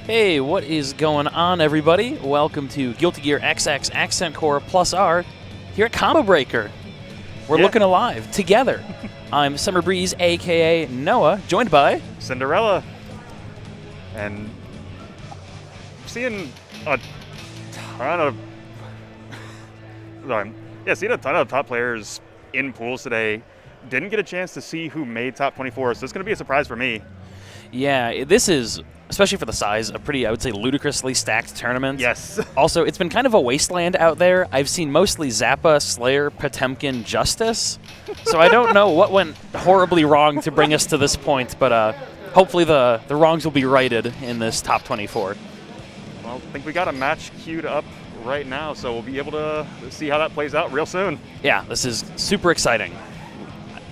Hey, what is going on, everybody? Welcome to Guilty Gear XX Accent Core Plus R here at Combo Breaker. We're looking alive together. I'm Summerbreeze, a.k.a. Noah, joined by Cinderella. And seeing a ton of top players in pools today. Didn't get a chance to see who made top 24, so it's going to be a surprise for me. Yeah, this is, especially for the size, a pretty, I would say, ludicrously stacked tournament. Yes. Also, it's been kind of a wasteland out there. I've seen mostly Zappa, Slayer, Potemkin, Justice. So I don't know what went horribly wrong to bring us to this point, but hopefully the wrongs will be righted in this top 24. Well, I think we got a match queued up right now, so we'll be able to see how that plays out real soon. Yeah, this is super exciting.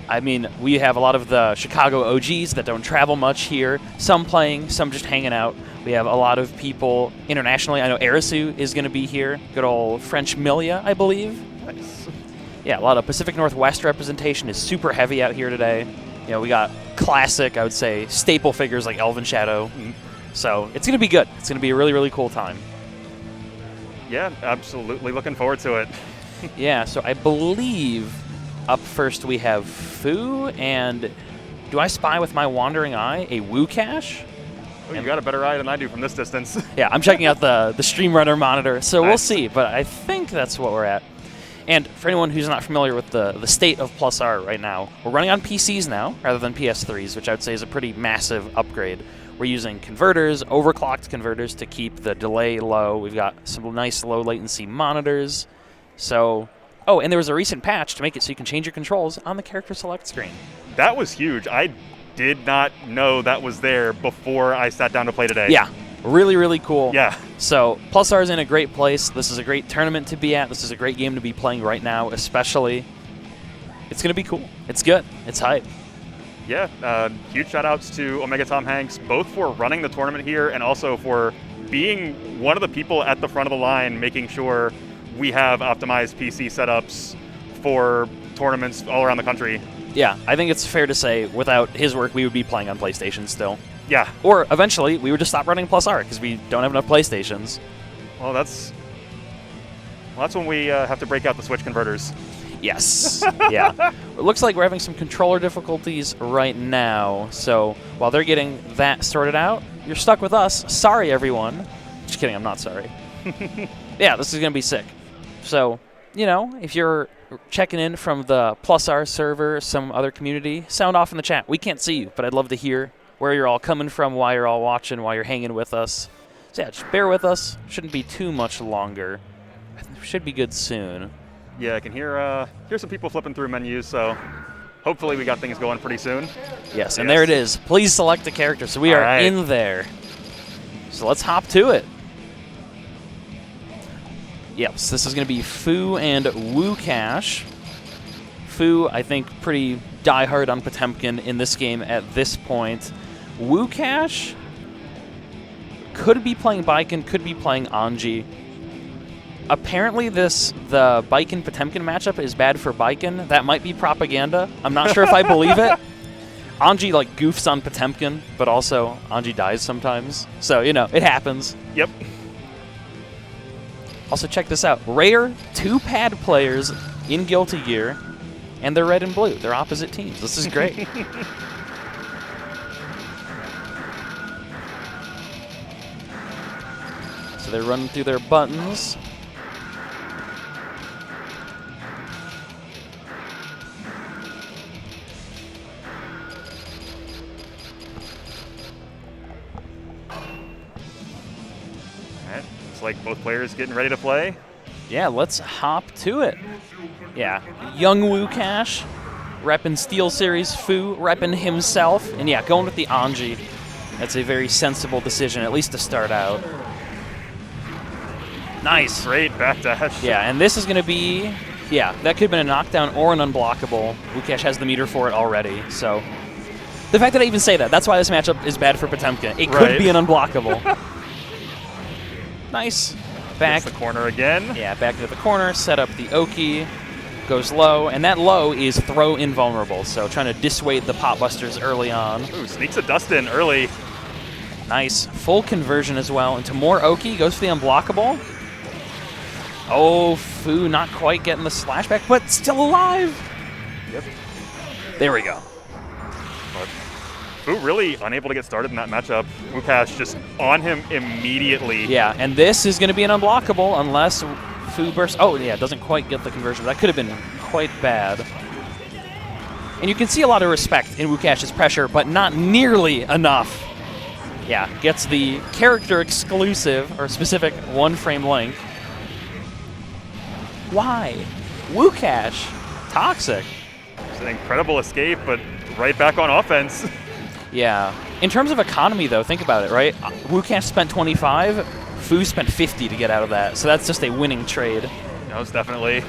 I mean, we have a lot of the Chicago OGs that don't travel much here, some playing, some just hanging out. We have a lot of people internationally. I know Arisu is going to be here, good old French Milia, I believe. Nice. Yeah, a lot of Pacific Northwest representation is super heavy out here today. You know, we got classic, I would say, staple figures like Elven Shadow. So it's going to be good. It's going to be a really, really cool time. Yeah, absolutely looking forward to it. Yeah, so I believe up first we have Fu, and do I spy with my wandering eye a Woo Cache? Oh, you got a better eye than I do from this distance. Yeah, I'm checking out the Stream Runner monitor, so Nice. We'll see, but I think that's what we're at. And for anyone who's not familiar with the state of Plus R right now, we're running on PCs now rather than PS3s, which I would say is a pretty massive upgrade. We're using converters, overclocked converters to keep the delay low. We've got some nice low latency monitors. So, oh, and there was a recent patch to make it so you can change your controls on the character select screen. That was huge. I did not know that was there before I sat down to play today. Yeah, really, really cool. Yeah. So Plus R is in a great place. This is a great tournament to be at. This is a great game to be playing right now, especially. It's going to be cool. It's good. It's hype. Yeah, huge shout-outs to Omega Tom Hanks, both for running the tournament here and also for being one of the people at the front of the line, making sure we have optimized PC setups for tournaments all around the country. Yeah, I think it's fair to say without his work, we would be playing on PlayStation still. Yeah. Or eventually, we would just stop running Plus R because we don't have enough PlayStations. Well, that's when we have to break out the Switch converters. Yes. Yeah. It looks like we're having some controller difficulties right now. So while they're getting that sorted out, you're stuck with us. Sorry, everyone. Just kidding. I'm not sorry. Yeah, this is going to be sick. So, you know, if you're checking in from the Plus R server, some other community, sound off in the chat. We can't see you, but I'd love to hear where you're all coming from, why you're all watching, why you're hanging with us. So yeah, just bear with us. Shouldn't be too much longer. Should be good soon. Yeah, I can hear some people flipping through menus, so hopefully we got things going pretty soon. Yes, and there it is. Please select a character. So we are in there. So let's hop to it. Yep, so this is going to be Fu and Woo Cache. Fu, I think, pretty diehard on Potemkin in this game at this point. Woo Cache could be playing Baiken, could be playing Anji. Apparently the Baiken-Potemkin matchup is bad for Baiken. That might be propaganda. I'm not sure if I believe it. Anji, like, goofs on Potemkin, but also Anji dies sometimes. So, you know, it happens. Yep. Also, check this out. Rare two-pad players in Guilty Gear, and they're red and blue. They're opposite teams. This is great. So they're running through their buttons. Like both players getting ready to play. Yeah, let's hop to it. Yeah, young Woo Cache, repping Steel Series Fu, repping himself, and yeah, going with the Anji. That's a very sensible decision, at least to start out. Nice. Great backdash. Yeah, and this is going to be, yeah, that could have been a knockdown or an unblockable. Woo Cache has the meter for it already, so. The fact that I even say that, that's why this matchup is bad for Potemkin. It could be an unblockable. Nice. Back. Gets the corner again. Yeah, back into the corner, set up the Oki, goes low, and that low is throw invulnerable, so trying to dissuade the pot busters early on. Ooh, sneaks a dust in early. Nice. Full conversion as well into more Oki. Goes for the unblockable. Oh, Fu not quite getting the slash back, but still alive. Yep. There we go. But Fu really unable to get started in that matchup. Wukash just on him immediately. Yeah, and this is going to be an unblockable unless Fu bursts. Oh, yeah, doesn't quite get the conversion. That could have been quite bad. And you can see a lot of respect in Wukash's pressure, but not nearly enough. Yeah, gets the character exclusive or specific 1-frame length. Why? Wukash. Toxic. It's an incredible escape, but right back on offense. Yeah. In terms of economy, though, think about it, right? Wukash spent 25, Fu spent 50 to get out of that, so that's just a winning trade. Most definitely.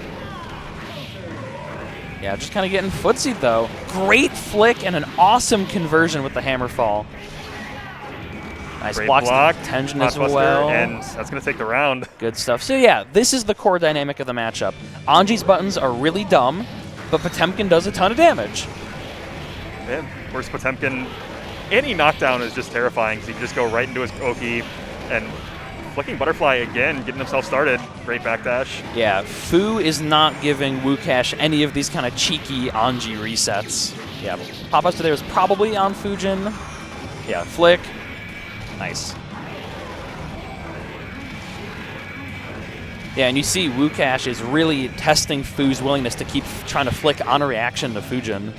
Yeah, just kind of getting footsied, though. Great flick and an awesome conversion with the hammer fall. Nice Great blocks block, the tension Pot as Buster, well. and that's going to take the round. Good stuff. So yeah, this is the core dynamic of the matchup. Anji's buttons are really dumb, but Potemkin does a ton of damage. And of course, Potemkin, any knockdown is just terrifying because he can just go right into his Oki and flicking Butterfly again, getting himself started. Great backdash. Yeah, Fu is not giving Wukash any of these kind of cheeky Anji resets. Yeah, Pot Buster there is probably on Fujin. Yeah, flick. Nice. Yeah, and you see Wukash is really testing Fu's willingness to keep trying to flick on a reaction to Fujin.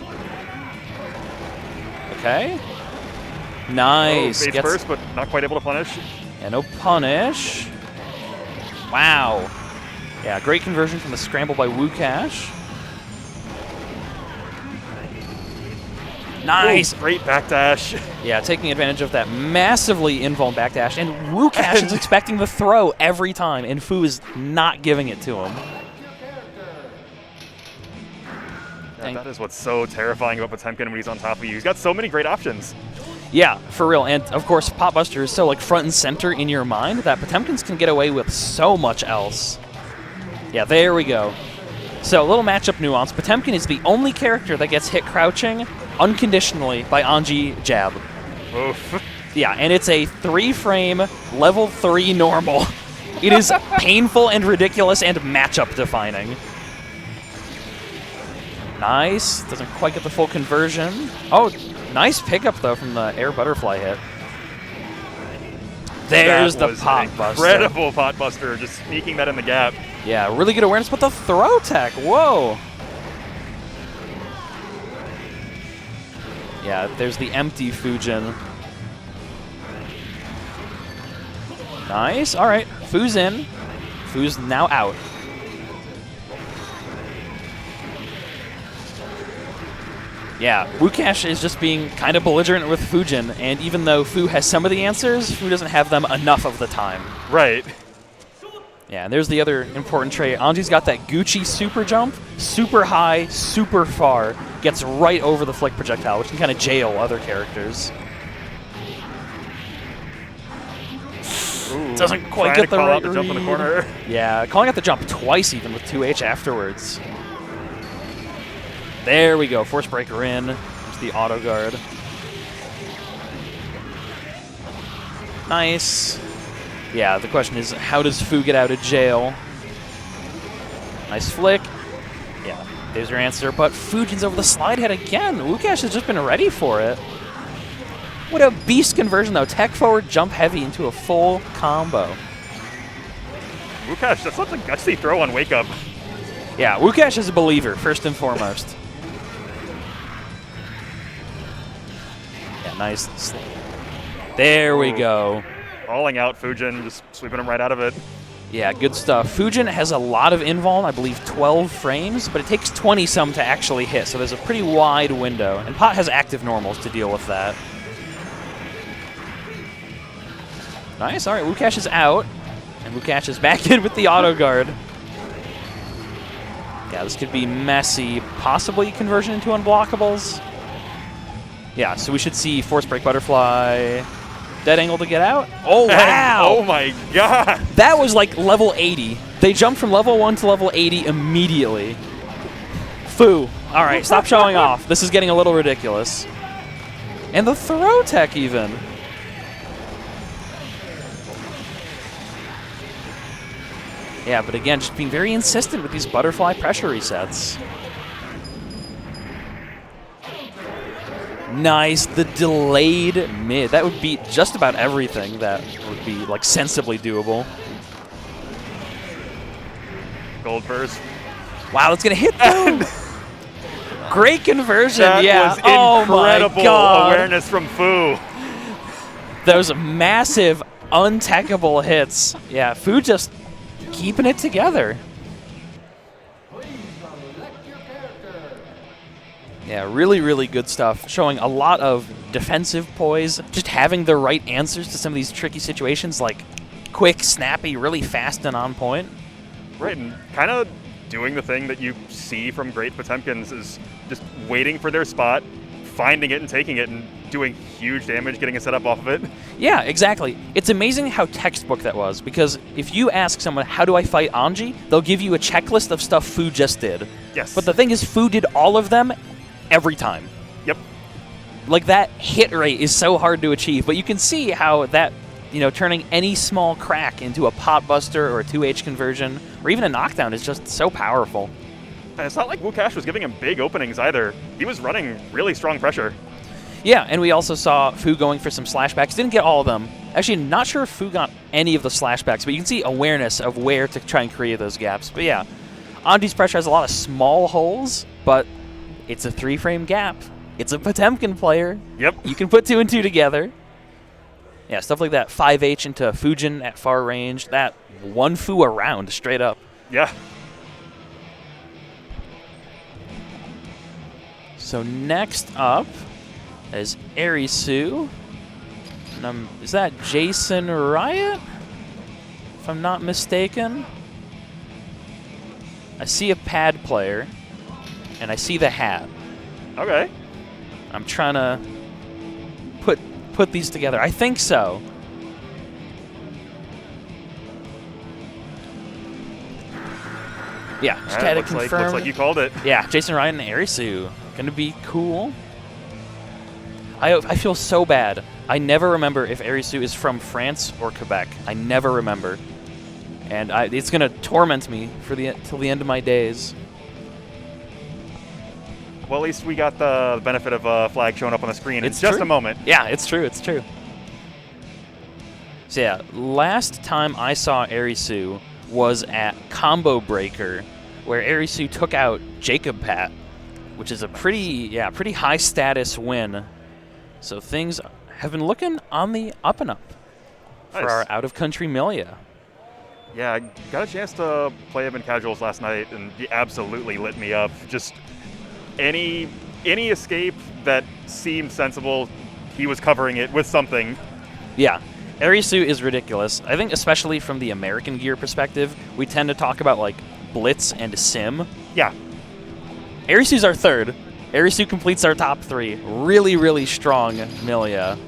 Okay. Nice. Oh, base burst, but not quite able to punish. Yeah, no punish. Wow. Yeah, great conversion from the scramble by Wukash. Nice. Ooh, great backdash. Yeah, taking advantage of that massively invuln backdash, and Wukash is expecting the throw every time, and Fu is not giving it to him. Yeah, that is what's so terrifying about Potemkin when he's on top of you. He's got so many great options. Yeah, for real. And of course, Pot Buster is so like front and center in your mind that Potemkins can get away with so much else. Yeah, there we go. So a little matchup nuance. Potemkin is the only character that gets hit crouching unconditionally by Anji jab. Oof. Yeah, and it's a 3-frame level 3 normal. It is painful and ridiculous and matchup defining. Nice. Doesn't quite get the full conversion. Oh, nice pickup though from the air butterfly hit. There's the Pot Buster. Incredible Pot Buster, just sneaking that in the gap. Yeah, really good awareness, but the throw tech, whoa. Yeah, there's the empty Fujin. Nice, all right, Fu's in. Fu's now out. Yeah, Wukash is just being kind of belligerent with Fujin, and even though Fu has some of the answers, Fu doesn't have them enough of the time. Right. Yeah, and there's the other important trait. Anji's got that Gucci super jump, super high, super far, gets right over the flick projectile, which can kind of jail other characters. Ooh, doesn't quite get the call right out the jump in the read. corner. Yeah, calling out the jump twice even with 2H afterwards. There we go, force breaker in. There's the auto guard. Nice. Yeah, the question is, how does Fu get out of jail? Nice flick. Yeah, there's your answer. But Fujin's over the slide head again. Wukash has just been ready for it. What a beast conversion, though. Tech forward, jump heavy into a full combo. Wukash, that's such a gutsy throw on wake up. Yeah, Wukash is a believer, first and foremost. Yeah, nice. There we go. Falling out Fujin, just sweeping him right out of it. Yeah, good stuff. Fujin has a lot of invuln, I believe 12 frames, but it takes 20-some to actually hit, so there's a pretty wide window. And Pot has active normals to deal with that. Nice, all right, Wukash is out. And Wukash is back in with the auto guard. Yeah, this could be messy. Possibly conversion into unblockables. Yeah, so we should see Force Break Butterfly. Dead angle to get out. Oh, wow. Oh, my God. That was like level 80. They jumped from level 1 to level 80 immediately. Fu. All right, stop showing off. This is getting a little ridiculous. And the throw tech even. Yeah, but again, just being very insistent with these butterfly pressure resets. Nice, the delayed mid. That would beat just about everything that would be like sensibly doable. Gold burst. Wow, it's gonna hit though. Great conversion, That yeah. was incredible Oh my God. awareness from Fu. Those massive, untechable hits. Yeah, Fu just keeping it together. Yeah, really, really good stuff. Showing a lot of defensive poise. Just having the right answers to some of these tricky situations, like quick, snappy, really fast and on point. Right, and kind of doing the thing that you see from great Potemkins is just waiting for their spot, finding it and taking it, and doing huge damage, getting a setup off of it. Yeah, exactly. It's amazing how textbook that was, because if you ask someone, how do I fight Anji, they'll give you a checklist of stuff Fu just did. Yes. But the thing is, Fu did all of them every time. Yep. Like, that hit rate is so hard to achieve, but you can see how that, you know, turning any small crack into a pot buster or a 2H conversion, or even a knockdown is just so powerful. And it's not like Wukash was giving him big openings either. He was running really strong pressure. Yeah, and we also saw Fu going for some slashbacks. Didn't get all of them. Actually, not sure if Fu got any of the slashbacks, but you can see awareness of where to try and create those gaps. But yeah, Anji's pressure has a lot of small holes, but it's a 3-frame gap. It's a Potemkin player. Yep. You can put 2 and 2 together. Yeah, stuff like that. 5H into Fujin at far range. That one Fu around, straight up. Yeah. So next up is Arisu. And is that Jason Riot? If I'm not mistaken. I see a pad player, and I see the hat. Okay. I'm trying to put these together. I think so. Yeah, just All right, gotta looks confirm. like you called it. Yeah, Jason Ryan and Arisu. Gonna be cool. I feel so bad. I never remember if Arisu is from France or Quebec. I never remember. And it's gonna torment me for till the end of my days. Well, at least we got the benefit of a flag showing up on the screen It's in just true. a moment. Yeah, it's true, it's true. So yeah, last time I saw Arisu was at Combo Breaker, where Arisu took out Jacob Pat, which is a pretty high status win. So things have been looking on the up and up for Nice. our out-of-country Milia. Yeah, I got a chance to play him in casuals last night, and he absolutely lit me up. Just any escape that seemed sensible, he was covering it with something. Yeah, Arisu is ridiculous. I think especially from the American gear perspective, we tend to talk about like Blitz and Sim. Yeah. Arisu's our third. Arisu completes our top 3. Really, really strong Milia.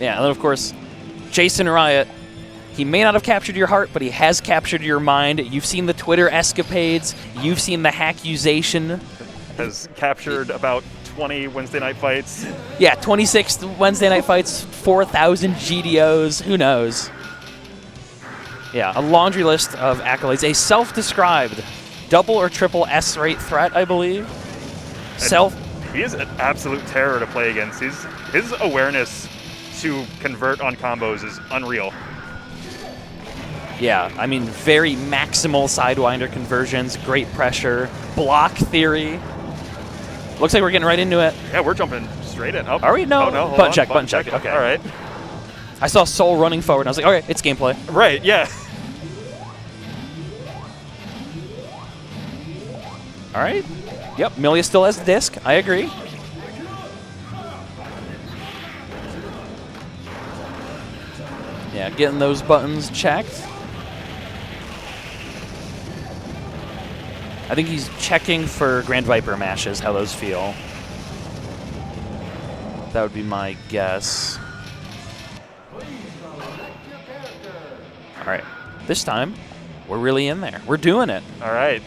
Yeah, and then of course, Jason Riot. He may not have captured your heart, but he has captured your mind. You've seen the Twitter escapades. You've seen the hackuzation. Has captured about 20 Wednesday night fights. Yeah, 26 Wednesday night fights, 4,000 GDOs. Who knows? Yeah, a laundry list of accolades. A self-described double or triple S-rate threat, I believe. He is an absolute terror to play against. His awareness to convert on combos is unreal. Yeah, I mean, very maximal Sidewinder conversions, great pressure, block theory. Looks like we're getting right into it. Yeah, we're jumping straight in. Oh, Are we? No. Oh, no, hold Button on. check, button check. Okay. All right. I saw Soul running forward, and I was like, okay, it's gameplay. Right, yeah. All right. Yep, Milia still has the disc. I agree. Yeah, getting those buttons checked. I think he's checking for Grand Viper mashes, how those feel. That would be my guess. All right. This time, we're really in there. We're doing it. All right.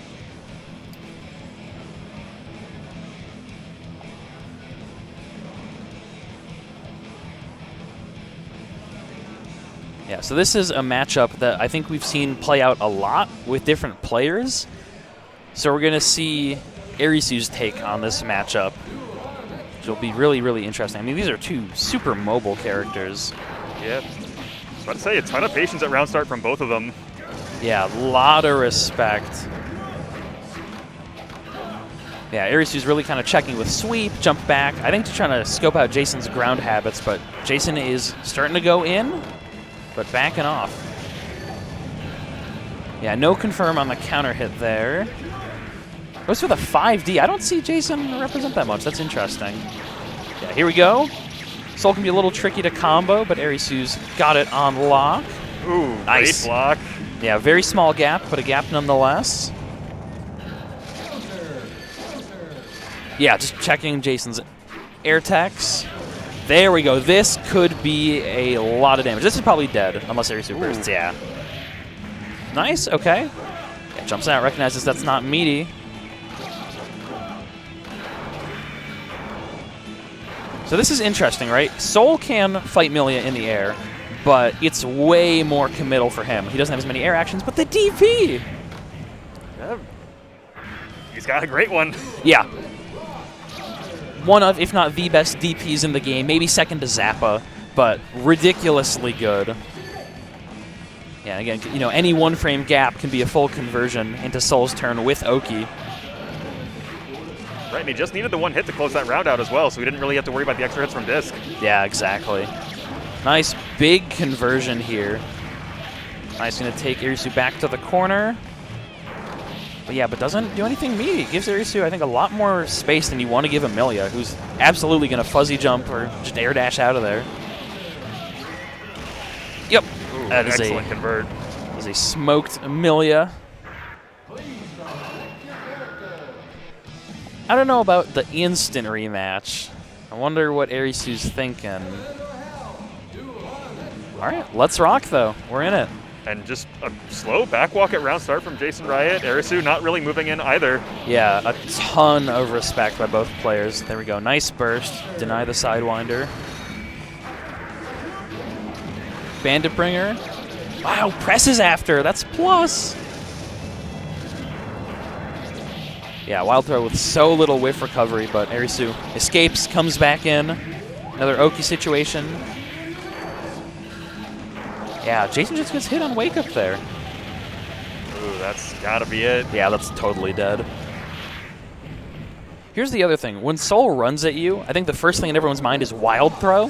Yeah, so this is a matchup that I think we've seen play out a lot with different players. So we're going to see Arisu's take on this matchup, which will be really, really interesting. I mean, these are two super mobile characters. Yep. I was about to say, a ton of patience at round start from both of them. Yeah, a lot of respect. Yeah, Arisu's really kind of checking with sweep, jump back. I think to trying to scope out Jason's ground habits, but Jason is starting to go in, but backing off. Yeah, no confirm on the counter hit there. Goes for the 5D. I don't see Jason represent that much. That's interesting. Yeah, here we go. Soul can be a little tricky to combo, but Arisu's got it on lock. Ooh, nice great block. Yeah, very small gap, but a gap nonetheless. Yeah, just checking Jason's air techs. There we go. This could be a lot of damage. This is probably dead, unless Arisu bursts. Yeah. Nice, okay. Yeah, jumps out, recognizes that's not meaty. So this is interesting, right? Soul can fight Milia in the air, but it's way more committal for him. He doesn't have as many air actions, but the DP! Yeah. He's got a great one. Yeah. One of, if not the best DPs in the game, maybe second to Zappa, but ridiculously good. Yeah, again, you know, any one-frame gap can be a full conversion into Soul's turn with Oki. Right, and he just needed the one hit to close that round out as well, so he didn't really have to worry about the extra hits from Disc. Yeah, exactly. Nice big conversion here. Nice, going to take Arisu back to the corner. But yeah, but doesn't do anything meaty. Gives Arisu, I think, a lot more space than you want to give Amelia, who's absolutely going to fuzzy jump or just air dash out of there. Yep. Ooh, that is excellent convert. That is a smoked Amelia. I don't know about the instant rematch. I wonder what Arisu's thinking. All right, let's rock, though. We're in it. And just a slow backwalk at round start from Jason Riot. Arisu not really moving in either. Yeah, a ton of respect by both players. There we go. Nice burst. Deny the Sidewinder. Bandit Bringer. Wow, presses after. That's plus. Yeah, Wild Throw with so little whiff recovery, but Arisu escapes, comes back in. Another Oki situation. Yeah, Jason just gets hit on Wake Up there. Ooh, that's gotta be it. Yeah, that's totally dead. Here's the other thing. When Soul runs at you, I think the first thing in everyone's mind is Wild Throw.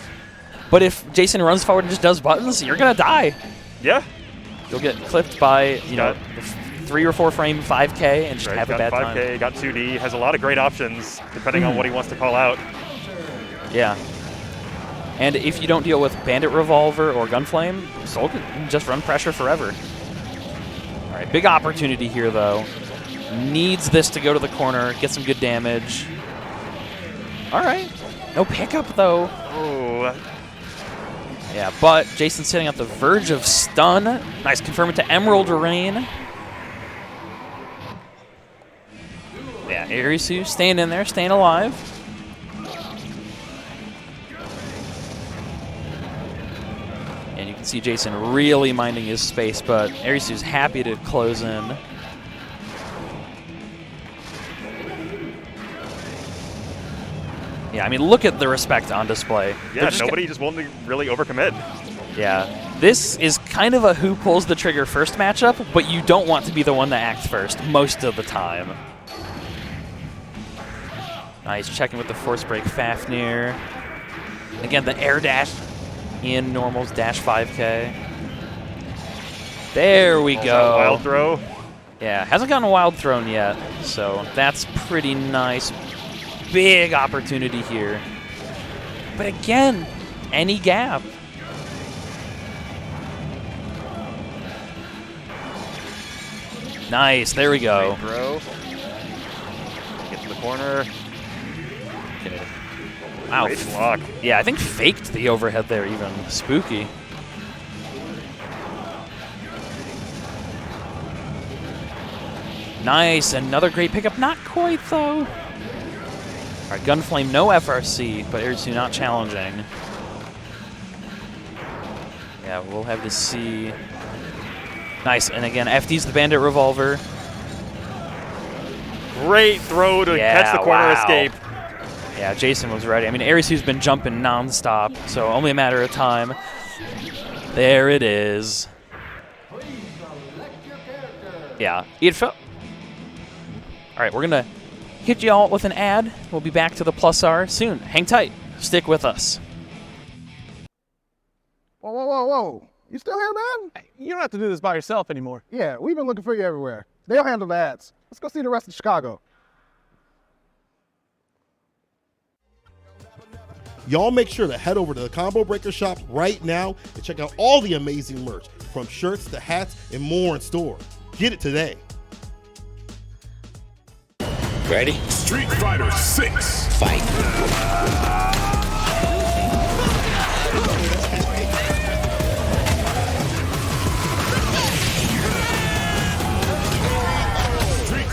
But if Jason runs forward and just does buttons, you're gonna die. Yeah. You'll get clipped by, you know, 3 or 4 frame 5K and just have a bad 5K, time. got 2D, has a lot of great options depending on what he wants to call out. Yeah. And if you don't deal with Bandit Revolver or Gunflame, Soul can just run pressure forever. All right, big opportunity here, though. Needs this to go to the corner, get some good damage. All right. No pickup, though. Oh. Yeah, but Jason's sitting at the verge of stun. Nice confirm to Emerald Rain. Yeah, Arisu staying in there, staying alive. And you can see Jason really minding his space, but Arisu's happy to close in. Yeah, I mean, look at the respect on display. Yeah, nobody just won't really overcommit. Yeah, this is kind of a who pulls the trigger first matchup, but you don't want to be the one that acts first most of the time. Nice, checking with the force break Fafnir. Again, the air dash in normals, dash 5K. There we go. Wild throw. Yeah, hasn't gotten a wild thrown yet, so that's pretty nice. Big opportunity here. But again, any gap. Nice, there we go. Great throw. Get to the corner. Okay. Wow. Great block. Yeah, I think faked the overhead there even. Spooky. Nice, another great pickup. Not quite, though. All right, Gunflame, no FRC, but Arisu not challenging. Yeah, we'll have to see. Nice, and again, FD's the Bandit Revolver. Great throw to catch the corner escape. Yeah, Jason was ready. I mean, Arisu's been jumping nonstop, so only a matter of time. There it is. Yeah, it felt. All right, we're gonna hit you all with an ad. We'll be back to the Plus R soon. Hang tight. Stick with us. Whoa, whoa, whoa, whoa. You still here, man? You don't have to do this by yourself anymore. Yeah, we've been looking for you everywhere. They'll handle the ads. Let's go see the rest of Chicago. Y'all make sure to head over to the Combo Breaker shop right now and check out all the amazing merch, from shirts to hats and more in store. Get it today. Ready? Street Fighter 6. Fight.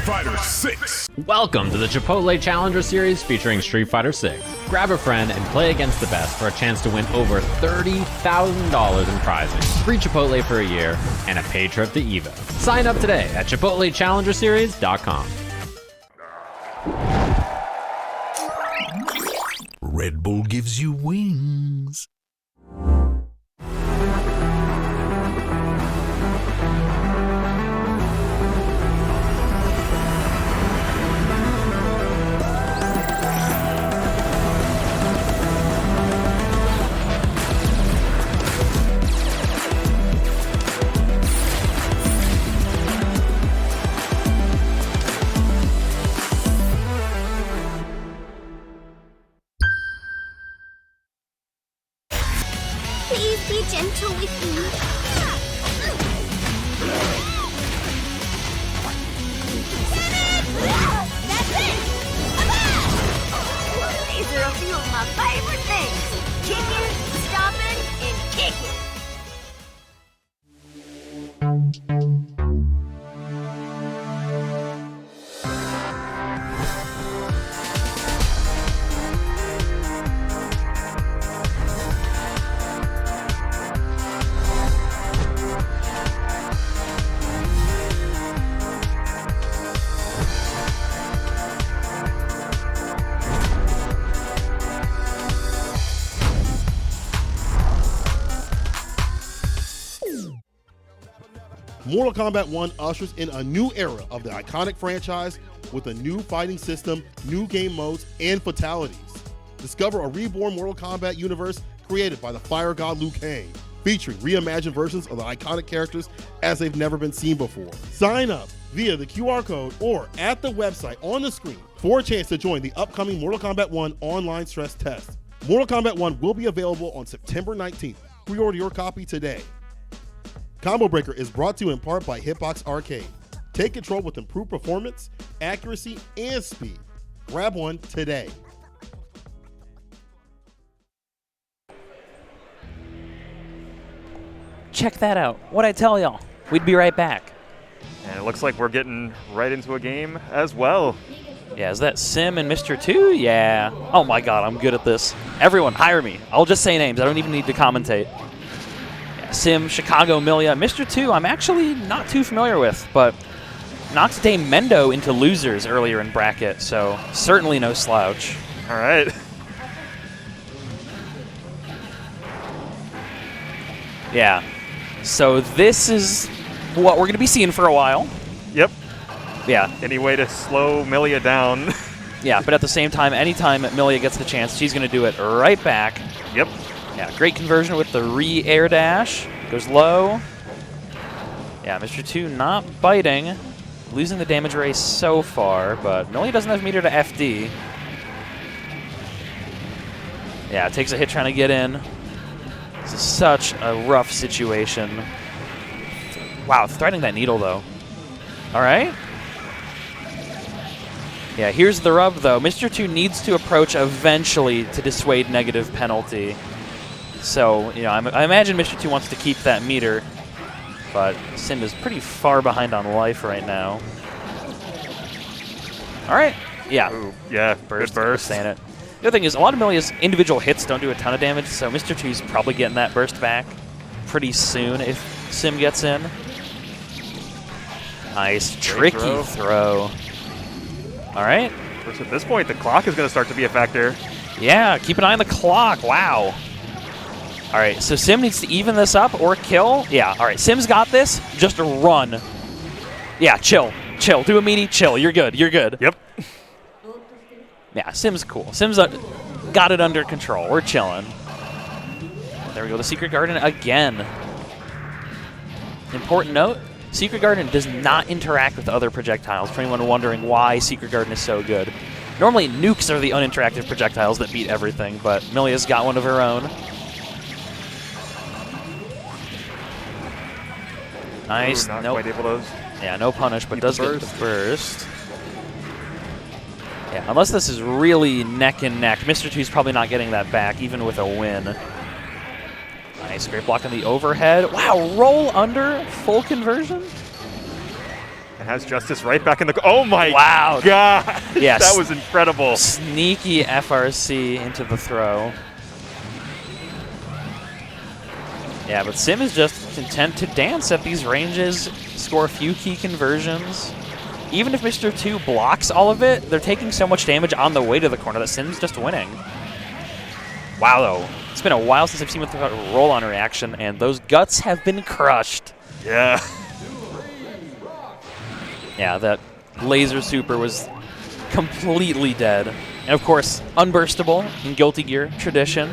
Fighter 6. Welcome to the Chipotle Challenger Series featuring Street Fighter 6. Grab a friend and play against the best for a chance to win over $30,000 in prizes, free Chipotle for a year, and a paid trip to EVO. Sign up today at ChipotleChallengerSeries.com. Red Bull gives you wings. Please be gentle with me. That's it! These are a few of my favorite things. Kicking, stopping, and kicking. Mortal Kombat 1 ushers in a new era of the iconic franchise with a new fighting system, new game modes, and fatalities. Discover a reborn Mortal Kombat universe created by the fire god Liu Kang, featuring reimagined versions of the iconic characters as they've never been seen before. Sign up via the QR code or at the website on the screen for a chance to join the upcoming Mortal Kombat 1 online stress test. Mortal Kombat 1 will be available on September 19th. Pre-order your copy today. Combo Breaker is brought to you in part by Hitbox Arcade. Take control with improved performance, accuracy, and speed. Grab one today. Check that out. What'd I tell y'all? We'd be right back. And it looks like we're getting right into a game as well. Yeah, is that Sim and Mr. 2? Yeah. Oh my god, I'm good at this. Everyone, hire me. I'll just say names. I don't even need to commentate. Sim, Chicago, Milia. Mr. 2, I'm actually not too familiar with, but knocked Damiendo into losers earlier in bracket, so certainly no slouch. All right. Yeah. So this is what we're going to be seeing for a while. Yep. Yeah. Any way to slow Milia down. Yeah, but at the same time, anytime Milia gets the chance, she's going to do it right back. Yep. Yeah, great conversion with the air dash. Goes low. Yeah, Mr. 2 not biting. Losing the damage race so far, but Milia doesn't have meter to FD. Yeah, takes a hit trying to get in. This is such a rough situation. Wow, threading that needle, though. All right. Yeah, here's the rub, though. Mr. 2 needs to approach eventually to dissuade negative penalty. So, you know, I imagine Mr. 2 wants to keep that meter, but Sind is pretty far behind on life right now. All right. Yeah. Ooh, yeah, burst. good burst. Saying it. The other thing is, a lot of Milia's individual hits don't do a ton of damage, so Mr. 2's probably getting that burst back. pretty soon if Sim gets in. Nice, tricky throw. All right. Of course, at this point, the clock is going to start to be a factor. Yeah, keep an eye on the clock. Wow. All right, so Sim needs to even this up or kill. Yeah, all right, Sim's got this. Just run. Yeah, chill. Chill. Do a meanie, chill. You're good. You're good. Yep. Yeah, Sim's cool. Sim's got it under control. We're chilling. There we go. The Secret Garden again. Important note, Secret Garden does not interact with other projectiles, for anyone wondering why Secret Garden is so good. Normally, nukes are the uninteractive projectiles that beat everything, but Millia's got one of her own. Nice. Ooh, not nope. quite able to. Yeah, no punish, but Keep does the get the burst. Yeah, unless this is really neck and neck, Mr. T's probably not getting that back, even with a win. Nice, great block on the overhead. Wow, roll under, full conversion. It has Justice right back in the. Oh my wow. God! Yes. That was incredible. Sneaky FRC into the throw. Yeah, but Sim is just content to dance at these ranges, score a few key conversions. Even if Mr. 2 blocks all of it, they're taking so much damage on the way to the corner that Sim's just winning. Wow, though. It's been a while since I've seen with the roll-on reaction, and those guts have been crushed. Yeah. Yeah, that laser super was completely dead. And, of course, unburstable in Guilty Gear tradition.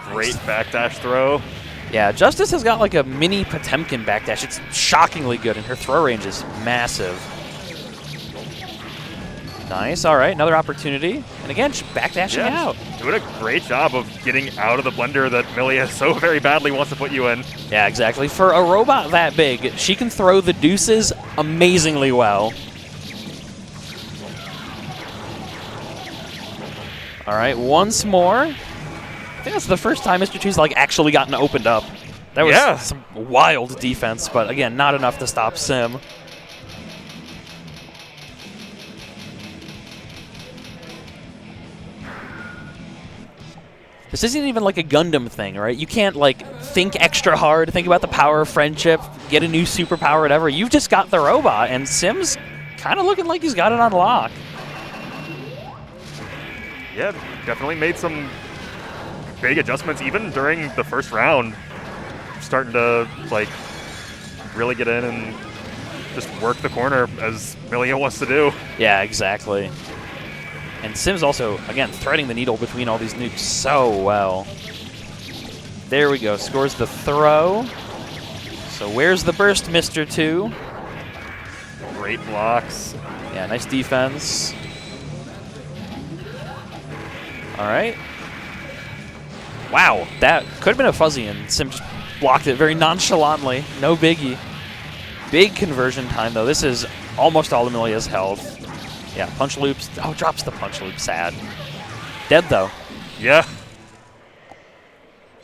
Great backdash throw. Yeah, Justice has got like a mini Potemkin backdash. It's shockingly good, and her throw range is massive. Nice, all right, another opportunity. And again, she's backdashing out. Doing a great job of getting out of the blender that Millia so very badly wants to put you in. Yeah, exactly. For a robot that big, she can throw the deuces amazingly well. All right, once more. I think that's the first time Mr. 2's like actually gotten opened up. That was some wild defense, but again, not enough to stop Sim. This isn't even like a Gundam thing, right? You can't like think extra hard, think about the power of friendship, get a new superpower, whatever. You've just got the robot, and Sim's kind of looking like he's got it on lock. Yeah, definitely made some big adjustments even during the first round. Starting to like really get in and just work the corner as Millia wants to do. Yeah, exactly. And Sim's also, again, threading the needle between all these nukes so well. There we go, scores the throw. So where's the burst, Mr. 2? Great blocks. Yeah, nice defense. All right. Wow, that could have been a fuzzy, and Sim just blocked it very nonchalantly. No biggie. Big conversion time, though. This is almost all of Millia's health. Yeah, punch loops. Oh, drops the punch loop. Sad. Dead, though. Yeah.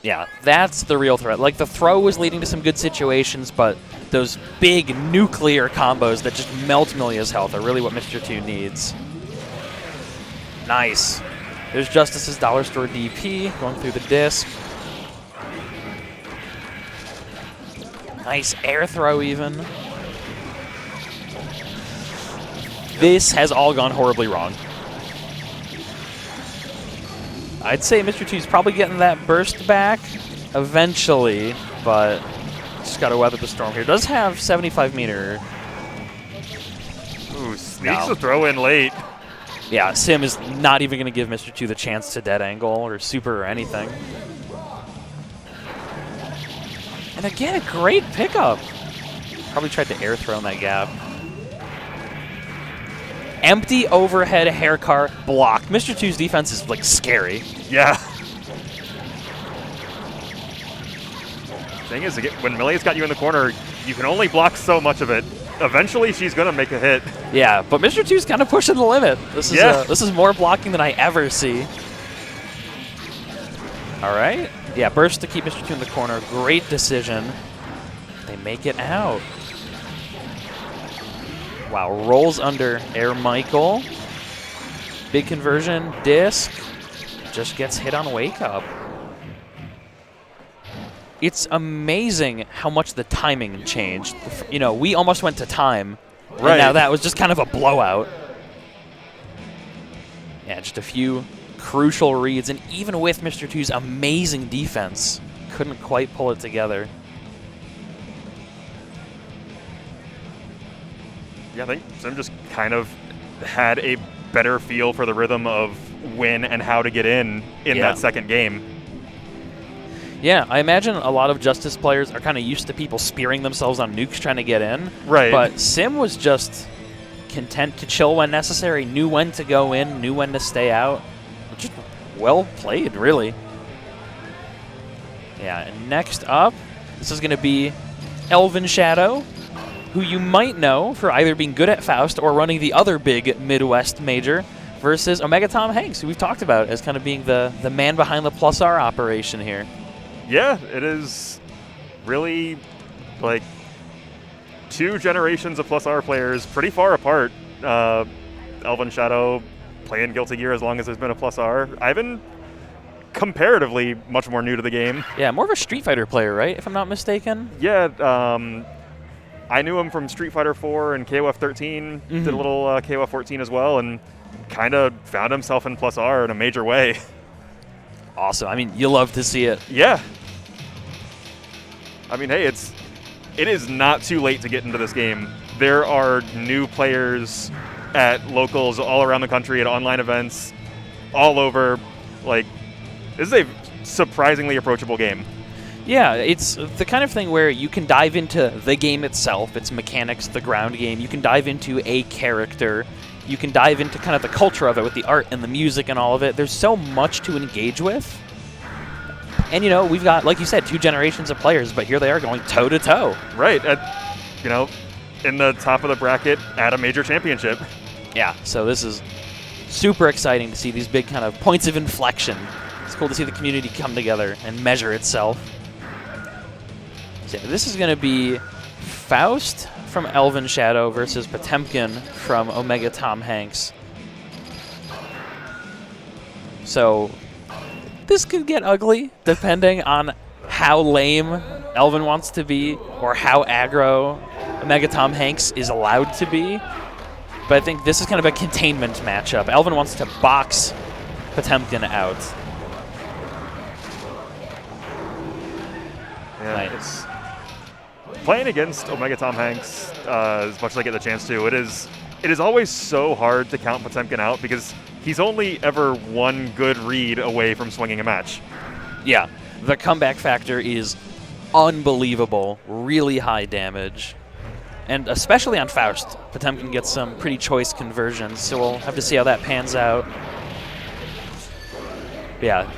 Yeah, that's the real threat. Like, the throw was leading to some good situations, but those big nuclear combos that just melt Millia's health are really what Mr. 2 needs. Nice. There's Justice's Dollar Store DP going through the disc. Nice air throw even. This has all gone horribly wrong. I'd say Mr. 2's probably getting that burst back eventually, but just got to weather the storm here. Does have 75 meter. Ooh, sneaks the throw in late. Yeah, Sim is not even going to give Mr. 2 the chance to dead angle or super or anything. And again, a great pickup. Probably tried to air throw in that gap. Empty overhead hair car block. Mr. 2's defense is like scary. Yeah. Thing is, when Millia's got you in the corner, you can only block so much of it. Eventually, she's going to make a hit. Yeah, but Mr. 2's kind of pushing the limit. This is this is more blocking than I ever see. All right. Yeah, burst to keep Mr. 2 in the corner. Great decision. They make it out. Wow, rolls under Air Michael. Big conversion, disc. Just gets hit on wake up. it's amazing how much the timing changed. You know, we almost went to time, Right. and now that was just kind of a blowout. Yeah, just a few crucial reads, and even with Mr. 2's amazing defense, couldn't quite pull it together. Yeah, I think Sim just kind of had a better feel for the rhythm of when and how to get in that second game. Yeah, I imagine a lot of Justice players are kind of used to people spearing themselves on nukes trying to get in. Right. But Sim was just content to chill when necessary, knew when to go in, knew when to stay out. Just well played, really. Yeah, and next up, this is going to be Elven Shadow, who you might know for either being good at Faust or running the other big Midwest major, versus Omega Tom Hanks, who we've talked about as kind of being the man behind the Plus R operation here. Yeah, it is really like 2 generations of Plus R players pretty far apart. Elven Shadow playing Guilty Gear as long as there's been a Plus R. Ivan, comparatively much more new to the game. Yeah, more of a Street Fighter player, right, if I'm not mistaken? Yeah, I knew him from Street Fighter 4 and KOF 13, did a little KOF 14 as well, and kind of found himself in Plus R in a major way. Awesome. I mean, you love to see it. Yeah. I mean, hey, it is not too late to get into this game. There are new players at locals all around the country, at online events, all over. Like, this is a surprisingly approachable game. Yeah, it's the kind of thing where you can dive into the game itself, its mechanics, the ground game. You can dive into a character. You can dive into kind of the culture of it with the art and the music and all of it. There's so much to engage with. And, you know, we've got, like you said, 2 generations of players, but here they are going toe-to-toe. Right. You know, in the top of the bracket at a major championship. Yeah, so this is super exciting to see these big kind of points of inflection. It's cool to see the community come together and measure itself. So this is going to be Faust from Elven Shadow versus Potemkin from Omega Tom Hanks. So this could get ugly depending on how lame Elven wants to be or how aggro Omega Tom Hanks is allowed to be. But I think this is kind of a containment matchup. Elven wants to box Potemkin out. Yeah, nice. Playing against Omega Tom Hanks, as much as I get the chance to, it is always so hard to count Potemkin out because he's only ever one good read away from swinging a match. Yeah, the comeback factor is unbelievable, really high damage. And especially on Faust, Potemkin gets some pretty choice conversions, so we'll have to see how that pans out. But yeah,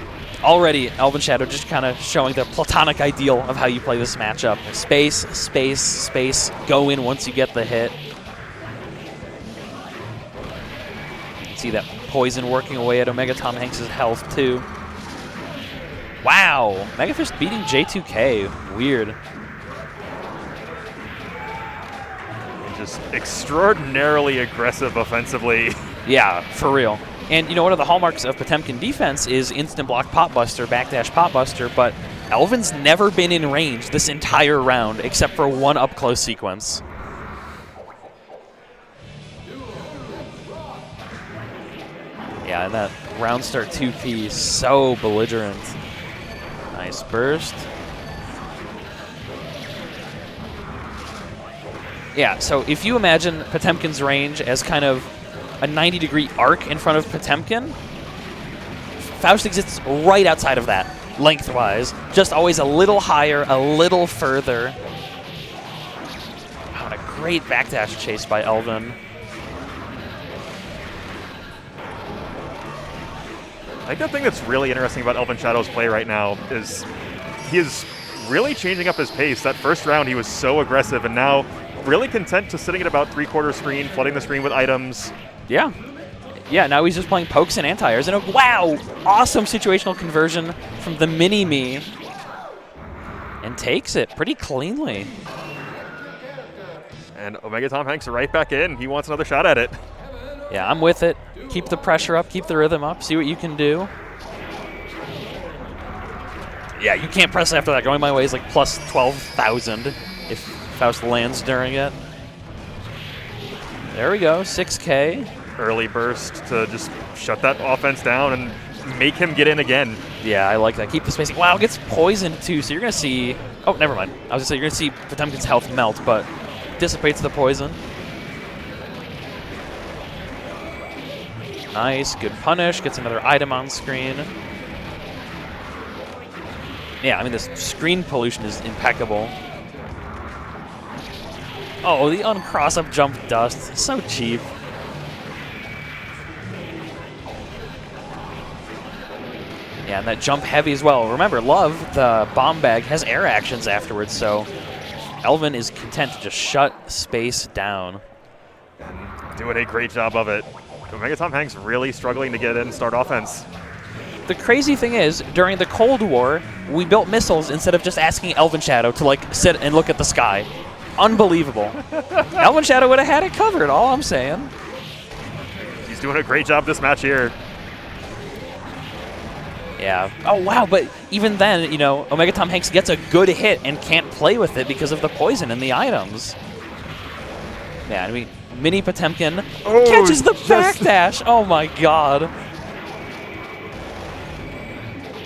already Elven Shadow just kind of showing the platonic ideal of how you play this matchup. Space, space, space, go in once you get the hit. You can see that poison working away at Omega Tom Hanks' health too. Wow, Megafist beating J2K, weird. Just extraordinarily aggressive offensively. Yeah, for real. And you know, one of the hallmarks of Potemkin defense is instant block potbuster, backdash potbuster, but Elven's never been in range this entire round except for one up-close sequence. Yeah, and that round start 2P is so belligerent. Nice burst. Yeah, so if you imagine Potemkin's range as kind of a 90-degree arc in front of Potemkin, Faust exists right outside of that, lengthwise. Just always a little higher, a little further. Wow, what a great backdash chase by Elven. I think the thing that's really interesting about Elven Shadow's play right now is he is really changing up his pace. That first round he was so aggressive, and now really content to sitting at about 3/4 screen, flooding the screen with items. Yeah. Yeah, now he's just playing pokes and anti-airs. And wow, awesome situational conversion from the mini-me. And takes it pretty cleanly. And Omega Tom Hanks right back in. He wants another shot at it. Yeah, I'm with it. Keep the pressure up, keep the rhythm up, see what you can do. Yeah, you can't press after that. Going my way is like plus 12,000 if Faust lands during it. There we go, 6K. Early burst to just shut that offense down and make him get in again. Yeah, I like that. Keep the spacing. Wow, gets poisoned too, so you're going to see... Oh, never mind. I was going to say, you're going to see Potemkin's health melt, but dissipates the poison. Nice, good punish. Gets another item on screen. Yeah, I mean, this screen pollution is impeccable. Oh, the uncross-up jump dust. So cheap. Yeah, and that jump heavy as well. Remember, Love, the bomb bag, has air actions afterwards, so Elven is content to just shut space down. Doing a great job of it. Omega Tom Hanks really struggling to get in and start offense. The crazy thing is, during the Cold War, we built missiles instead of just asking Elven Shadow to, like, sit and look at the sky. Unbelievable. Elven Shadow would have had it covered, all I'm saying. He's doing a great job this match here. Yeah. Oh, wow, but even then, you know, Omega Tom Hanks gets a good hit and can't play with it because of the poison in the items. Yeah, I mean, Mini Potemkin catches the backdash. Oh, my God.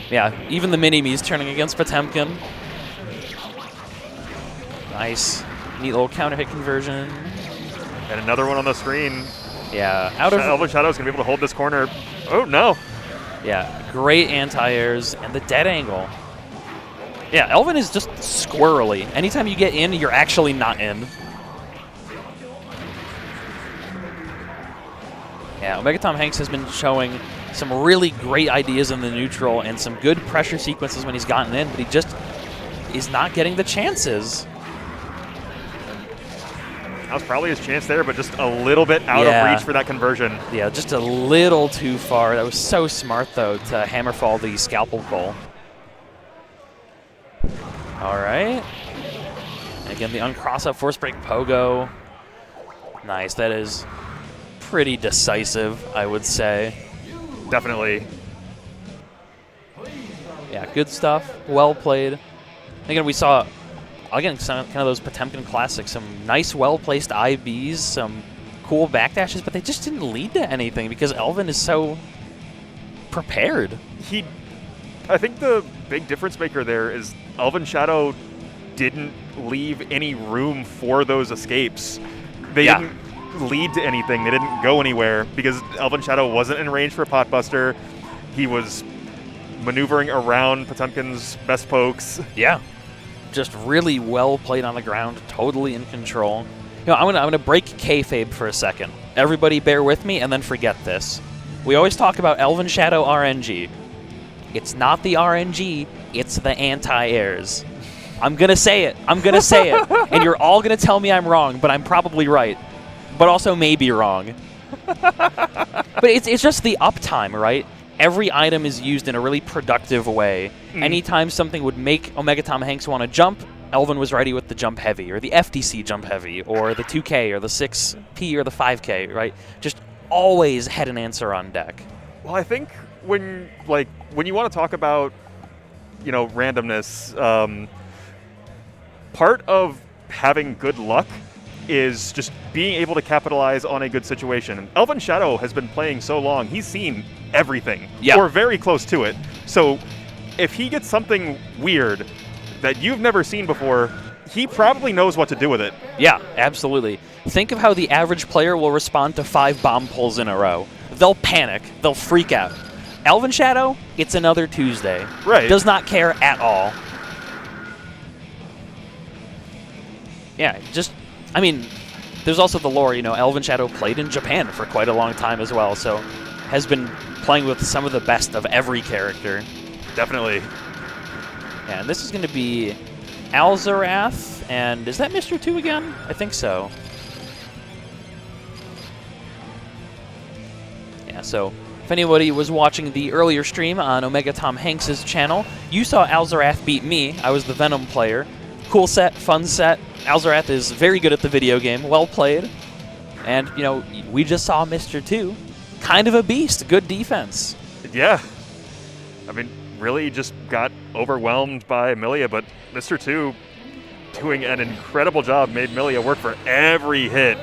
Yeah, even the Mini-Me's turning against Potemkin. Nice. Neat little counter hit conversion. And another one on the screen. Yeah, out of... Elven Shadow's going to be able to hold this corner. Oh, no. Yeah, great anti-airs and the dead angle. Yeah, Elven is just squirrely. Anytime you get in, you're actually not in. Yeah, Omega Tom Hanks has been showing some really great ideas in the neutral and some good pressure sequences when he's gotten in, but he just is not getting the chances. That was probably his chance there, but just a little bit out of reach for that conversion. Yeah, just a little too far. That was so smart, though, to hammerfall the scalpel pull. All right. And again, the uncross-up force break pogo. Nice. That is pretty decisive, I would say. Definitely. Yeah, good stuff. Well played. Again, we saw... Again, some kind of those Potemkin classics, some nice, well-placed IBs, some cool backdashes, but they just didn't lead to anything because Elven is so prepared. I think the big difference maker there is Elven Shadow didn't leave any room for those escapes. They didn't lead to anything. They didn't go anywhere because Elven Shadow wasn't in range for Potbuster. He was maneuvering around Potemkin's best pokes. Yeah. Just really well played on the ground, totally in control. You know, I'm gonna break kayfabe for a second. Everybody bear with me and then forget this. We always talk about Elven Shadow RNG. It's not the RNG, it's the anti-airs. I'm gonna say it. I'm gonna say it. And you're all gonna tell me I'm wrong, but I'm probably right. But also maybe wrong. But it's just the uptime, right? Every item is used in a really productive way. Anytime something would make Omega Tom Hanks want to jump, Elven was ready with the jump heavy, or the FDC jump heavy, or the 2K, or the 6P, or the 5K, right? Just always had an answer on deck. Well, I think when you want to talk about, you know, randomness, part of having good luck is just being able to capitalize on a good situation. Elven Shadow has been playing so long, he's seen everything, or very close to it. So if he gets something weird that you've never seen before, he probably knows what to do with it. Yeah, absolutely. Think of how the average player will respond to 5 bomb pulls in a row. They'll panic. They'll freak out. Elven Shadow, it's another Tuesday. Right. Does not care at all. Yeah, just... I mean, there's also the lore, you know, Elven Shadow played in Japan for quite a long time as well, so has been playing with some of the best of every character. Definitely. Yeah, and this is going to be Alzarath, and is that Mr. 2 again? I think so. Yeah, so if anybody was watching the earlier stream on Omega Tom Hanks' channel, you saw Alzarath beat me. I was the Venom player. Cool set, fun set. Alzarath is very good at the video game, well played. And, you know, we just saw Mr. 2. Kind of a beast, good defense. Yeah. I mean, really just got overwhelmed by Millia, but Mr. 2 doing an incredible job, made Millia work for every hit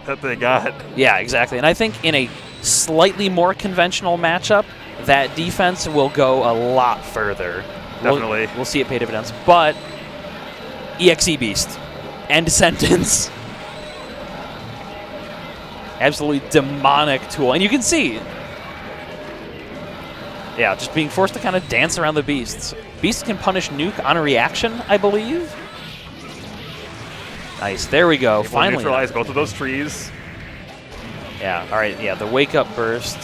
that they got. Yeah, exactly. And I think in a slightly more conventional matchup, that defense will go a lot further. Definitely. We'll see it pay dividends. But EXE Beast. End sentence. Absolutely demonic tool. And you can see, yeah, just being forced to kind of dance around the beasts. Beasts can punish nuke on a reaction, I believe. Nice. There we go. Able Finally. to neutralize both of those trees. Yeah, all right. Yeah, the wake-up burst.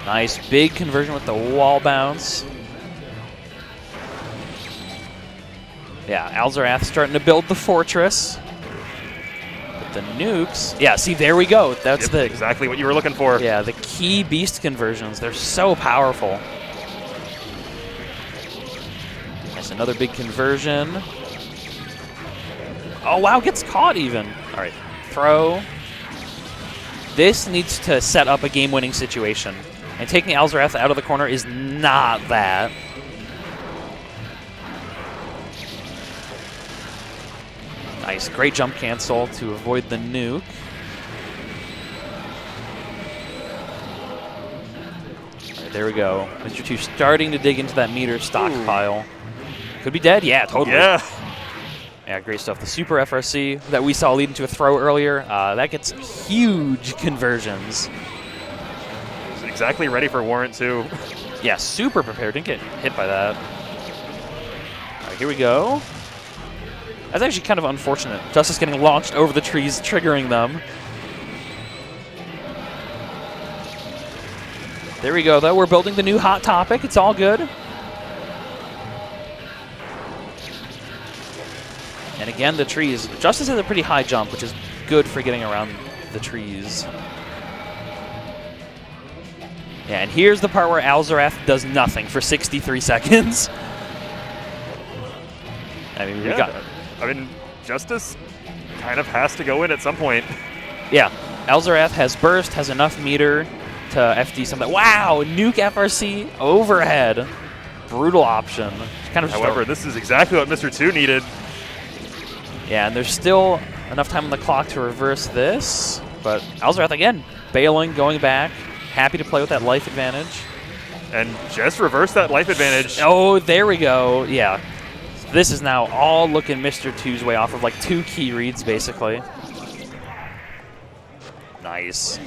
Nice. Big conversion with the wall bounce. Yeah, Alzarath starting to build the fortress. But the nukes. Yeah, see, there we go. That's Yep, exactly what you were looking for. Yeah, the key beast conversions. They're so powerful. That's another big conversion. Oh, wow, gets caught even. All right, throw. This needs to set up a game-winning situation. And taking Alzarath out of the corner is not that. Nice, great jump cancel to avoid the nuke. All right, there we go. Mr. 2 starting to dig into that meter stockpile. Could be dead? Yeah, totally. Yeah. Yeah, great stuff. The super FRC that we saw lead into a throw earlier, that gets huge conversions. Exactly ready for Warrant, too. Yeah, super prepared. Didn't get hit by that. All right, here we go. That's actually kind of unfortunate. Justice getting launched over the trees, triggering them. There we go, though. We're building the new hot topic. It's all good. And again, the trees. Justice has a pretty high jump, which is good for getting around the trees. Yeah, and here's the part where Alzarath does nothing for 63 seconds. I mean, we got... I mean, Justice kind of has to go in at some point. Yeah, Alzarath has burst, has enough meter to FD something. Wow, nuke FRC overhead. Brutal option. Kind of. However, this is exactly what Mr. 2 needed. Yeah, and there's still enough time on the clock to reverse this. But Alzarath, again, bailing, going back. Happy to play with that life advantage. And just reverse that life advantage. Oh, there we go. Yeah. This is now all looking Mr. 2's way off of like 2 key reads, basically. Nice.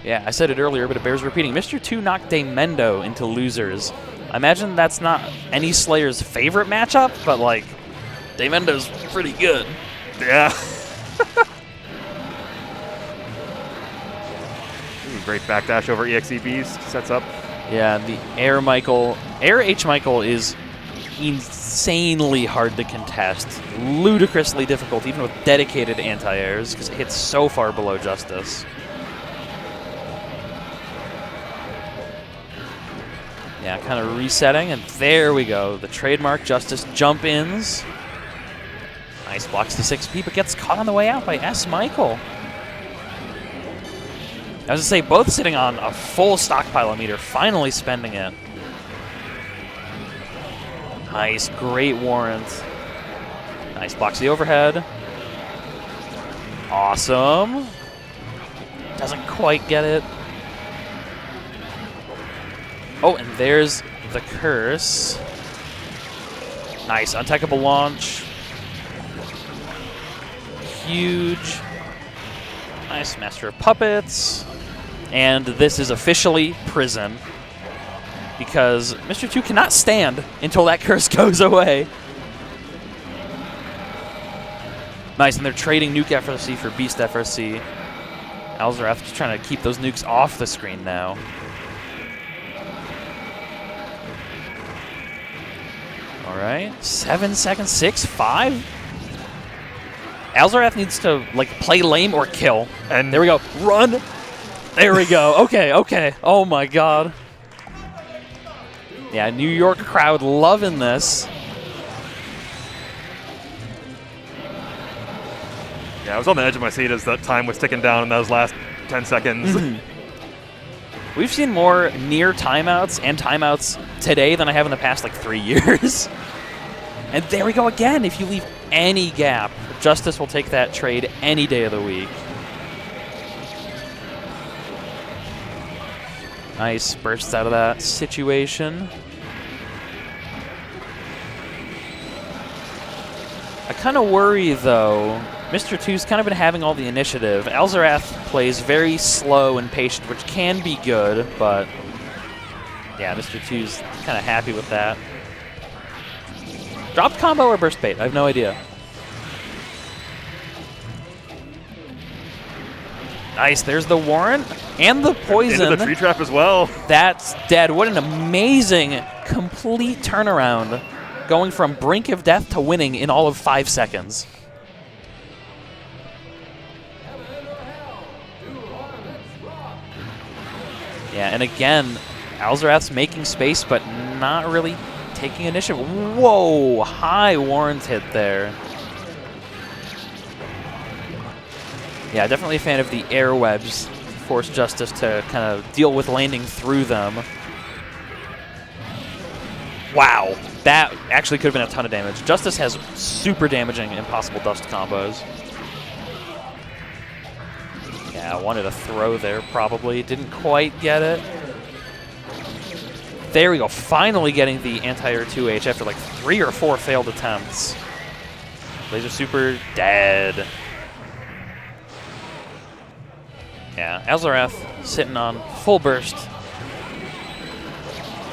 Yeah, I said it earlier, but it bears repeating. Mr. 2 knocked Damiendo into losers. I imagine that's not any Slayer's favorite matchup, but like, Damiendo's pretty good. Yeah. Great backdash over EXE Beast. Sets up. Yeah, the Air H. Michael is insanely hard to contest. Ludicrously difficult, even with dedicated anti-airs, because it hits so far below Justice. Yeah, kind of resetting, and there we go. The trademark Justice jump-ins. Nice, blocks the 6P, but gets caught on the way out by S. Michael. I was going to say, both sitting on a full stockpile meter, finally spending it. Nice, great warrant. Nice, blocks the overhead. Awesome. Doesn't quite get it. Oh, and there's the curse. Nice, untechable launch. Huge. Nice, Master of Puppets. And this is officially prison, because Mr. 2 cannot stand until that curse goes away. Nice, and they're trading Nuke FRC for Beast FRC. Alzarath just trying to keep those nukes off the screen now. All right, 7 seconds, 6, 5. Alzarath needs to like play lame or kill. And there we go, run. There we go. Okay, okay. Oh my God. Yeah, New York crowd loving this. Yeah, I was on the edge of my seat as that time was ticking down in those last 10 seconds. We've seen more near timeouts and timeouts today than I have in the past like 3 years. And there we go again. If you leave any gap, Justice will take that trade any day of the week. Nice bursts out of that situation. I kind of worry, though. Mr. 2's kind of been having all the initiative. Alzarath plays very slow and patient, which can be good, but yeah, Mr. 2's kind of happy with that. Dropped combo or burst bait? I have no idea. Nice, there's the warrant and the poison. Into the tree trap as well. That's dead. What an amazing, complete turnaround. Going from brink of death to winning in all of 5 seconds. Yeah, and again, Alzarath's making space, but not really taking initiative. Whoa, high warrant hit there. Yeah, definitely a fan of the air webs. Force Justice to kind of deal with landing through them. Wow, that actually could have been a ton of damage. Justice has super damaging Impossible Dust combos. Yeah, I wanted a throw there probably. Didn't quite get it. There we go, finally getting the anti-air 2H after like 3 or 4 failed attempts. Laser super dead. Yeah, Alzarath sitting on full burst.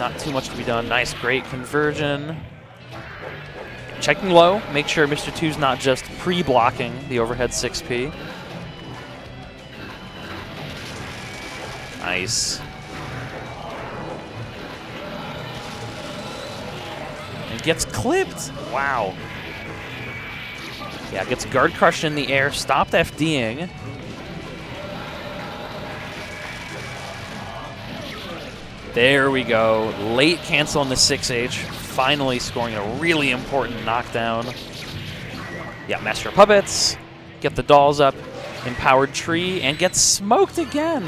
Not too much to be done. Nice, great conversion. Checking low, make sure Mr. 2's not just pre-blocking the overhead 6P. Nice. And gets clipped. Wow. Yeah, gets guard crushed in the air, stopped FDing. There we go. Late cancel on the 6H. Finally scoring a really important knockdown. Yeah, Master of Puppets. Get the dolls up. Empowered Tree. And gets smoked again.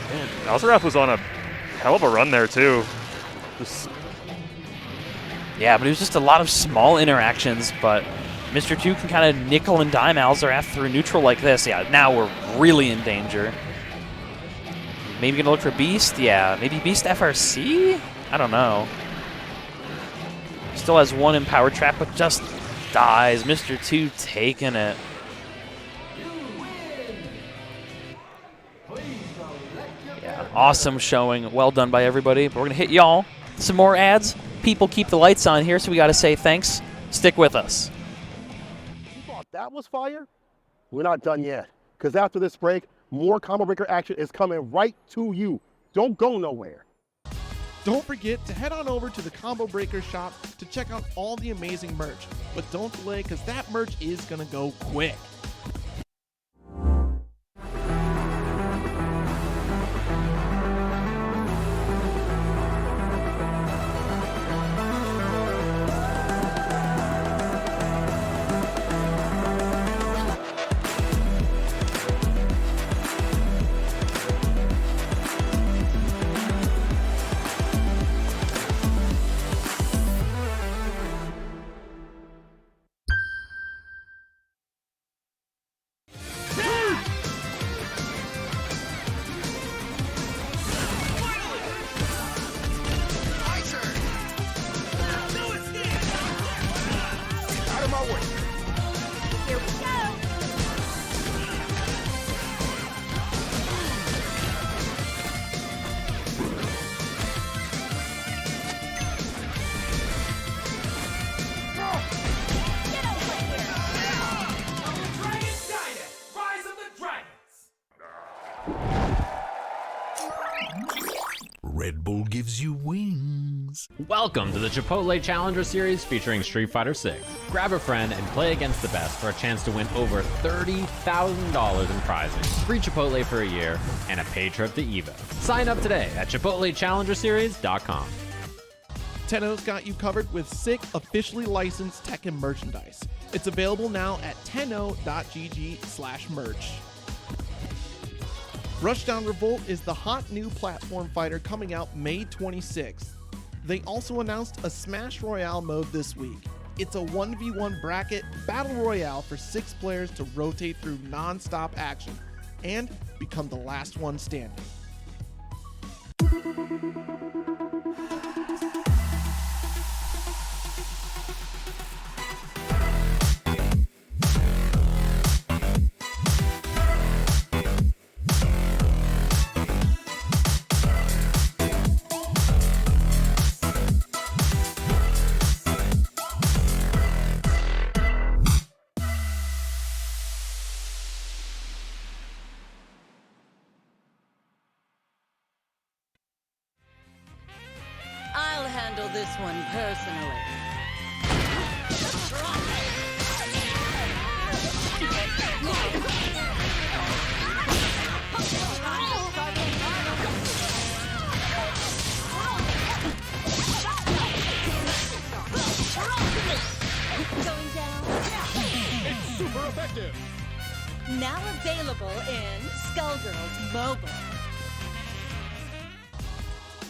Man, Alzarath was on a hell of a run there, too. Yeah, but it was just a lot of small interactions, but Mr. 2 can kind of nickel and dime Alzarath through neutral like this. Yeah, now we're really in danger. Maybe gonna look for Beast? Yeah, maybe Beast FRC? I don't know. Still has 1 Empowered Trap, but just dies. Mr. 2 taking it. Yeah, awesome showing. Well done by everybody. But we're gonna hit y'all. Some more ads. People keep the lights on here, so we gotta say thanks. Stick with us. You thought that was fire? We're not done yet, because after this break, more Combo Breaker action is coming right to you. Don't go nowhere. Don't forget to head on over to the Combo Breaker shop to check out all the amazing merch. But don't delay, because that merch is going to go quick. Red Bull gives you wings. Welcome to the Chipotle Challenger Series featuring Street Fighter 6. Grab a friend and play against the best for a chance to win over $30,000 in prizes, free Chipotle for a year, and a paid trip to Evo. Sign up today at ChipotleChallengerSeries.com. Tenno's got you covered with sick, officially licensed Tekken merchandise. It's available now at tenno.gg/merch. Rushdown Revolt is the hot new platform fighter coming out May 26th. They also announced a Smash Royale mode this week. It's a 1v1 bracket battle royale for 6 players to rotate through non-stop action and become the last one standing. I'll handle this one personally. Going down. It's super effective. Now available in Skullgirls Mobile.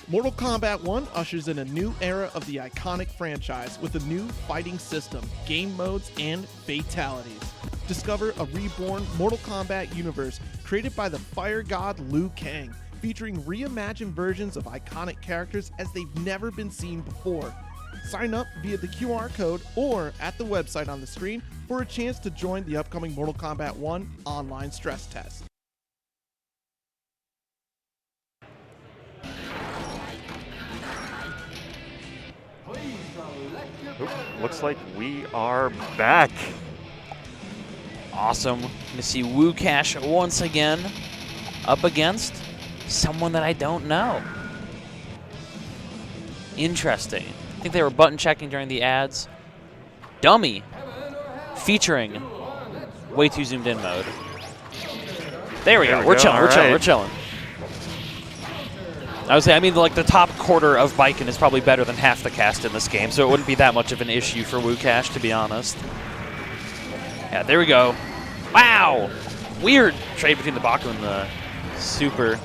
Mortal Kombat 1 ushers in a new era of the iconic franchise with a new fighting system, game modes, and fatalities. Discover a reborn Mortal Kombat universe created by the fire god Liu Kang, featuring reimagined versions of iconic characters as they've never been seen before. Sign up via the QR code or at the website on the screen for a chance to join the upcoming Mortal Kombat 1 online stress test. Oop, looks like we are back. Awesome to see Wukash once again up against someone that I don't know. Interesting. I think they were button checking during the ads. Dummy featuring way too zoomed in mode. There we go. We're chilling. We're chilling. We're chilling. I would say, I mean, like the top quarter of Baiken is probably better than half the cast in this game, so it wouldn't be that much of an issue for Wukash, to be honest. Yeah, there we go. Wow! Weird trade between the Baku and the Super.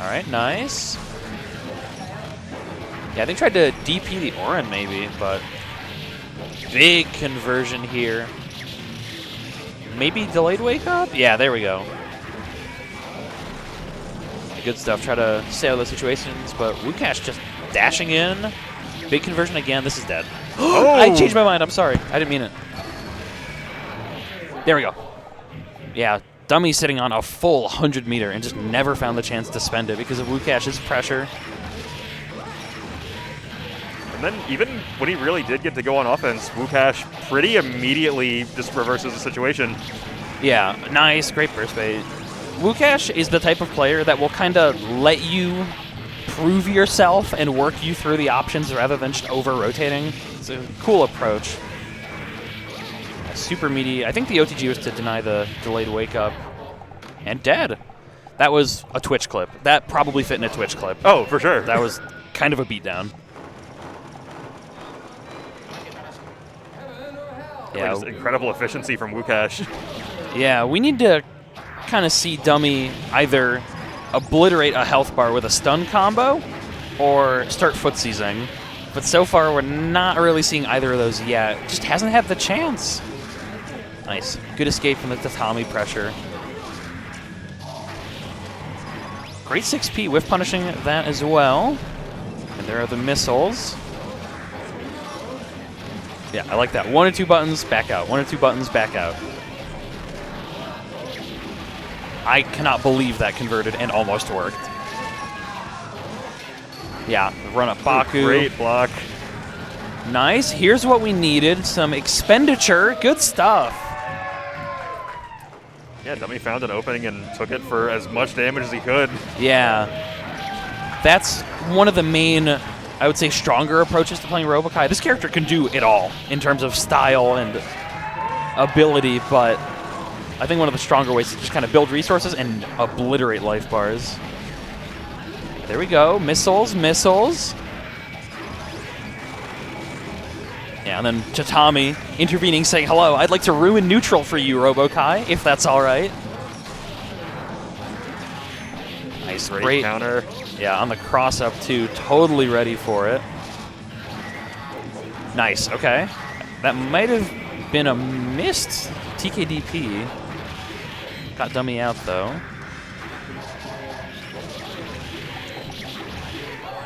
All right, nice. Yeah, I think tried to DP the Orin maybe, but big conversion here. Maybe delayed wake up? Yeah, there we go. Good stuff. Try to stay out of those situations, but Wukash just dashing in. Big conversion again. This is dead. Oh! I changed my mind. I'm sorry. I didn't mean it. There we go. Yeah, Dummy sitting on a full 100 meter and just never found the chance to spend it because of Wukash's pressure. And then even when he really did get to go on offense, Wukash pretty immediately just reverses the situation. Yeah, nice. Great burst bait. Wukash is the type of player that will kind of let you prove yourself and work you through the options rather than just over-rotating. It's a cool approach. Super meaty. I think the OTG was to deny the delayed wake-up. And dead. That was a Twitch clip. That probably fit in a Twitch clip. Oh, for sure. That was kind of a beatdown. Yeah, just incredible efficiency from Wukash. Yeah, we need to kind of see Dummy either obliterate a health bar with a stun combo or start footseizing. But so far, we're not really seeing either of those yet. Just hasn't had the chance. Nice. Good escape from the tatami pressure. Great 6P, whiff punishing that as well. And there are the missiles. Yeah, I like that. 1 or 2 buttons, back out. 1 or 2 buttons, back out. I cannot believe that converted and almost worked. Yeah, run up Baku. Great block. Nice. Here's what we needed. Some expenditure. Good stuff. Yeah, Dummy found an opening and took it for as much damage as he could. Yeah. That's one of the main, I would say, stronger approaches to playing Robokai. This character can do it all in terms of style and ability, but I think one of the stronger ways is to just kind of build resources and obliterate life bars. There we go. Missiles, missiles. Yeah, and then Tatami intervening, saying, hello, I'd like to ruin neutral for you, Robokai, if that's all right. Nice, Great counter. Yeah, on the cross-up, too. Totally ready for it. Nice, okay. That might have been a missed TKDP. Got dummy out, though.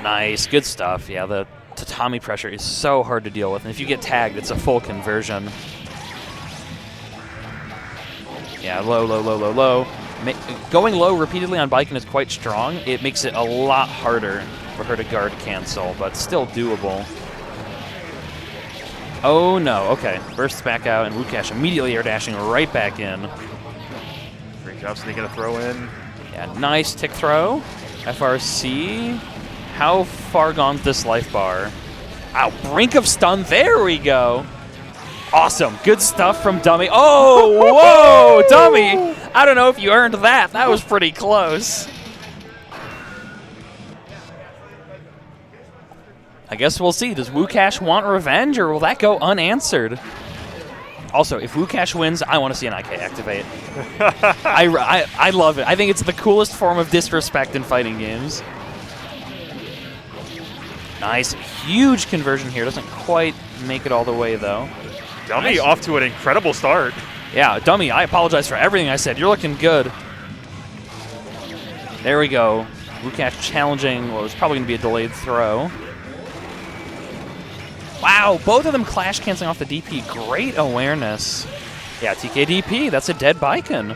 Nice, good stuff. Yeah, the tatami pressure is so hard to deal with, and if you get tagged, it's a full conversion. Yeah, low, low, low, low, low. Going low repeatedly on Baiken is quite strong. It makes it a lot harder for her to guard cancel, but still doable. Oh no, okay. Bursts back out, and Wukash immediately air dashing right back in. Great job sneaking a throw in. Yeah, nice tick throw. FRC. How far gone's this life bar? Ow, brink of stun. There we go. Awesome. Good stuff from Dummy. Oh, whoa, Dummy. I don't know if you earned that. That was pretty close. I guess we'll see. Does Wukash want revenge, or will that go unanswered? Also, if Wukash wins, I want to see an IK activate. I love it. I think it's the coolest form of disrespect in fighting games. Nice. Huge conversion here. Doesn't quite make it all the way, though. Dummy Nice. off to an incredible start. Yeah, Dummy, I apologize for everything I said. You're looking good. There we go. Wukash challenging what was probably going to be a delayed throw. Wow, both of them clash canceling off the DP. Great awareness. Yeah, TKDP. That's a dead Baiken.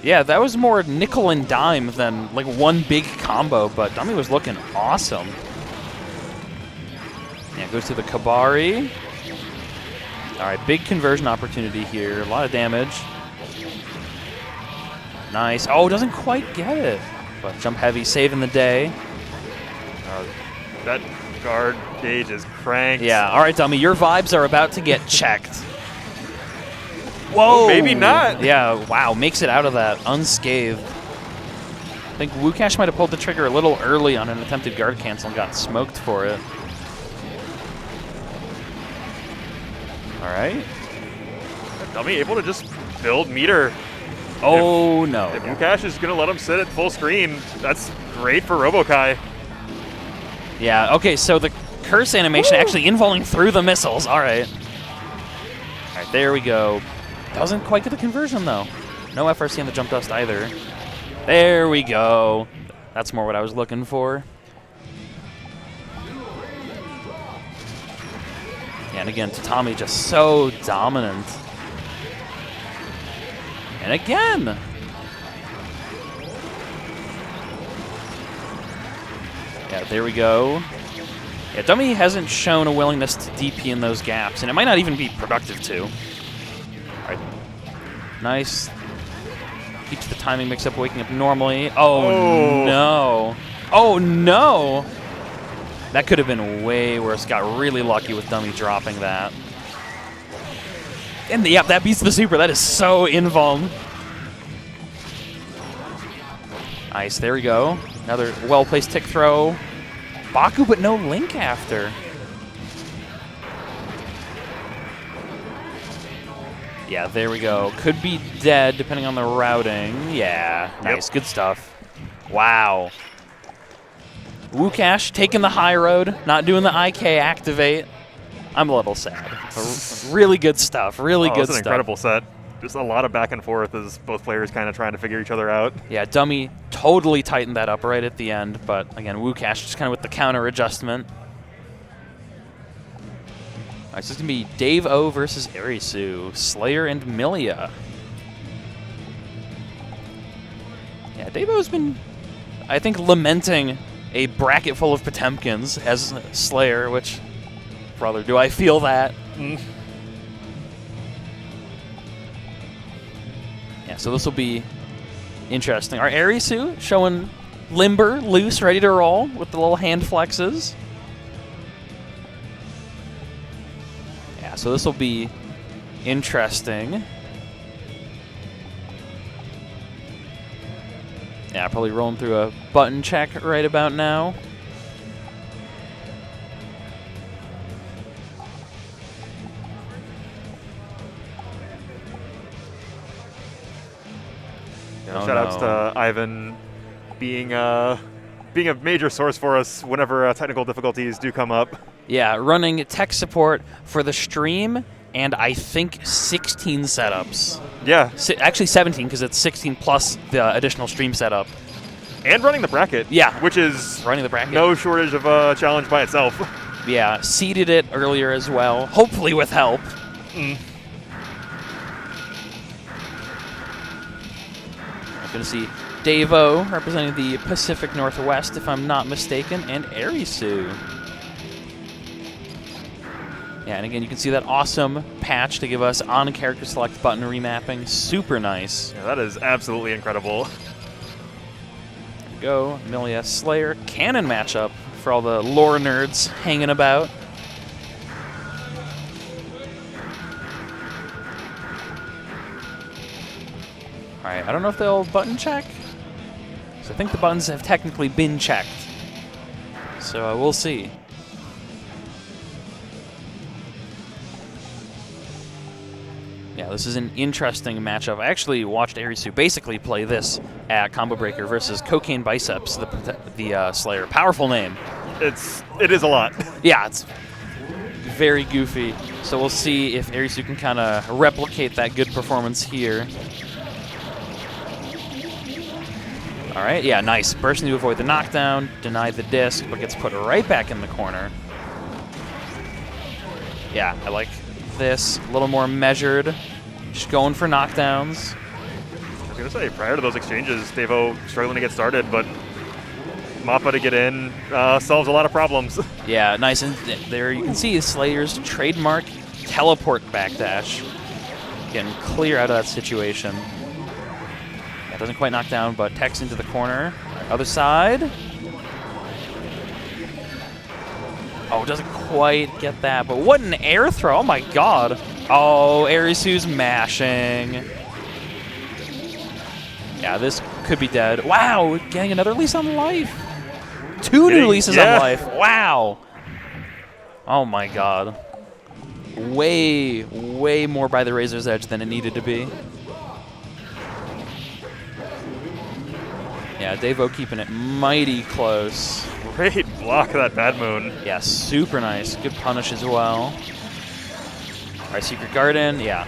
Yeah, that was more nickel and dime than like one big combo, but Dummy was looking awesome. Yeah, goes to the Kabari. All right, big conversion opportunity here. A lot of damage. Nice. Oh, doesn't quite get it. But jump heavy, saving the day. That guard gauge is cranked. Yeah, all right, Dummy, your vibes are about to get checked. Whoa! Oh, maybe not. Yeah, wow, makes it out of that unscathed. I think Wukash might have pulled the trigger a little early on an attempted guard cancel and got smoked for it. All right. Dummy able to just build meter. Oh, no. If Wukash is going to let him sit at full screen, that's great for Robokai. Yeah, okay, so the curse animation actually involving through the missiles. All right. All right, there we go. Doesn't quite get the conversion, though. No FRC on the jump dust either. There we go. That's more what I was looking for. Yeah, and again, Tatami just so dominant. And again. Yeah, there we go. Yeah, Dummy hasn't shown a willingness to DP in those gaps, and it might not even be productive to. All right. Nice. Keeps the timing mix up, waking up normally. Oh, no. Oh, no. That could have been way worse. Got really lucky with Dummy dropping that. And yeah, that beats the super. That is so invuln. Nice, there we go. Another well-placed tick throw. Baku, but no link after. Yeah, there we go. Could be dead depending on the routing. Yeah, nice, good stuff. Wow. Wukash taking the high road, not doing the IK activate. I'm a little sad. Really good stuff, really good stuff. It's an incredible set. Just a lot of back and forth as both players kind of trying to figure each other out. Yeah, Dummy totally tightened that up right at the end, but again, Wukash just kind of with the counter adjustment. All right, so it's going to be Davo versus Arisu, Slayer and Milia. Yeah, Davo's been, I think, lamenting a bracket full of Potemkins as Slayer, which, brother, do I feel that. Yeah, so this will be interesting. Our Arisu showing limber, loose, ready to roll with the little hand flexes. Yeah, so this will be interesting. Yeah, Yeah, probably rolling through a button check right about now. Shoutouts to Ivan being a major source for us whenever technical difficulties do come up. Yeah, running tech support for the stream and I think 16 setups. Yeah. Actually 17 because it's 16 plus the additional stream setup. And running the bracket. Yeah. Which is running the bracket. No shortage of a challenge by itself. Yeah, seeded it earlier as well, hopefully with help. Mm. I'm going to see Davo representing the Pacific Northwest, if I'm not mistaken, and Arisu. Yeah, and again, you can see that awesome patch to give us on-character select button remapping. Super nice. Yeah, that is absolutely incredible. There we go. Amelia Slayer. Canon matchup for all the lore nerds hanging about. Alright, I don't know if they'll button check. So I think the buttons have technically been checked. So we'll see. Yeah, this is an interesting matchup. I actually watched Arisu basically play this at Combo Breaker versus Cocaine Biceps, the Slayer. Powerful name. It is a lot. Yeah, it's very goofy. So we'll see if Arisu can kind of replicate that good performance here. All right, yeah, nice. Bursting to avoid the knockdown, denied the disc, but gets put right back in the corner. Yeah, I like this. A little more measured. Just going for knockdowns. I was going to say, prior to those exchanges, Davo struggling to get started, but Mappa to get in solves a lot of problems. Yeah, nice. And there you can see Slayer's trademark teleport backdash. Getting clear out of that situation. Yeah, doesn't quite knock down, but techs into the corner. Other side. Oh, doesn't quite get that, but what an air throw. Oh my god. Oh, Arisu's mashing. Yeah, this could be dead. Wow, getting another lease on life. Two new leases on life. Wow. Oh my god. Way, way more by the razor's edge than it needed to be. Yeah, Davo keeping it mighty close. Great block of that Bad Moon. Yeah, super nice. Good punish as well. All right, Secret Garden, yeah.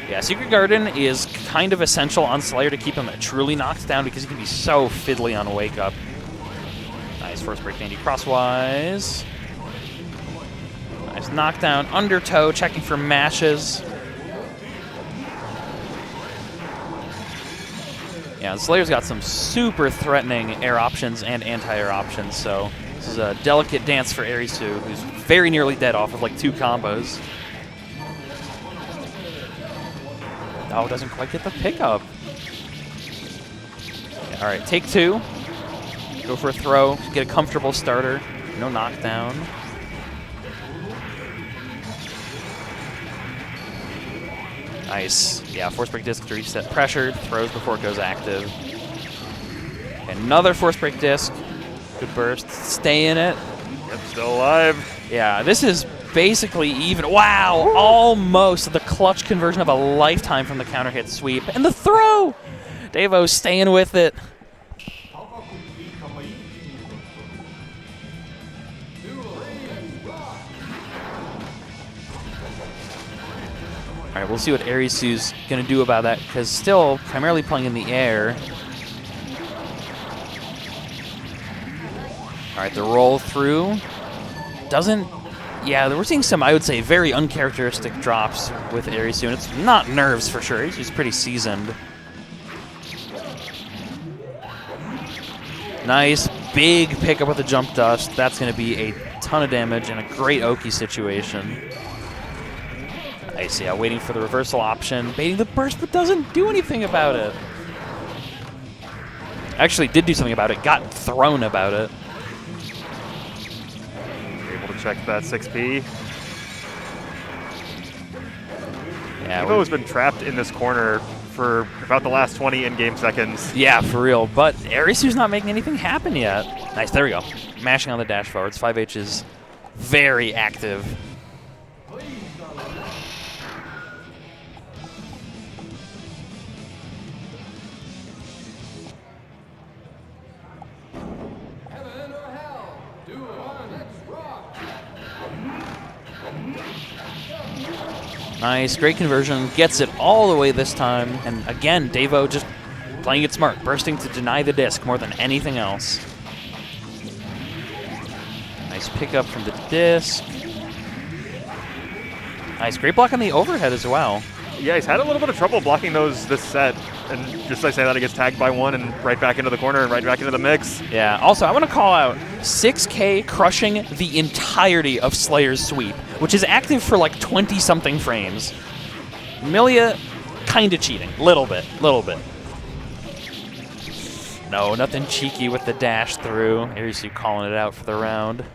Yeah, Secret Garden is kind of essential on Slayer to keep him truly knocked down because he can be so fiddly on Wake Up. Nice first break dandy crosswise. Nice knockdown, undertow, checking for mashes. Yeah, Slayer's got some super threatening air options and anti-air options, so this is a delicate dance for Arisu, who's very nearly dead off of like 2 combos. Oh, doesn't quite get the pickup. Yeah, all right, take 2. Go for a throw, get a comfortable starter. No knockdown. Nice. Yeah, force break disc to reset pressure. Throws before it goes active. Another force break disc. Good burst. Stay in it. Yep, still alive. Yeah, this is basically even. Wow, almost the clutch conversion of a lifetime from the counter hit sweep. And the throw! Davo staying with it. All right, we'll see what Arisu's going to do about that, because still primarily playing in the air. All right, the roll through. Doesn't... Yeah, we're seeing some, I would say, very uncharacteristic drops with Arisu, and it's not nerves for sure. He's pretty seasoned. Nice, big pickup with the jump dust. That's going to be a ton of damage and a great Oki situation. Nice, yeah, waiting for the reversal option. Baiting the burst, but doesn't do anything about it. Actually did do something about it. Got thrown about it. Able to check that 6P. Yeah, Davo's been trapped in this corner for about the last 20 in-game seconds. Yeah, for real. But Arisu's not making anything happen yet. Nice, there we go. Mashing on the dash forwards. 5H is very active. Nice, great conversion, gets it all the way this time, and again, Davo just playing it smart, bursting to deny the disc more than anything else. Nice pickup from the disc. Nice, great block on the overhead as well. Yeah, he's had a little bit of trouble blocking those this set, and just like I say that, he gets tagged by one and right back into the corner and right back into the mix. Yeah, also I want to call out 6K crushing the entirety of Slayer's sweep, which is active for like 20-something frames. Milia kind of cheating, little bit. No, nothing cheeky with the dash through. Arisu calling it out for the round.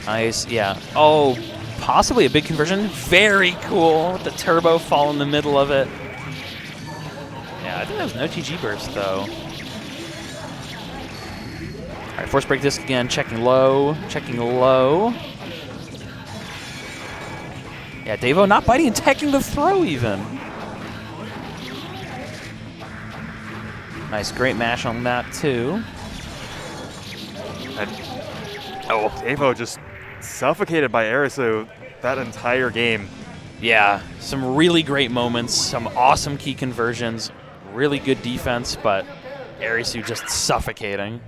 Nice, yeah. Oh, possibly a big conversion. Very cool. The turbo fall in the middle of it. Yeah, I think that was an OTG burst, though. All right, force break disc again. Checking low. Yeah, Davo not biting and teching the throw even. Nice, great mash on that, too. And, oh, Davo just suffocated by Arisu that entire game. Yeah, some really great moments, some awesome key conversions, really good defense, but Arisu just suffocating.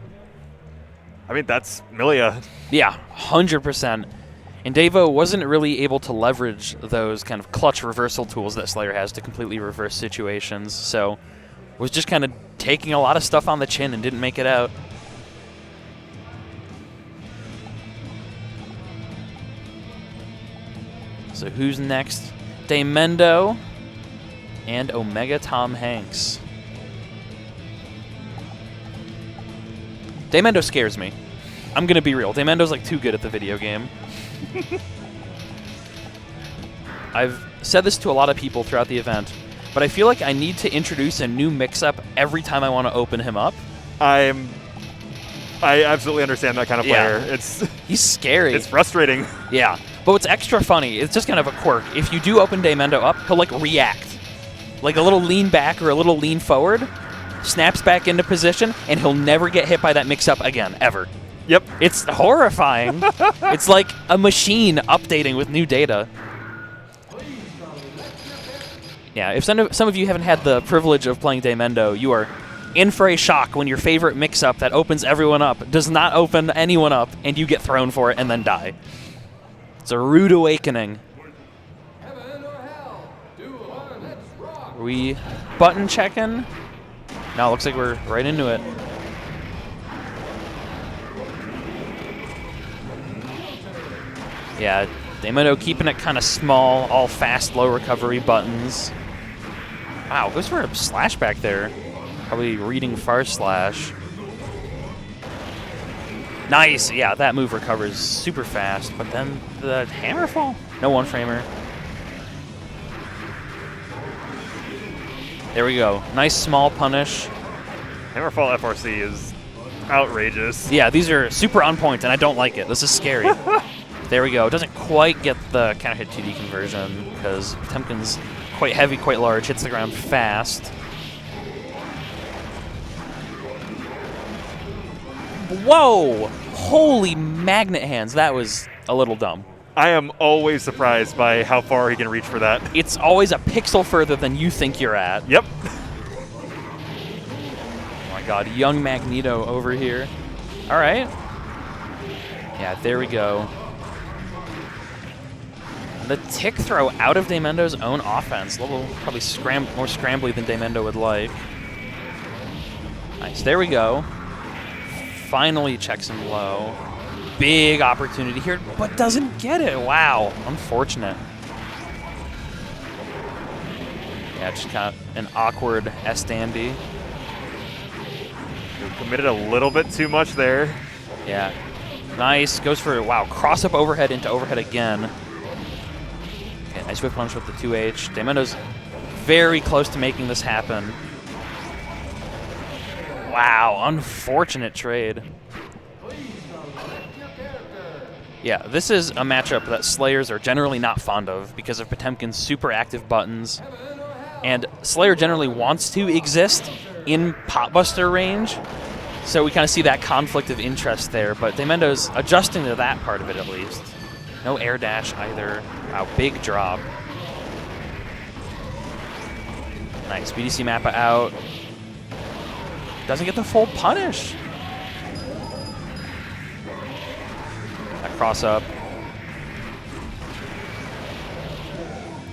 I mean, that's Milia. Yeah, 100%. And Davo wasn't really able to leverage those kind of clutch reversal tools that Slayer has to completely reverse situations, so was just kind of taking a lot of stuff on the chin and didn't make it out. So who's next? Damiendo and Omega Tom Hanks. Damiendo scares me. I'm going to be real. Damiendo's like too good at the video game. I've said this to a lot of people throughout the event, but I feel like I need to introduce a new mix-up every time I want to open him up. I absolutely understand that kind of player. Yeah. He's scary. It's frustrating. Yeah. But what's extra funny, it's just kind of a quirk. If you do open Damiendo up, he'll like react. Like a little lean back or a little lean forward, snaps back into position, and he'll never get hit by that mix-up again, ever. Yep. It's horrifying. It's like a machine updating with new data. Yeah, if some of you haven't had the privilege of playing Damiendo, you are in for a shock when your favorite mix-up that opens everyone up does not open anyone up, and you get thrown for it and then die. It's a rude awakening. Are we button checking? No, looks like we're right into it. Yeah, Damiendo keeping it kind of small, all fast, low recovery buttons. Wow, goes for a slash back there. Probably reading far slash. Nice, yeah, that move recovers super fast, but then the hammer fall? No one-framer. There we go. Nice small punish. Hammerfall FRC is outrageous. Yeah, these are super on point, and I don't like it. This is scary. There we go. Doesn't quite get the counter hit 2D conversion because Temkin's quite heavy, quite large, hits the ground fast. Whoa! Holy magnet hands. That was a little dumb. I am always surprised by how far he can reach for that. It's always a pixel further than you think you're at. Yep. Oh my god, young Magneto over here. All right. Yeah, there we go. The tick throw out of Damiendo's own offense. A little probably more scrambly than Damiendo would like. Nice, there we go. Finally checks him low. Big opportunity here, but doesn't get it. Wow, unfortunate. Yeah, just kind of an awkward S-dandy. Committed a little bit too much there. Yeah. Nice. Goes for, wow, cross up overhead into overhead again. Okay, nice whip punch with the 2H. Damendo's very close to making this happen. Wow, unfortunate trade. Yeah, this is a matchup that Slayers are generally not fond of because of Potemkin's super active buttons. And Slayer generally wants to exist in Potbuster range, so we kind of see that conflict of interest there, but Damendo's adjusting to that part of it at least. No air dash either. Wow, big drop. Nice, BDC Mappa out. Doesn't get the full punish. That cross up.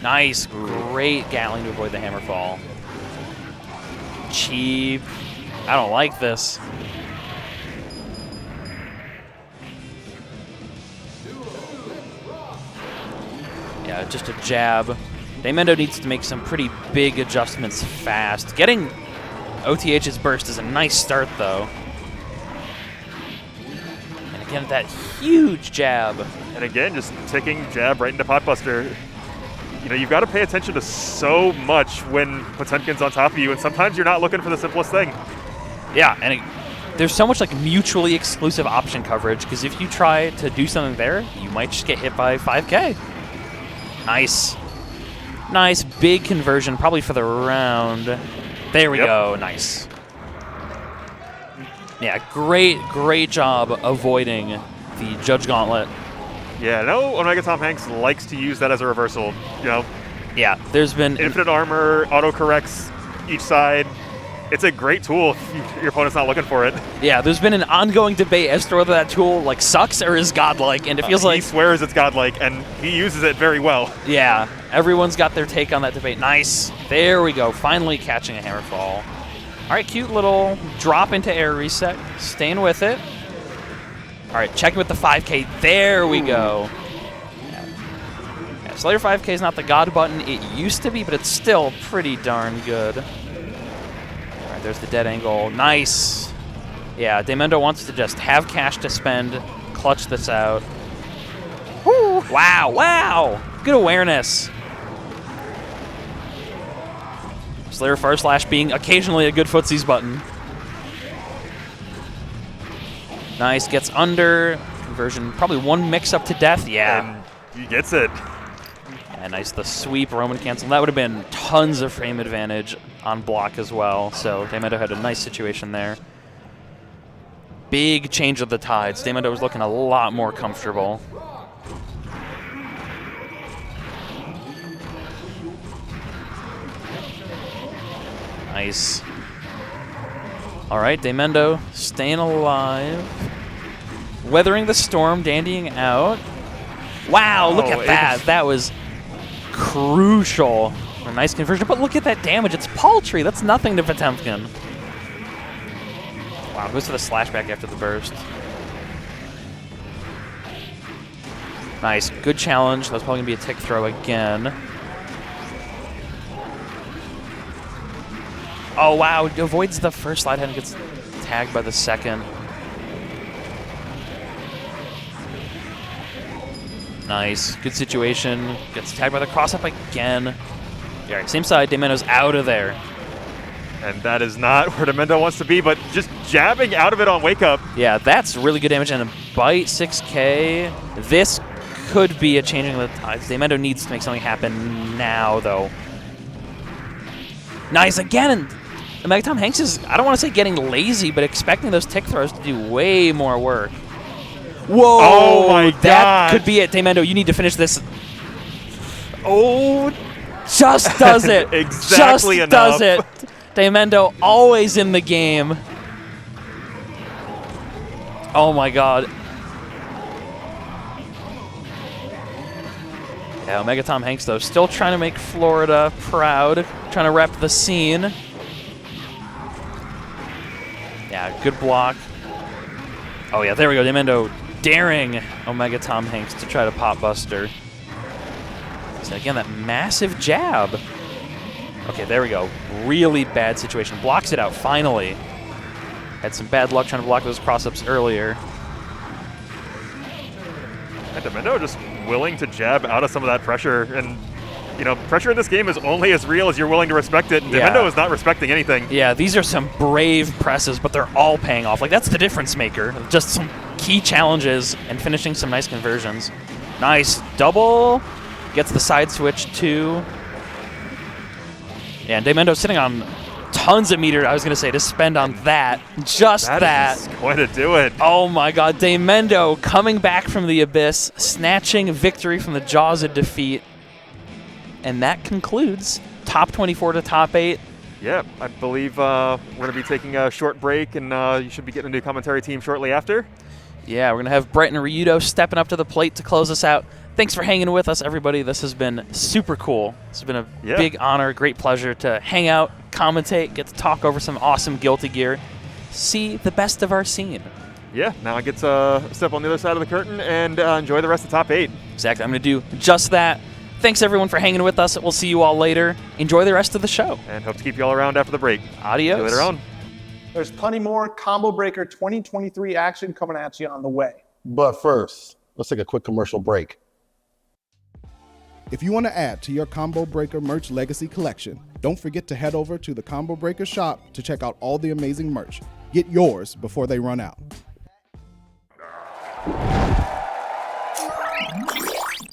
Nice, great Gatling to avoid the hammer fall. Cheap. I don't like this. Yeah, just a jab. Damiendo needs to make some pretty big adjustments fast. Getting OTH's burst is a nice start, though. And again, that huge jab. And again, just ticking jab right into Potbuster. You know, you've got to pay attention to so much when Potemkin's on top of you, and sometimes you're not looking for the simplest thing. Yeah, and there's so much like mutually exclusive option coverage, because if you try to do something there, you might just get hit by 5K. Nice. Nice, big conversion, probably for the round. There we go, nice. Yeah, great job avoiding the Judge Gauntlet. Yeah, no, Omega Tom Hanks likes to use that as a reversal. You know, yeah, there's been infinite armor, auto-corrects each side. It's a great tool if your opponent's not looking for it. Yeah, there's been an ongoing debate as to whether that tool like sucks or is godlike, and it feels like he swears it's godlike, and he uses it very well. Yeah, everyone's got their take on that debate. Nice. There we go. Finally catching a hammer fall. All right, cute little drop into air reset. Staying with it. All right, checking with the 5K. There we go. Yeah, Slayer 5K is not the god button it used to be, but it's still pretty darn good. All right, there's the dead angle. Nice. Yeah, Damiendo wants to just have cash to spend, clutch this out. Woo. Wow. Good awareness. Slayer First Slash being occasionally a good footsies button. Nice, gets under. Conversion, probably one mix-up to death. Yeah. And he gets it. Yeah, nice, the sweep, Roman cancel. That would have been tons of frame advantage on block as well. So Damiendo had a nice situation there. Big change of the tides. Damiendo was looking a lot more comfortable. Nice. All right, Damiendo staying alive. Weathering the storm, dandying out. Wow, look at that. That was crucial. A nice conversion, but look at that damage. It's paltry. That's nothing to Potemkin. Wow, goes to the slash back after the burst. Nice, good challenge. That's probably going to be a tick throw again. Oh, wow, avoids the first slide head and gets tagged by the second. Nice, good situation. Gets tagged by the cross-up again. All right, same side, Damiendo's out of there. And that is not where Damiendo wants to be, but just jabbing out of it on wake up. Yeah, that's really good damage, and a bite, 6K. This could be a changing of the tides. Damiendo needs to make something happen now, though. Nice, again. Omega Tom Hanks is, I don't want to say getting lazy, but expecting those tick throws to do way more work. Whoa! Oh my god! That could be it, Damiendo. You need to finish this. Oh, just does it. Exactly just enough. does it. Damiendo always in the game. Oh my god. Yeah, Omega Tom Hanks, though, still trying to make Florida proud, trying to rep the scene. Yeah, good block. Oh, yeah, there we go. Damiendo daring Omega Tom Hanks to try to pop Buster. So again, that massive jab. Okay, there we go. Really bad situation. Blocks it out, finally. Had some bad luck trying to block those cross-ups earlier. And Damiendo just willing to jab out of some of that pressure. And, you know, pressure in this game is only as real as you're willing to respect it. And Damiendo is not respecting anything. Yeah, these are some brave presses, but they're all paying off. Like, that's the difference maker. Just some key challenges and finishing some nice conversions. Nice double. Gets the side switch, too. Yeah, and Damiendo sitting on tons of meter, I was going to say, to spend on that. Just that. That is going to do it. Oh my god, Damiendo coming back from the abyss, snatching victory from the jaws of defeat. And that concludes top 24 to top 8. Yeah, I believe we're going to be taking a short break, and you should be getting a new commentary team shortly after. Yeah, we're going to have Brett and Ryyudo stepping up to the plate to close us out. Thanks for hanging with us, everybody. This has been super cool. This has been a big honor, great pleasure to hang out, commentate, get to talk over some awesome Guilty Gear, see the best of our scene. Yeah, now I get to step on the other side of the curtain and enjoy the rest of top 8. Exactly. I'm going to do just that. Thanks, everyone, for hanging with us. We'll see you all later. Enjoy the rest of the show. And hope to keep you all around after the break. Adios. See you later on. There's plenty more Combo Breaker 2023 action coming at you on the way. But first, let's take a quick commercial break. If you want to add to your Combo Breaker merch legacy collection, don't forget to head over to the Combo Breaker shop to check out all the amazing merch. Get yours before they run out.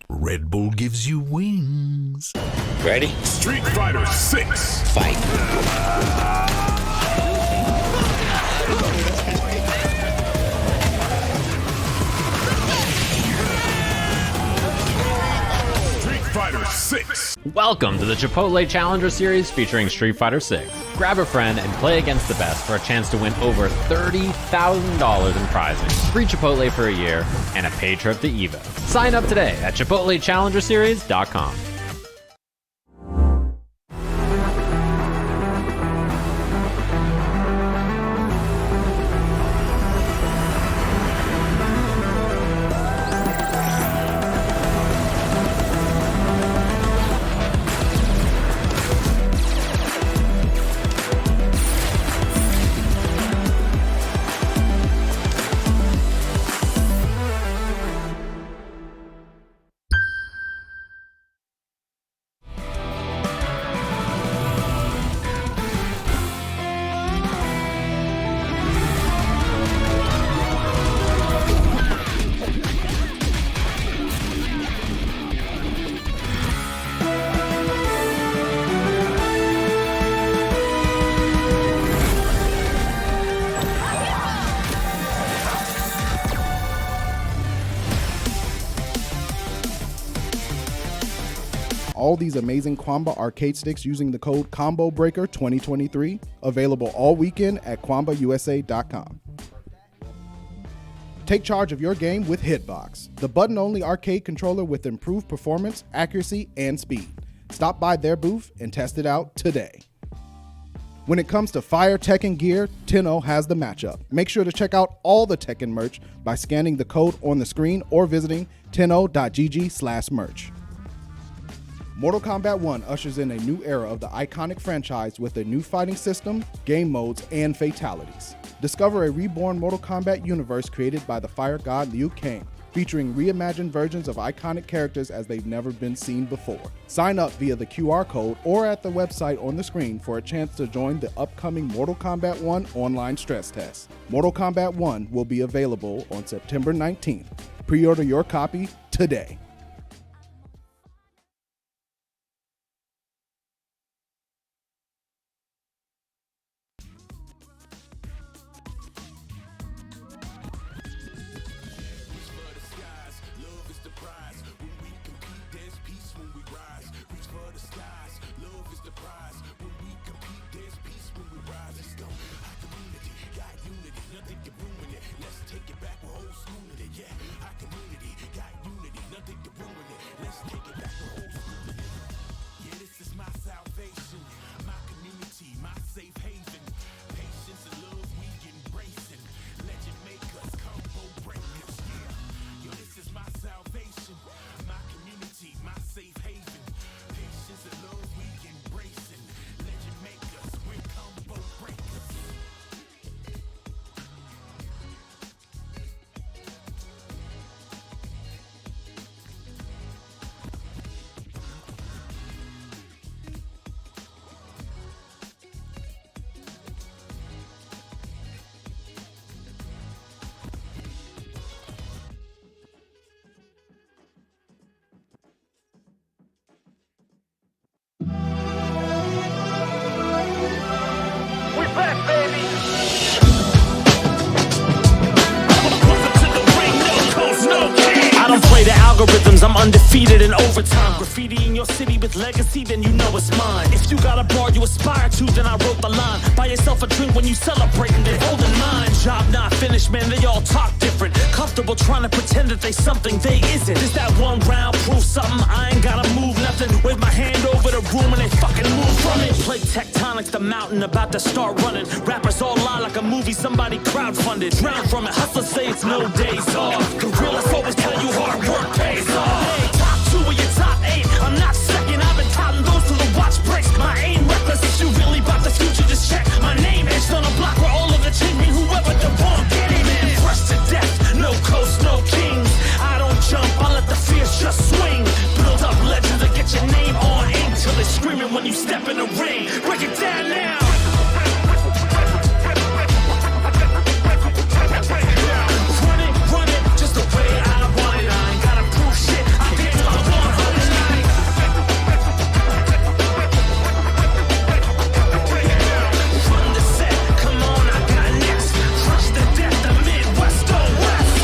Red Bull gives you wings. Ready? Street Fighter 6. Fight. Fighter 6. Welcome to the Chipotle Challenger Series featuring Street Fighter 6. Grab a friend and play against the best for a chance to win over $30,000 in prizes, free Chipotle for a year, and a paid trip to Evo. Sign up today at ChipotleChallengerSeries.com. All these amazing Quamba arcade sticks using the code Combo Breaker 2023, available all weekend at QuambaUSA.com. Take charge of your game with Hitbox, the button-only arcade controller with improved performance, accuracy, and speed. Stop by their booth and test it out today. When it comes to Fire Tekken gear, Tenno has the matchup. Make sure to check out all the Tekken merch by scanning the code on the screen or visiting tenno.gg/merch. Mortal Kombat 1 ushers in a new era of the iconic franchise with a new fighting system, game modes, and fatalities. Discover a reborn Mortal Kombat universe created by the fire god Liu Kang, featuring reimagined versions of iconic characters as they've never been seen before. Sign up via the QR code or at the website on the screen for a chance to join the upcoming Mortal Kombat 1 online stress test. Mortal Kombat 1 will be available on September 19th. Pre-order your copy today. Let's take it back, we're old school with it, yeah. Our community got unity, nothing algorithms, I'm undefeated in overtime. Graffiti in your city with legacy, then you know it's mine. If you got a bar you aspire to, then I wrote the line. Buy yourself a drink when you celebrating, then hold in mind. Job not finished, man, they all talk different. Comfortable trying to pretend that they something they isn't. Is that one round proof something? I ain't gotta move nothing. Wave my hand over the room and they fucking move from it. Play tectonics, the mountain about to start running. Rappers all lie like a movie somebody crowdfunded. Drown from it, hustlers say it's no days off. Gorillas always tell you hard work pays off. Hey, top 2 of your top 8, I'm not second. I've been counting those till the watch breaks. My aim reckless, if you really about the future, just check. My name etched on a block where all of the change mean whoever the wrong get it. Man, fresh to death, no coast, no kings. I don't jump, I let the fears just swing. Build up legends and get your name on ink till they're screaming when you step in the ring. Break it down now. Run it, just the way I want it. I ain't gotta prove shit. I did my 100 night. Run the set, come on, I got next. Crush the death, the Midwest go west.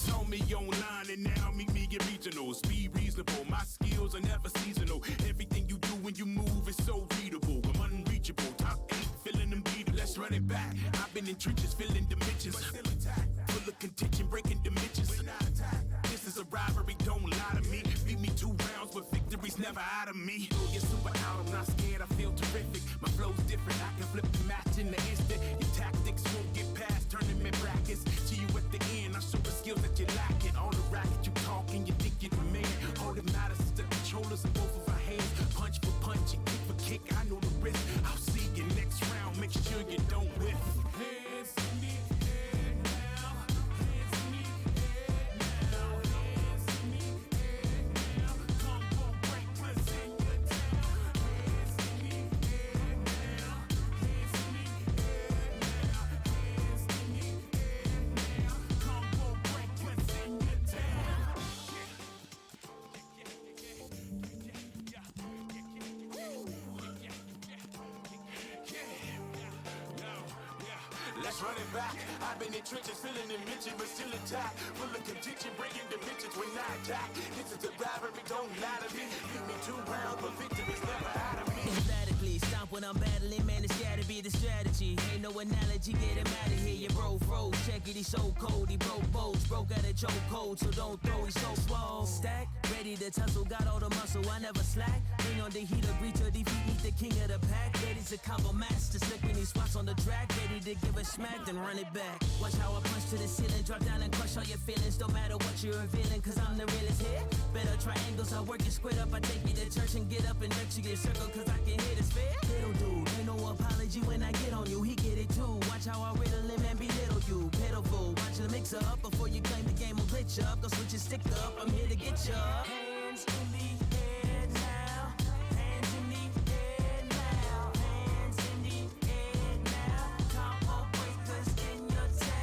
Show me online and now meet me at regionals. Be reasonable, my skills are never seasonal. Everything you do when you move is so readable. I'm unreachable, top 8, filling them beat. Let's run it back. I've been in trenches, filling dimensions. Full of contention, breaking dimensions. This is a rivalry, don't lie to me. Beat me 2 rounds, but victory's never out of me. You're super out, I'm not scared, I feel terrific. My flow's different, I can flip the match in the instant. Your tactics won't get past tournament brackets. See you at the end, I show the skills that you're lacking. All the racket you talking, you think you're the man. All that matters is the controllers in both of our hands. Punch for punch and kick for kick, I know the risk. I'll see you next round, make sure you don't whiff. Hands in the air now, hands in the air now, hands in the air now. Come on, break, let's in your town. Hands in the air now, hands in the air now, hands in the air now. Come on, break, let's in your town. Let's run it back. I've been in trenches, feeling and mentioned, but still intact. Full of contention, breaking dimensions when I attack. This is a rivalry, don't lie to me. Beat me 2 rounds, but victory's never out of me. Emphatically, stop when I'm battling, man, it's gotta be the strategy. Ain't no analogy, get him out of here. Your bro froze, check it, he's so cold. He broke boats, broke out a choke cold, so don't throw, he's so swole. Stack, ready to tussle, got all the muscle, I never slack. Bring on the heat, agree to defeat, meet the king of the pack. Ready's a combo master, slick when he spots on the track. Ready to give a smack, then run it back. Watch how I punch to the ceiling, drop down and crush all your feelings. Don't matter what you're revealing, cause I'm the realest here. Better triangles, I work it squared up. I take me to church and get up and direct you get circled, cause I can hit his fair. Little dude, ain't no apology when I get on you, he get it too. Watch how I riddle him and belittle you. Pitiful, watch the mixer up before you claim the game will glitch up. Go switch your stick up, I'm here to get ya. Hands in the air now, hands in the air now, hands in the air now. Combo breakers in your town.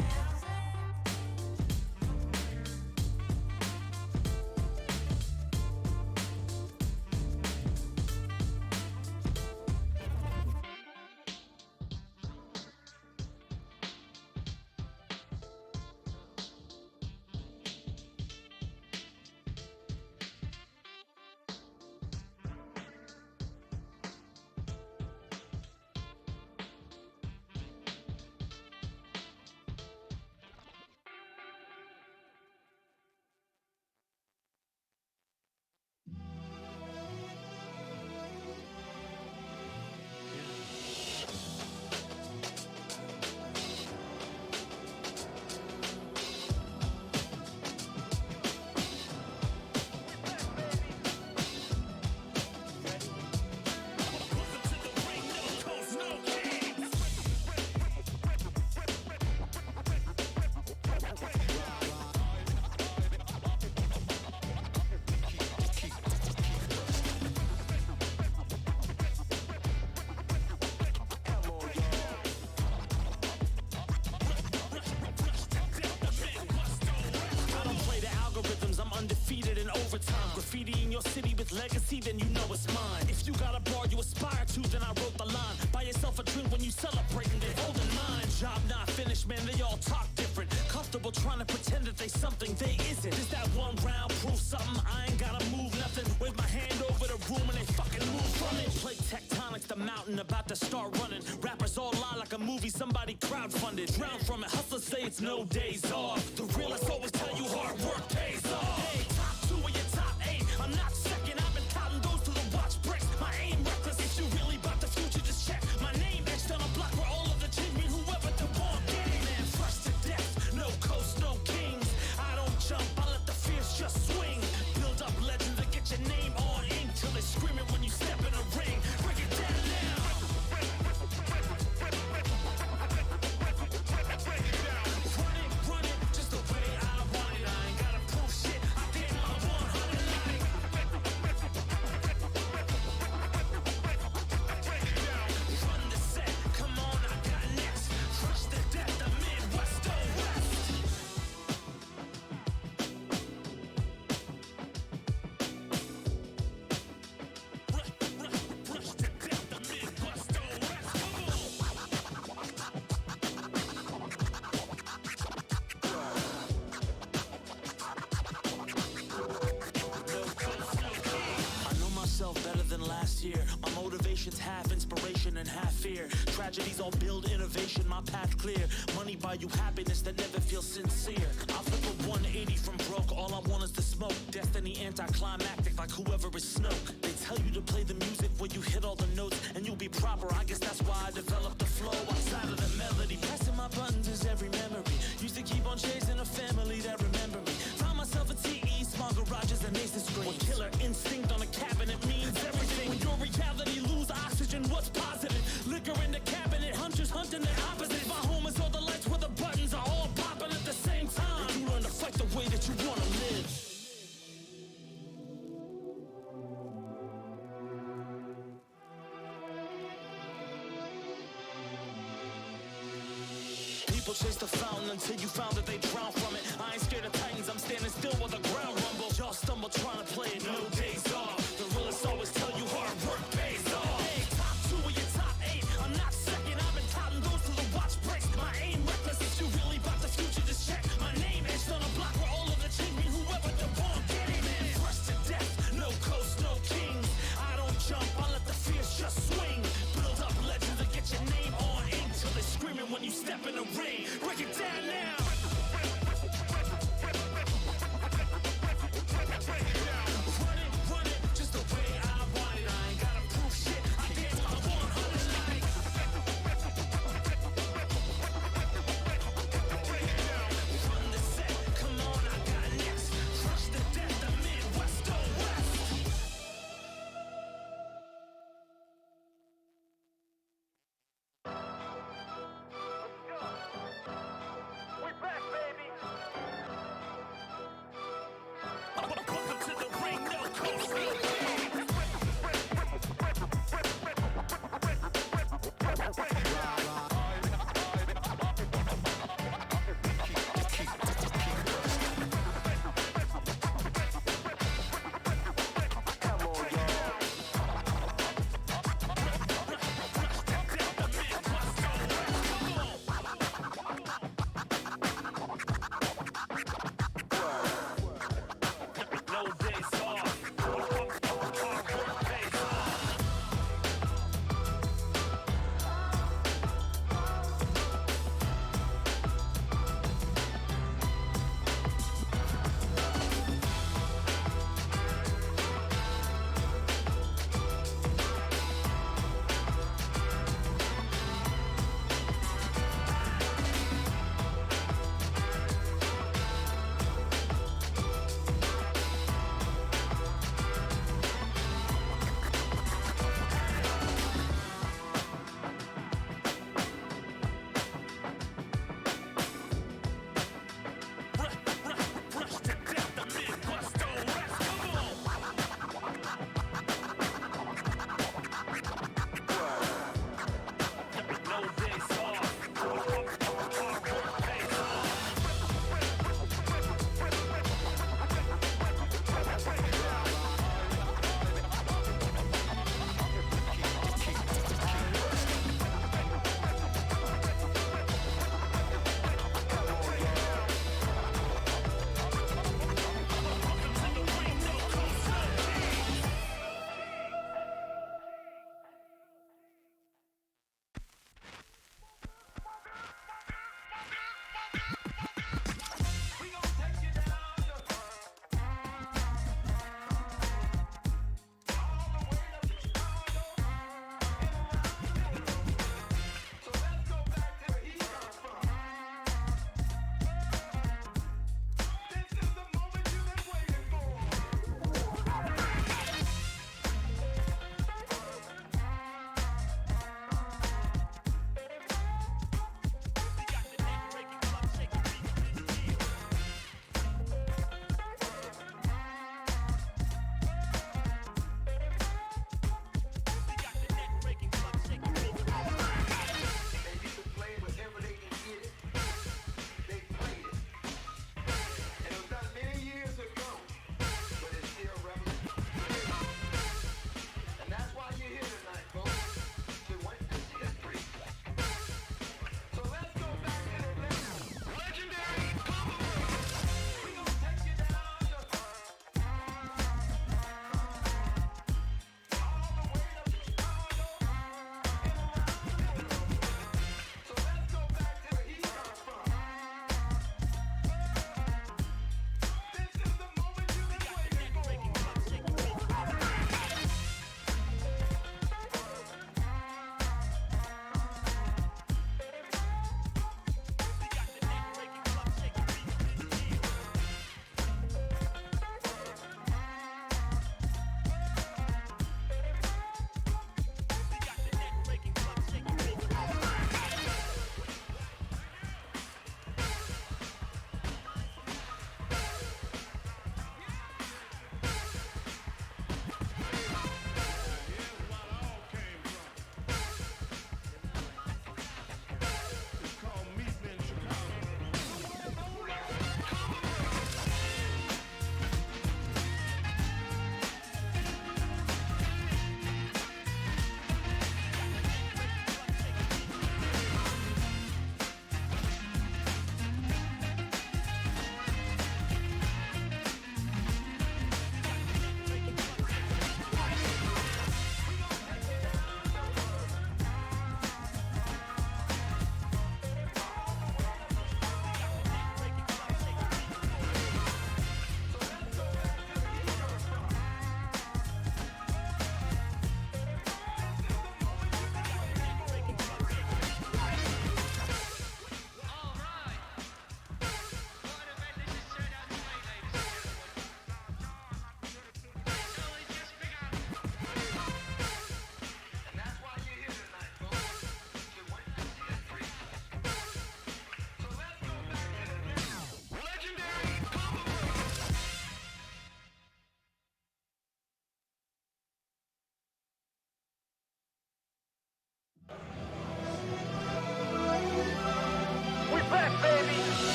legacy, then you know it's mine. If you got a bar you aspire to, then I wrote the line. Buy yourself a drink when you celebrating, they holding mine. Job not finished, man, they all talk different. Comfortable trying to pretend that they something they isn't. Is that one round proof something? I ain't gotta move nothing. Wave my hand over the room and they fucking move from it. Play tectonics, the mountain about to start running. Rappers all lie like a movie somebody crowdfunded. Drown from it, hustlers say it's no days off. The realists always tell you hard work pays off. Hey, top 2 of your top 8. I'm not second, I've been counting those to the watch bricks. My aim reckless, if you really about the future, just check. My name etched on a block where all of the children, whoever the born game. Man, fresh to death, no coast, no kings. I don't jump, I let the fears just swing. Build up legends and get your name on ink till they screaming when you step in the ring. Break it down now. Run it, just the way I want it. I ain't gotta prove shit. I did my 100 like. Run the set, come on, I got next. Fresh to death, the Midwest to West. Fresh to death, the Midwest to West. I know myself better than last year. My motivation's half inspiration and half fear. Tragedies all build innovation, my path clear. Money buy you happiness that never feels sincere. I flip a 180 from broke, all I want is to smoke. Destiny anticlimactic like whoever is Snoke. They tell you to play the music where you hit all the notes and you'll be proper. I guess that's why I developed the flow outside of the melody. Pressing my buttons is every memory. Used to keep on chasing a family that remember me. Found myself a TE, small garages and Mason screens. When killer instinct on a cabinet means everything. When your reality lose oxygen, what's positive? Liquor in the cabinet, hunters hunting the opposite. My home is all the lights where the buttons are all popping at the same time. And you learn to fight the way that you wanna live. People chase the fountain until you found that they drown from it. I ain't scared of titans, I'm standing still while the ground rumbles. Y'all stumble trying to play it, no days off. The realists always tell you hard work pays off. Hey, top 2 of your top 8. I'm not second, I've been counting those to the watch bricks. My aim reckless, if you really about the future, just check. My name etched on a block where all of the children, whoever the born get it. Man, fresh to death, no coast, no kings. I don't jump, I let the fears just swing. Build up legends and get your name on ink till they screaming when you step in the ring. Break it down now. Run it,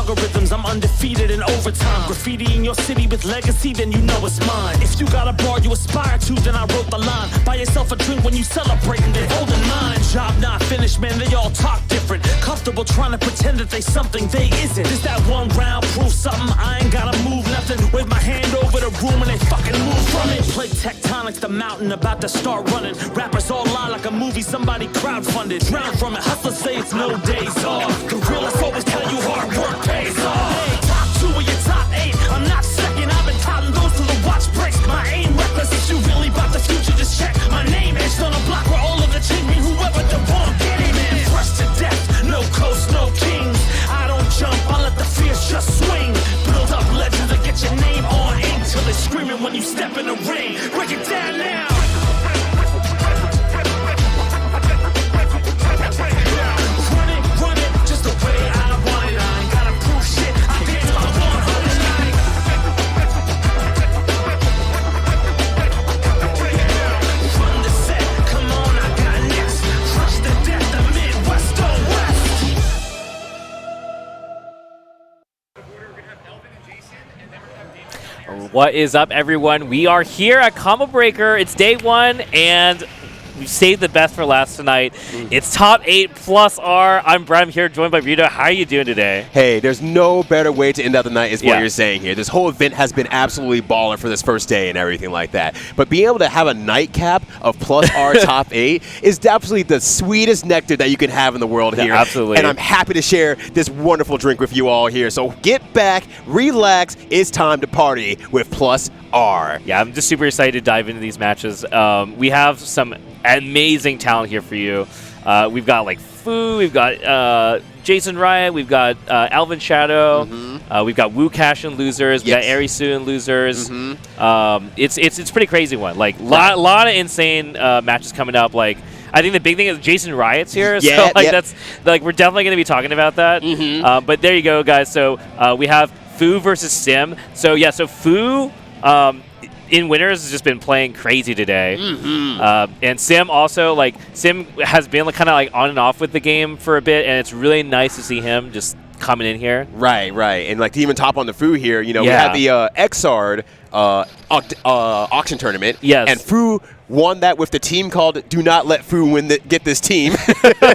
algorithms, I'm undefeated in overtime. Graffiti in your city with legacy, then you know it's mine. If you got a bar you aspire to, then I wrote the line. Buy yourself a drink when you celebrate and then hold in line. Job not finished, man, they all talk different. Comfortable trying to pretend that they something they isn't. Is that one round proof something? I ain't gotta move nothing. Wave my hand over the room and they fucking move from it. Play tectonics, the mountain about to start running. Rappers all lie like a movie somebody crowdfunded. Drown from it, hustlers say it's no days off. Gorillas always tell you hard work pays off. Hey, top 2 of your top 8. I'm not second, I've been counting those till the watch breaks. My aim reckless, if you really about the future, just check. My name etched on a block where all of the chain mean whoever the won't get it. Man, fresh to death, no coast, no kings. I don't jump, I let the fierce just swing. Build up legends and get your name on ink till they're screaming when you step in the ring. Break it down now. Run it, just the way I want it. I ain't gotta prove shit. I dance my 100 night. Run the set, come on, I got next. Crush the death, the Midwest to West. What is up, everyone? We are here at Combo Breaker. It's day 1, and we've saved the best for last tonight. It's top 8 plus R. I'm Brett. I'm here joined by Ryyudo. How are you doing today? Hey, there's no better way to end out the night is what Yeah. you're saying here. This whole event has been absolutely baller for this first day and everything like that. But being able to have a nightcap of plus R top 8 is absolutely the sweetest nectar that you can have in the world here. Yeah, absolutely. And I'm happy to share this wonderful drink with you all here. So get back, relax. It's time to party with plus R. Yeah, I'm just super excited to dive into these matches. We have some amazing talent here for you. We've got like Fu, we've got Jason Riot, we've got Elven Shadow, we've got Wu Cash and losers, we got Arisu and losers. It's pretty crazy one. Like lot of insane matches coming up. Like I think the big thing is Jason Riot's here, so like that's like we're definitely going to be talking about that. But there you go, guys. So we have Fu versus Sim. So yeah, so Fu. In winners has just been playing crazy today, and Sim also like Sim has been kind of like on and off with the game for a bit, and it's really nice to see him just coming in here. Right, and like to even top on the Fu here, you know, we had the Xrd auction tournament, and Fu won that with the team called Do Not Let Fu Get This Team.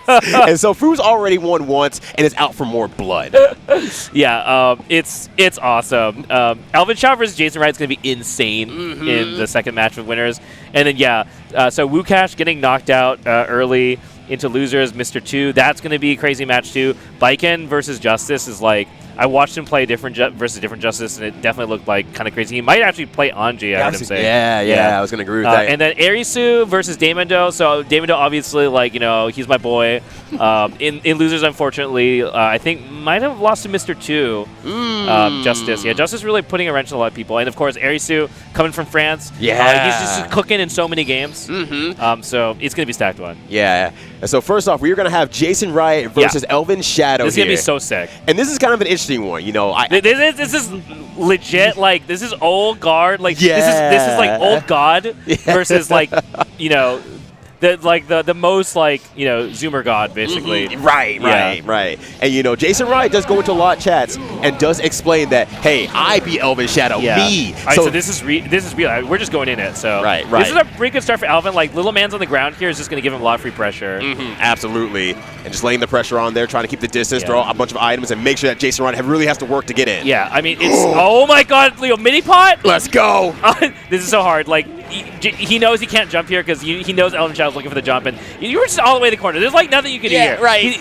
And so Fu's already won once and is out for more blood. It's awesome. Elven Shadow versus Jason Riot's going to be insane in the second match of winners. And then, so Wu Cash getting knocked out early into losers, Mr. 2. That's going to be a crazy match too. Baiken versus Justice is like, I watched him play different Justice, and it definitely looked like kind of crazy. He might actually play Anji, I heard him say. Yeah, I was going to agree with that. And then Arisu versus Damiendo. So Damiendo, obviously, like, you know, he's my boy. In losers, unfortunately, I think might have lost to Mr. 2. Justice. Yeah, Justice really putting a wrench in a lot of people. And, of course, Arisu coming from France. He's just cooking in so many games. So it's going to be stacked one. Yeah. And so first off, we're going to have Jason Riot versus Elven Shadow. This is going to be so sick. And this is kind of an interesting one, you know. This is legit, like, this is old guard. Like, this is like old god versus, like, you know, the most, like, you know, Zoomer god, basically. Right. And, you know, Jason Riot does go into a lot of chats and does explain that, hey, I beat Elven Shadow, me. All right, so this is real. We're just going in it. So this is a pretty good start for Elven. Like, little man's on the ground here is just going to give him a lot of free pressure. Absolutely. And just laying the pressure on there, trying to keep the distance, throw a bunch of items, and make sure that Jason Riot really has to work to get in. Yeah, I mean, it's oh my god, Leo, mini pot? Let's go. This is so hard. Like, he knows he can't jump here because he knows Elven Shadow's looking for the jump, and you were just all the way in the corner. There's like nothing you can do here. Right.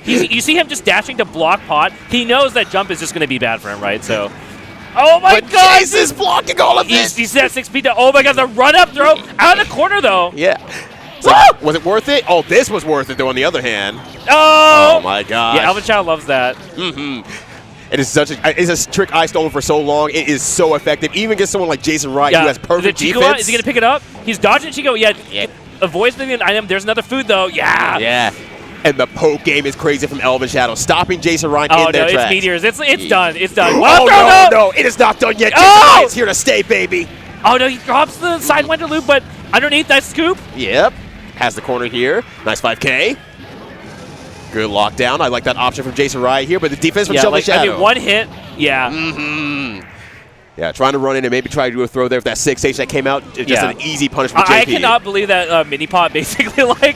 You see him just dashing to block pot. He knows that jump is just going to be bad for him, right? So, oh my god! Jason's blocking all of this. He's at 6 feet down. Oh my god, the run up throw out of the corner though. Yeah. Like, was it worth it? Oh, this was worth it though. On the other hand. Oh my god. Yeah, Elven Shadow loves that. It is it's a trick I stolen for so long. It is so effective. Even against someone like Jason Riot who has perfect defense. Is he going to pick it up? He's dodging Chico. Yeah. Avoids the item. There's another food, though. Yeah. And the poke game is crazy from Elven Shadow, stopping Jason Riot in their tracks. It's meteors. It's done. It's done. No, it is not done yet. Jason Riot's here to stay, baby. Oh, no, he drops the Sidewinder loop, but underneath that scoop. Yep. Has the corner here. Nice 5K. Good lockdown. I like that option from Jason Riot here, but the defense from Yeah, Elven Shadow. I mean, one hit, yeah. Yeah, trying to run in and maybe try to do a throw there with that 6H that came out. Just an easy punish for JP. I cannot believe that mini pot basically like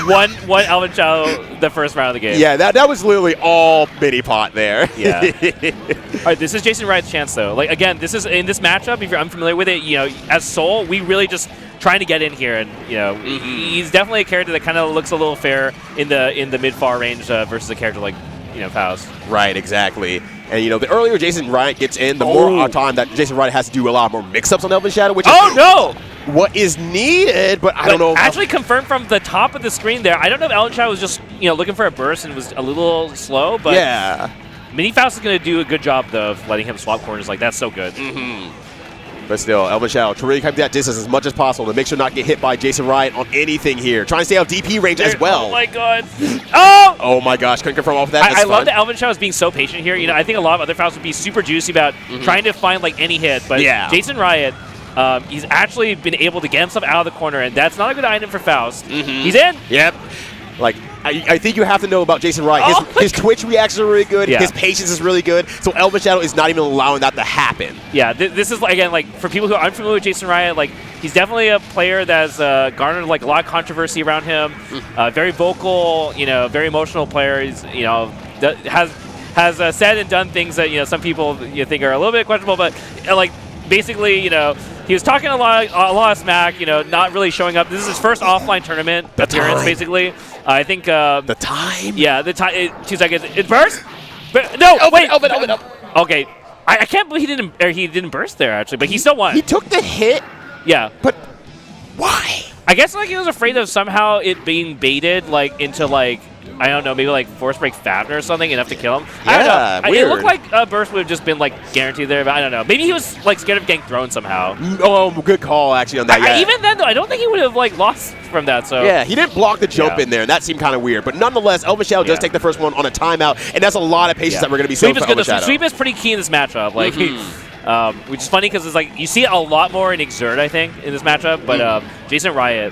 one Elven Shadow the first round of the game. Yeah, that was literally all mini pot there. Yeah. All right, this is Jason Riot's chance though. Like again, this is in this matchup. If you're unfamiliar with it, you know, as Soul, we really just trying to get in here, and you know, he's definitely a character that kind of looks a little fair in the mid far range versus a character like Faust. Right, exactly. And, you know, the earlier Jason Riot gets in, the more time that Jason Riot has to do a lot more mix-ups on Elven Shadow, which is what is needed, but I don't know. Actually confirmed from the top of the screen there. I don't know if Elven Shadow was just, looking for a burst and was a little slow, but yeah. Mini Faust is going to do a good job, though, of letting him swap corners. Like, that's so good. But still, Elven Shadow trying to keep that distance as much as possible to make sure not to get hit by Jason Riot on anything here. Trying to stay out DP range as well. Oh, my God. Oh! Oh, my gosh. Couldn't confirm off that. I love that Elven Shadow is being so patient here. I think a lot of other Fausts would be super juicy about trying to find, like, any hit. But Jason Riot, he's actually been able to get himself out of the corner, and that's not a good item for Faust. He's in. Yep. Like, I think you have to know about Jason Riot. His Twitch reactions are really good. Yeah. His patience is really good. So Elven Shadow is not even allowing that to happen. Yeah, this is, again, like, for people who are unfamiliar with Jason Riot, like, he's definitely a player that's garnered, like, a lot of controversy around him. Very vocal, very emotional player. He's, has said and done things that, some people think are a little bit questionable, but, like, basically, he was talking a lot of smack, not really showing up. This is his first offline tournament appearance, basically. I think the time. Yeah, the time. 2 seconds. It burst. No, wait. Open up. Okay, I can't believe he didn't burst there actually, but he still won. He took the hit. Yeah, but why? I guess like he was afraid of somehow it being baited like into like. I don't know, maybe like Force Break Fafnir or something enough to kill him. I don't know. Weird. It looked like a burst would have just been like guaranteed there, but I don't know. Maybe he was like scared of getting thrown somehow. Oh, good call actually on that. Even then though, I don't think he would have like lost from that. So yeah, he didn't block the jump in there, and that seemed kind of weird. But nonetheless, Elven Shadow does take the first one on a timeout, and that's a lot of patience that we're going to be showing for Elven Shadow. Sweep is pretty key in this matchup. Like, which is funny because it's like you see it a lot more in Exert, I think, in this matchup. But Jason Riot.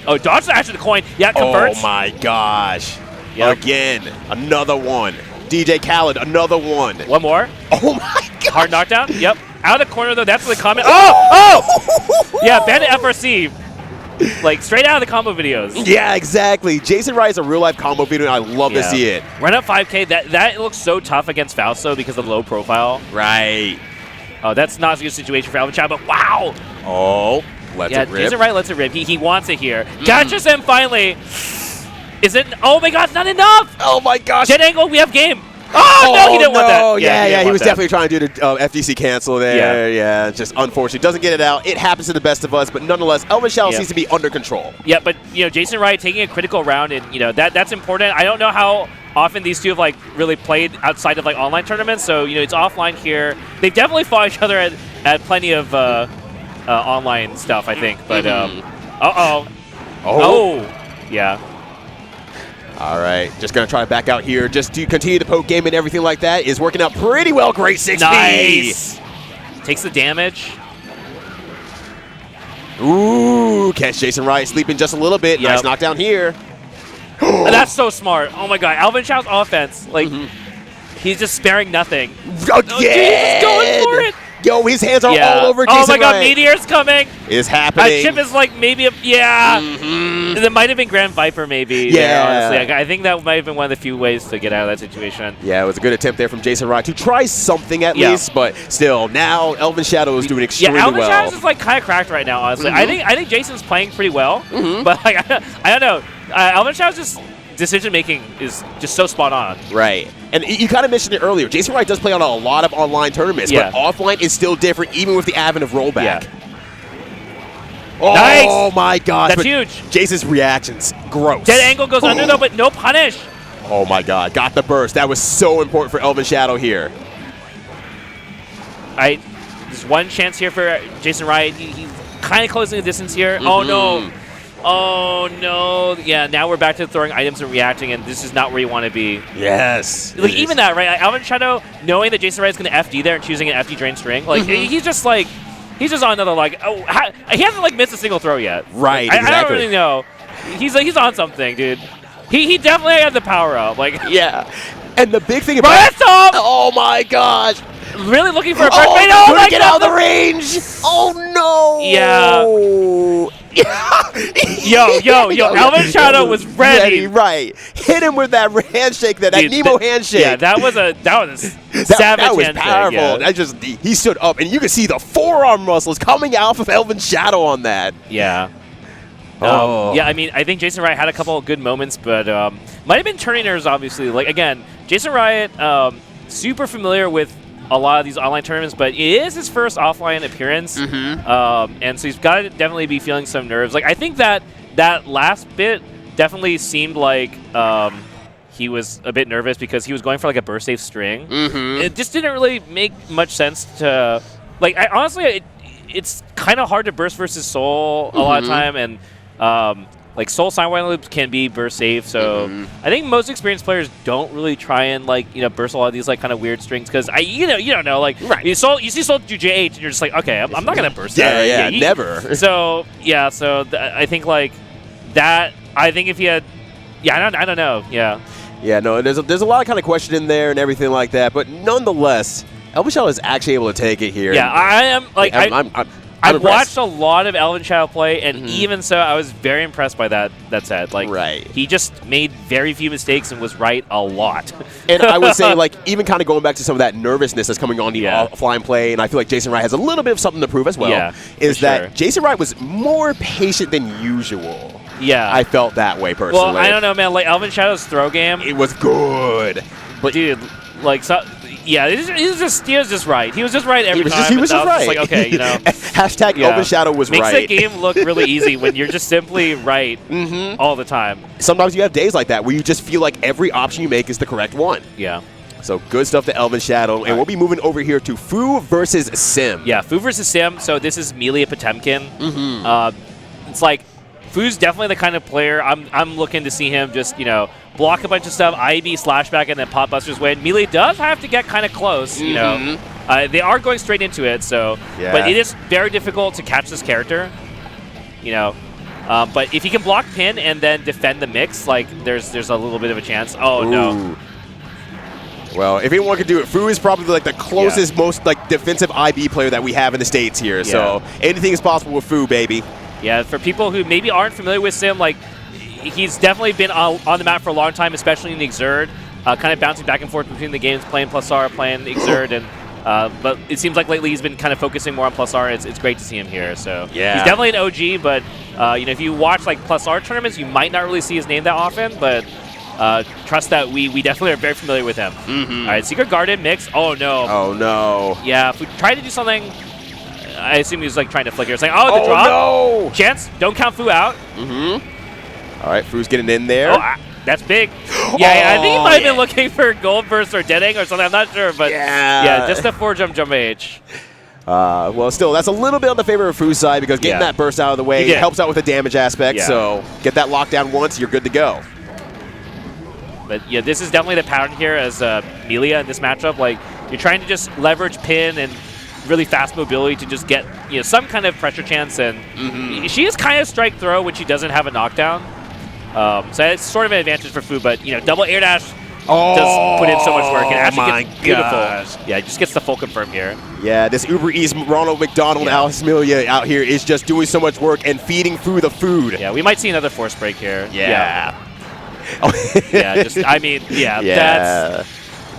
Oh, dodge actually the coin. Yeah, converts. Oh my gosh. Yep. Again, another one. DJ Khaled, another one. One more. Oh my god. Hard knockdown. Yep. Out of the corner though. That's the comment. Oh! Yeah, Bandit FRC. Like straight out of the combo videos. Yeah, exactly. Jason Riot is a real life combo video, and I love to see it. Run up 5K. That looks so tough against Fausto because of the low profile. Right. Oh, that's not a good situation for Elven Shadow, but wow. Oh, lets it rip. Jason Riot lets it rip. He wants it here. Catches him finally. Is it? Oh my God, it's not enough! Oh my gosh! Jet angle, we have game. Oh no, he didn't want that. Yeah, he was definitely trying to do the FTC cancel there. Yeah, just unfortunately doesn't get it out. It happens to the best of us, but nonetheless, Elven Shadow seems to be under control. Yeah, but Jason Riot taking a critical round, and that's important. I don't know how often these two have like really played outside of like online tournaments, so it's offline here. They've definitely fought each other at plenty of online stuff, I think. But yeah. All right, just going to try to back out here just to continue to poke game and everything like that. Is working out pretty well. Great 6P. Nice. Takes the damage. Ooh, catch Jason Riot sleeping just a little bit. Nice knockdown here. That's so smart. Oh my God. Alvin Shadow's offense. Like, he's just sparing nothing. Again. Oh, he's going for it. Yo, his hands are all over Jason Riot. Oh my God, Meteor's coming. It's happening. Chip is like maybe It might have been Grand Viper maybe. Yeah. Honestly. I think that might have been one of the few ways to get out of that situation. Yeah, it was a good attempt there from Jason Riot to try something at least, but still, now Elven Shadow is doing extremely well. Yeah, Elven Shadow is like kind of cracked right now, honestly. I think Jason's playing pretty well, but like, I don't know. Elven Shadow's just decision-making is just so spot on. Right. And you kind of mentioned it earlier. Jason Riot does play on a lot of online tournaments, but offline is still different, even with the advent of rollback. Yeah. Oh, nice. My gosh. That's huge. Jason's reactions, gross. Dead angle goes under, though, but no punish. Oh, my God. Got the burst. That was so important for Elven Shadow here. There's one chance here for Jason Riot. He's kind of closing the distance here. Oh, no. Oh, no. Yeah, now we're back to throwing items and reacting, and this is not where you want to be. Yes. Like, even that, right? Elven Shadow, knowing that Jason Riot is going to FD there and choosing an FD drain string, like, he's just like, he's just on another, like, he hasn't, like, missed a single throw yet. Right, exactly. I don't exactly. really know. He's on something, dude. He definitely had the power up. Like yeah. And the big thing about oh my gosh. Really looking for a burst. Oh my get out of the range. Oh no. Yeah. yo. Elven Shadow was ready. Right. Hit him with that handshake, that Nemo handshake. Yeah, that was a savage that was handshake. powerful. Yeah. He stood up, and you can see the forearm muscles coming out of Elven Shadow on that. Yeah. Yeah, I mean, I think Jason Riot had a couple of good moments, but might have been turning nerves, obviously. Like, again, Jason Riot, super familiar with a lot of these online tournaments, but it is his first offline appearance, and so he's got to definitely be feeling some nerves. Like, I think that last bit definitely seemed like he was a bit nervous because he was going for like a burst safe string. It just didn't really make much sense to, like, honestly, it's kind of hard to burst versus Soul a lot of time, and like Soul Sidewind loops can be burst safe, so I think most experienced players don't really try and burst a lot of these like kind of weird strings because you don't know like you see Soul do J8 and you're just like, okay, I'm not gonna burst that. Yeah, never. So yeah, I think like that. I think if he had, I don't know, yeah, no, there's a lot of kind of question in there and everything like that, but nonetheless, Elven Shadow is actually able to take it here. Yeah, I am like I've impressed. watched a lot of Elven Shadow play, and even so, I was very impressed by that set. Like, he just made very few mistakes and was right a lot. And I would say, like, even kind of going back to some of that nervousness that's coming on the offline play, and I feel like Jason Riot has a little bit of something to prove as well, is that Jason Riot was more patient than usual. Yeah. I felt that way personally. Well, I don't know, man. Like, Elven Shadow's throw game. It was good. But, dude, like, yeah, he was just right. He was just right every time. He was just right. Like, okay, you know. Hashtag Elven Shadow was Makes right. Makes the game look really easy when you're just simply right all the time. Sometimes you have days like that where you just feel like every option you make is the correct one. Yeah. So good stuff to Elven Shadow. And we'll be moving over here to Fu versus Sim. Yeah, Fu versus Sim. So this is Melia Potemkin. It's like, Fu's definitely the kind of player I'm looking to see him just, block a bunch of stuff, IB, slashback, and then pop Buster's way. And Melee does have to get kind of close, you know. They are going straight into it, so. Yeah. But it is very difficult to catch this character, but if he can block pin and then defend the mix, like, there's a little bit of a chance. Oh, no. Well, if anyone could do it, Fu is probably like the closest, most like defensive IB player that we have in the States here. So anything is possible with Fu, baby. Yeah, for people who maybe aren't familiar with Sim, like, he's definitely been on the map for a long time, especially in the Exurd, kind of bouncing back and forth between the games, playing Plus R, playing Exurd, and but it seems like lately he's been kind of focusing more on Plus R. It's great to see him here. So he's definitely an OG, but if you watch like Plus R tournaments, you might not really see his name that often, but trust that we definitely are very familiar with him. All right, Secret Garden mix. Oh no. Oh no. Yeah, if we tried to do something. I assume he was like trying to flicker. It's like, oh, the drop. No. Chance, don't count Fu out. All right, Fu's getting in there. Oh, that's big. Yeah, I think he might have been looking for Gold Burst or Dead Egg or something. I'm not sure, but yeah, just a 4-jump H. Well, still, that's a little bit on the favor of Fu's side because getting that burst out of the way helps out with the damage aspect. So get that lockdown once, you're good to go. But yeah, this is definitely the pattern here as Melia in this matchup. Like, you're trying to just leverage pin and really fast mobility to just get some kind of pressure chance, and she is kind of strike throw when she doesn't have a knockdown. So it's sort of an advantage for Fu, but double air dash does put in so much work. It actually gets beautiful. Yeah, it just gets the full confirm here. Yeah, this Uber Eats Ronald McDonald Alice Melia out here is just doing so much work and feeding Fu the food. Yeah, we might see another force break here. Yeah. That's.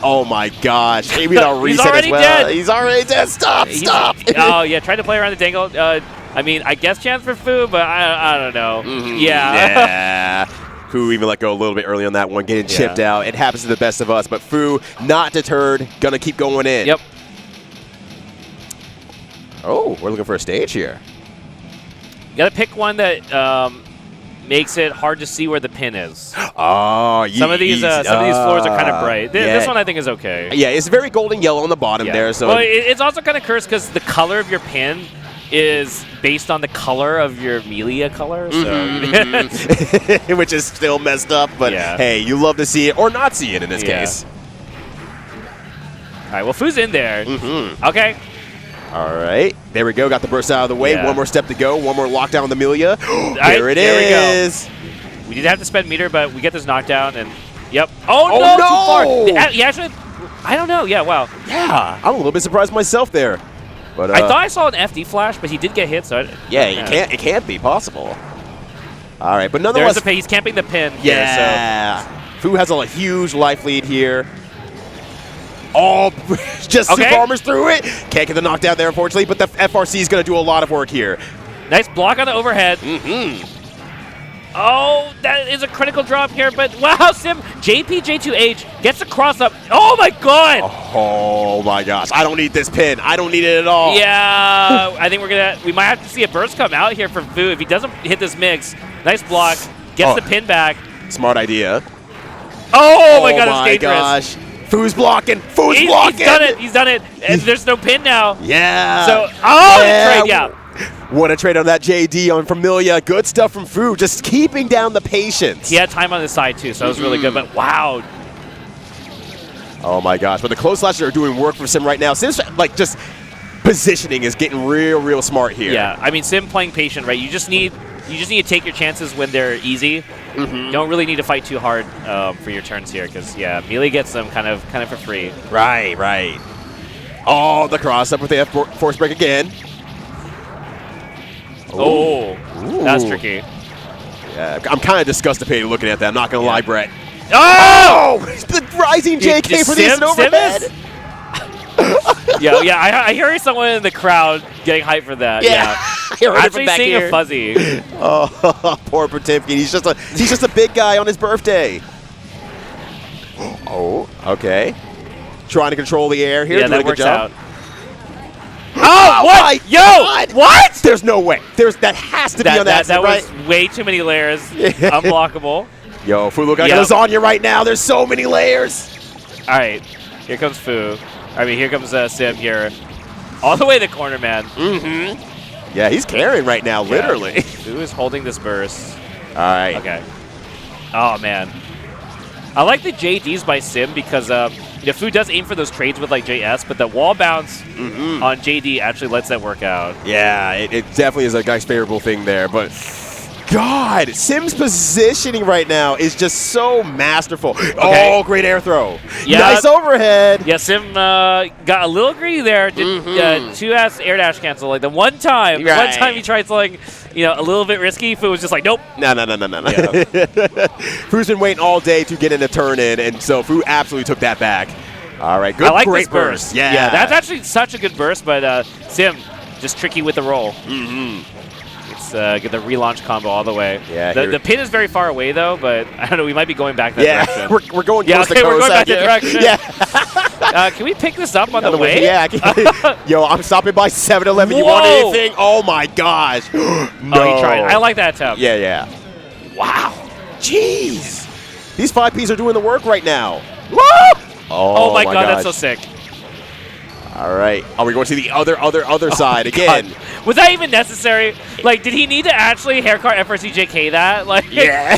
Oh my gosh! Maybe they'll reset as well. Dead. He's already dead. Stop! Oh yeah, trying to play around the dangle. I mean, I guess chance for Fu, but I don't know. Yeah. Fu even let go a little bit early on that one, getting chipped out. It happens to the best of us, but Fu not deterred, gonna keep going in. Yep. Oh, we're looking for a stage here. You gotta pick one that makes it hard to see where the pin is. Oh, some of these floors are kind of bright. This one I think is okay. Yeah, it's very golden yellow on the bottom there. So well, it's also kind of cursed because the color of your pin is based on the color of your Melia color, so which is still messed up. But hey, you love to see it or not see it in this case. All right, well, Fu's in there. Okay. All right, there we go. Got the burst out of the way. One more step to go. One more lockdown on the Melia. There it is. We did have to spend meter, but we get this knockdown, and yep. Oh, Oh, no! no! Too far. He actually, I don't know. Yeah, wow. Yeah, I'm a little bit surprised myself there. But I thought I saw an FD flash, but he did get hit, so it can't be possible. All right, but nonetheless, there's he's camping the pin. Yeah. Here, so. Fu has a huge life lead here. Oh, just super armors through it. Can't get the knockdown there, unfortunately, but the FRC is going to do a lot of work here. Nice block on the overhead. Oh, that is a critical drop here, but wow, Sim, JP-J2H gets a cross up. Oh my god! Oh my gosh, I don't need this pin. I don't need it at all. Yeah, I think we might have to see a burst come out here from Fu if he doesn't hit this mix. Nice block, gets the pin back. Smart idea. Oh my god, it's dangerous. Gosh. Fu's blocking. Fu's blocking. He's done it. He's done it. And there's no pin now. Yeah. So, the trade, yeah. What a trade on that JD on Familia. Good stuff from Fu, just keeping down the patience. He had time on his side too, so that was really good. But wow. Oh my gosh, but the close slashes are doing work for Sim right now. Sim's like just positioning is getting real smart here. Yeah, I mean Sim playing patient, right? You just need to take your chances when they're easy. You don't really need to fight too hard for your turns here, because melee gets them kind of for free. Right. Oh, the cross up with the F force break again. Oh, that's tricky. Yeah, I'm kind of disgusted looking at that. I'm not gonna lie, Brett. Oh! The rising JK for this overhead. I hear someone in the crowd getting hyped for that. Yeah. Actually seeing a fuzzy. Oh, poor Potemkin. He's just a big guy on his birthday. Oh, okay. Trying to control the air here. Yeah, that works out. Oh, what? Yo! God. What? There's no way. That has to be on that side, right? That was way too many layers. Unblockable. Yo, Fu look like lasagna right now. There's so many layers. All right. Here comes Fu. I mean, here comes Sim here. All the way to the corner, man. Yeah, he's carrying right now, literally. Fu is holding this burst. All right. Okay. Oh, man. I like the JDs by Sim because Fu does aim for those trades with like JS, but the wall bounce on JD actually lets that work out. Yeah, it definitely is a guy's favorable thing there, but God, Sim's positioning right now is just so masterful. Okay. Oh, great air throw. Yeah. Nice overhead. Yeah, Sim got a little greedy there. Did 2S air dash cancel. Like the one time he tried something, a little bit risky, Fu was just like, nope. No. Yeah. Fu's been waiting all day to get in a turn in, and so Fu absolutely took that back. All right, good. I like great this burst. Yeah, that's actually such a good burst, but Sim just tricky with the roll. Get the relaunch combo all the way. Yeah, the pin is very far away though, but I don't know. We might be going back that direction. we're going. We're going back that direction. Yeah. Can we pick this up on the way? Yeah. Yo, I'm stopping by 7-Eleven. You want anything? Oh my gosh. No. Oh, he tried. I like that attempt. Yeah. Wow. Jeez. These 5Ps are doing the work right now. Woo! Oh my god, that's so sick. All right. Are we going to the other side again? Was that even necessary? Like, did he need to actually haircut FRCJK that? Like, yeah.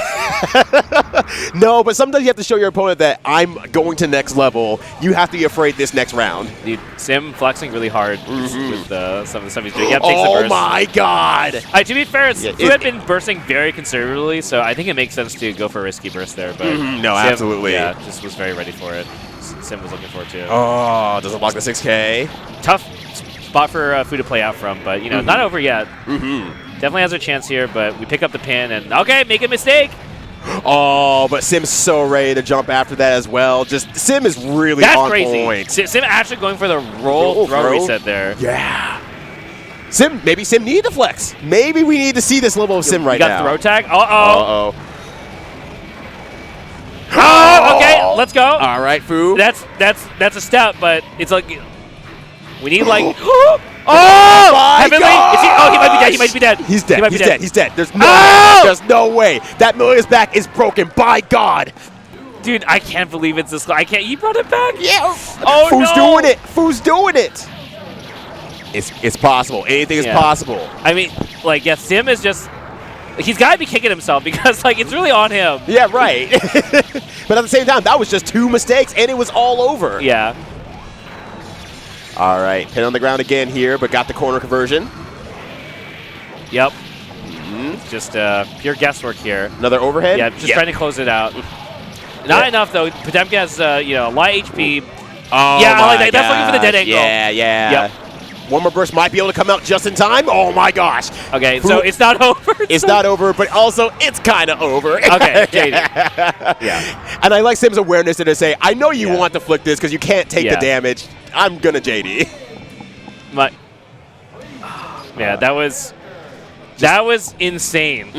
No, but sometimes you have to show your opponent that I'm going to next level. You have to be afraid this next round. Dude, Sim flexing really hard with some of the stuff he's doing. Takes the burst. Oh my god. To be fair, Fu had been bursting very conservatively, so I think it makes sense to go for a risky burst there. But no, Sim, absolutely. Yeah, just was very ready for it. Sim was looking for it too. Oh, doesn't block the 6K. Tough spot for Fu to play out from, but not over yet. Definitely has a chance here, but we pick up the pin and make a mistake. Oh, but Sim's so ready to jump after that as well. Just Sim is really on point. Sim actually going for the roll throw reset there. Yeah. Maybe Sim needed to flex. Maybe we need to see this level of Sim right now. You got throw tag. Uh-oh. Oh, okay, let's go. All right, Fu. That's a step, but it's like we need like heavenly. He might be dead. He's dead. There's no way. That Milia's back is broken. By God. Dude, I can't believe it's this. I can't. You brought it back. Yeah. Fu's doing it. It's possible. Anything is possible. I mean, Sim is just. He's got to be kicking himself because, it's really on him. Yeah, right. But at the same time, that was just 2 mistakes, and it was all over. Yeah. All right, pin on the ground again here, but got the corner conversion. Yep. just pure guesswork here. Another overhead? Yeah, just trying to close it out. Not enough, though. Potemkin has, a lot of HP. Oh, yeah, I like that. That's looking for the dead angle. Yeah. Yep. One more burst might be able to come out just in time. Oh, my gosh. Okay, so it's not over. It's not over, but also it's kind of over. Okay, JD. Yeah. And I like Sim's awareness to say, I know you want to flick this because you can't take the damage. I'm going to JD. But, yeah, that was insane.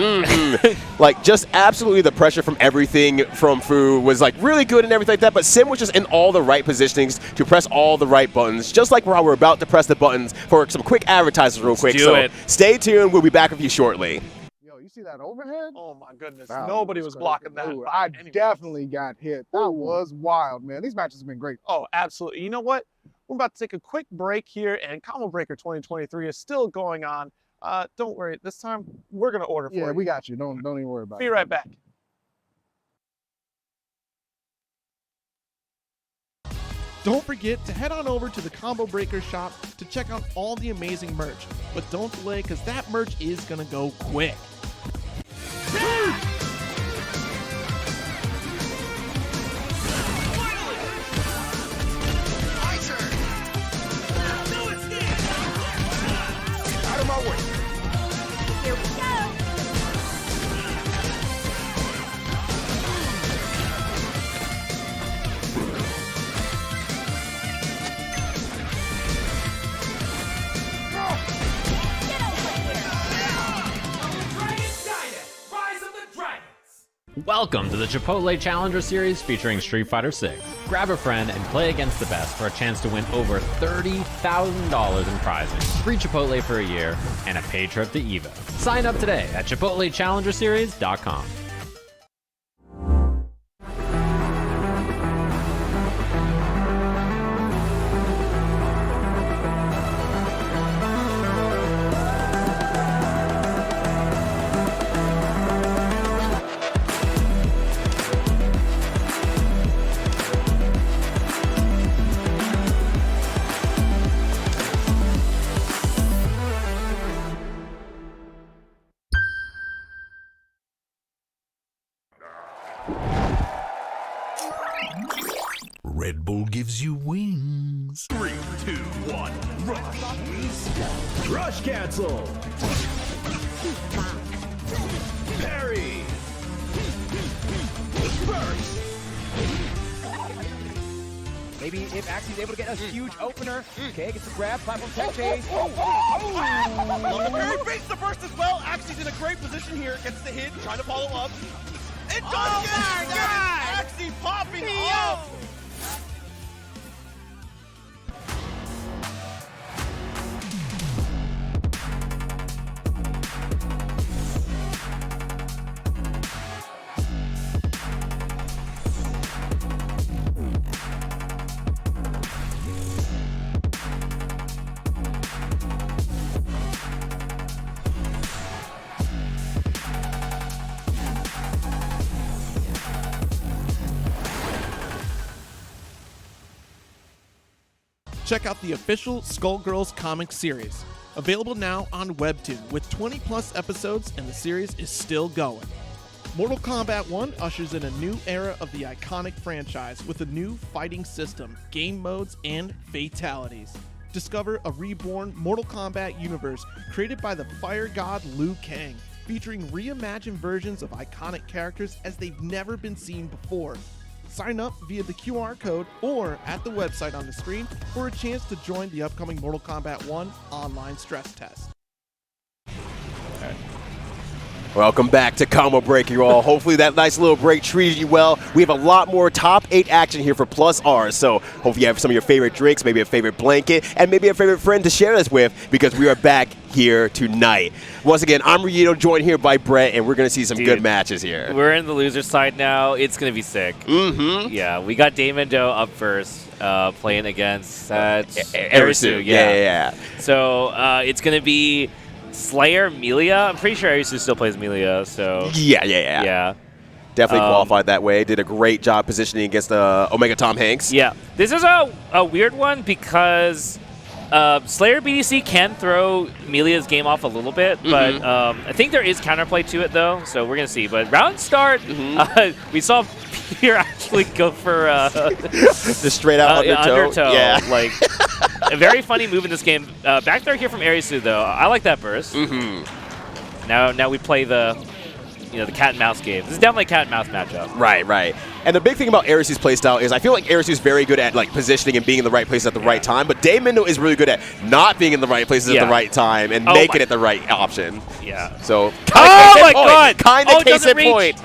Like, just absolutely the pressure from everything from Fu was, like, really good and everything like that, but Sim was just in all the right positionings to press all the right buttons, just like we're about to press the buttons for some quick advertisements real quick. So stay tuned. We'll be back with you shortly. Yo, you see that overhead? Oh my goodness. That Nobody was blocking that. Ooh, I definitely got hit. That was wild, man. These matches have been great. Oh, absolutely. You know what? We're about to take a quick break here, and Combo Breaker 2023 is still going on. Don't worry. This time, we're going to order for you. Yeah, we got you. Don't even worry about it. Be right back. Don't forget to head on over to the Combo Breaker shop to check out all the amazing merch. But don't delay, because that merch is going to go quick. Out of my way. Here we go. Welcome to the Chipotle Challenger Series featuring Street Fighter 6. Grab a friend and play against the best for a chance to win over $30,000 in prizes, free Chipotle for a year, and a paid trip to EVO. Sign up today at ChipotleChallengerSeries.com. Red Bull gives you wings. 3, 2, 1, rush. Rush cancel. Parry. Burst. Maybe if Axi's able to get a huge opener. Okay, gets the grab, platform tech chase. Parry baits the burst as well. Axi's in a great position here. Gets the hit, trying to follow up. It does get it! Axie popping off! Check out the official Skullgirls comic series. Available now on Webtoon with 20 plus episodes, and the series is still going. Mortal Kombat 1 ushers in a new era of the iconic franchise with a new fighting system, game modes, and fatalities. Discover a reborn Mortal Kombat universe created by the fire god Liu Kang, featuring reimagined versions of iconic characters as they've never been seen before. Sign up via the QR code or at the website on the screen for a chance to join the upcoming Mortal Kombat 1 online stress test. Welcome back to Combo Break, you all. Hopefully that nice little break treated you well. We have a lot more top 8 action here for Plus R, so hopefully you have some of your favorite drinks, maybe a favorite blanket, and maybe a favorite friend to share this with, because we are back here tonight. Once again, I'm Ryyudo, joined here by Brett, and we're going to see some good matches here. We're in the loser side now. It's going to be sick. Mm-hmm. Yeah, we got Damiendo up first, playing against Arisu. Yeah. So it's going to be Slayer, Melia. I'm pretty sure Arisu still plays Melia, so... Yeah. Definitely qualified that way. Did a great job positioning against Omega Tom Hanks. Yeah. This is a weird one because Slayer BDC can throw Melia's game off a little bit, but I think there is counterplay to it, though, so we're going to see. But round start, we saw Peter actually go for the straight out undertow. Yeah. Like, a very funny move in this game. Back throw here from Arisu, though. I like that burst. Now we play the cat and mouse game. This is definitely a cat and mouse matchup. Right. And the big thing about Arisu's playstyle is I feel like Arisu is very good at like positioning and being in the right places at the right time, but Damiendo is really good at not being in the right places at the right time and making it the right option. Yeah. So, oh my god! Kind of case in point.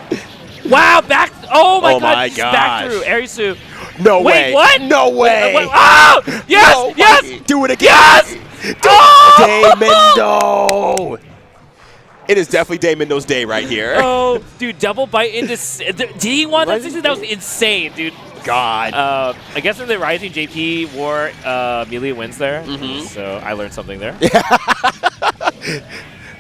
Wow, back! Oh my god! Gosh. Back through Arisu. No way! Wait, what? No way! Oh! Yes! No, yes! Do it again! Yes! Damiendo! It is definitely Damiendo's day right here. Oh, dude, double bite into... Did he want that 60? That was insane, dude. God. I guess in the Rising JP war, Melia wins there. So I learned something there.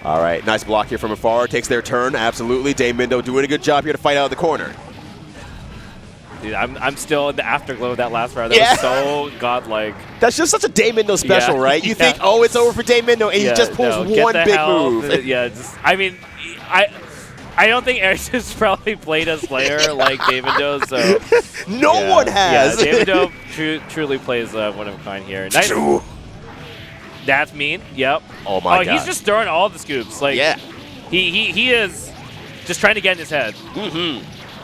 All right, nice block here from afar. Takes their turn, absolutely. Damiendo doing a good job here to fight out of the corner. Dude, I'm still in the afterglow of that last round. That was so godlike. That's just such a Damiendo special, right? You think, oh, it's over for Damiendo, and he just pulls one big move. Yeah, I mean, I don't think Arisu's probably played a Slayer like Damiendo, so... No one has! Yeah, Damiendo truly plays one of a kind here. Nice. That's mean, yep. Oh my god. He's just throwing all the scoops. Like, he is just trying to get in his head.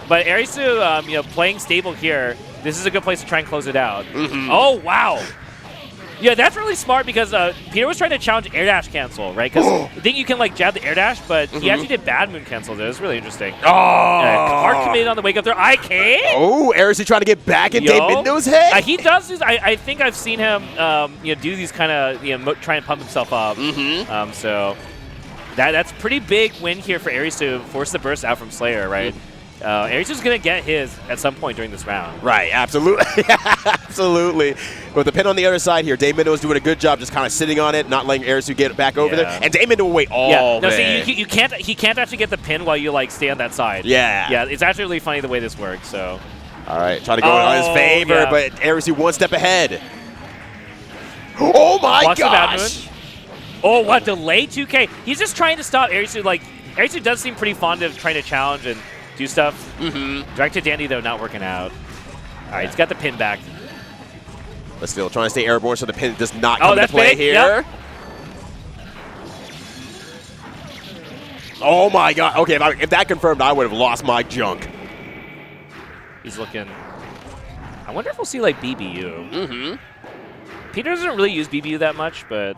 But Arisu, playing stable here, this is a good place to try and close it out. Oh, wow. Yeah, that's really smart because Peter was trying to challenge air dash cancel, right? Because I think you can like jab the air dash, but he actually did bad moon cancel there. It was really interesting. Hard committed on the wake up there. IK? Oh, Arisu trying to get back in Damiendo's head? He does this. I think I've seen him do these kind of, try and pump himself up. So that's pretty big win here for Arisu. Force the burst out from Slayer, right? Arisu's going to get his at some point during this round. Right, absolutely. Absolutely. With the pin on the other side here, Damiendo is doing a good job just kind of sitting on it, not letting Arisu get back over there. And Damiendo will wait all day. See, he can't actually get the pin while you like stay on that side. Yeah, it's actually really funny the way this works. So, all right, trying to go in his favor, but Arisu one step ahead. Oh my gosh! Oh, what delay 2K? He's just trying to stop Arisu. Like Arisu does seem pretty fond of trying to challenge and do stuff. Direct to Dandy, though, not working out. All right, he's got the pin back. But still trying to stay airborne so the pin does not come into play here. Yep. Oh, my God. Okay, if that confirmed, I would have lost my junk. He's looking... I wonder if we'll see, like, BBU. Peter doesn't really use BBU that much, but...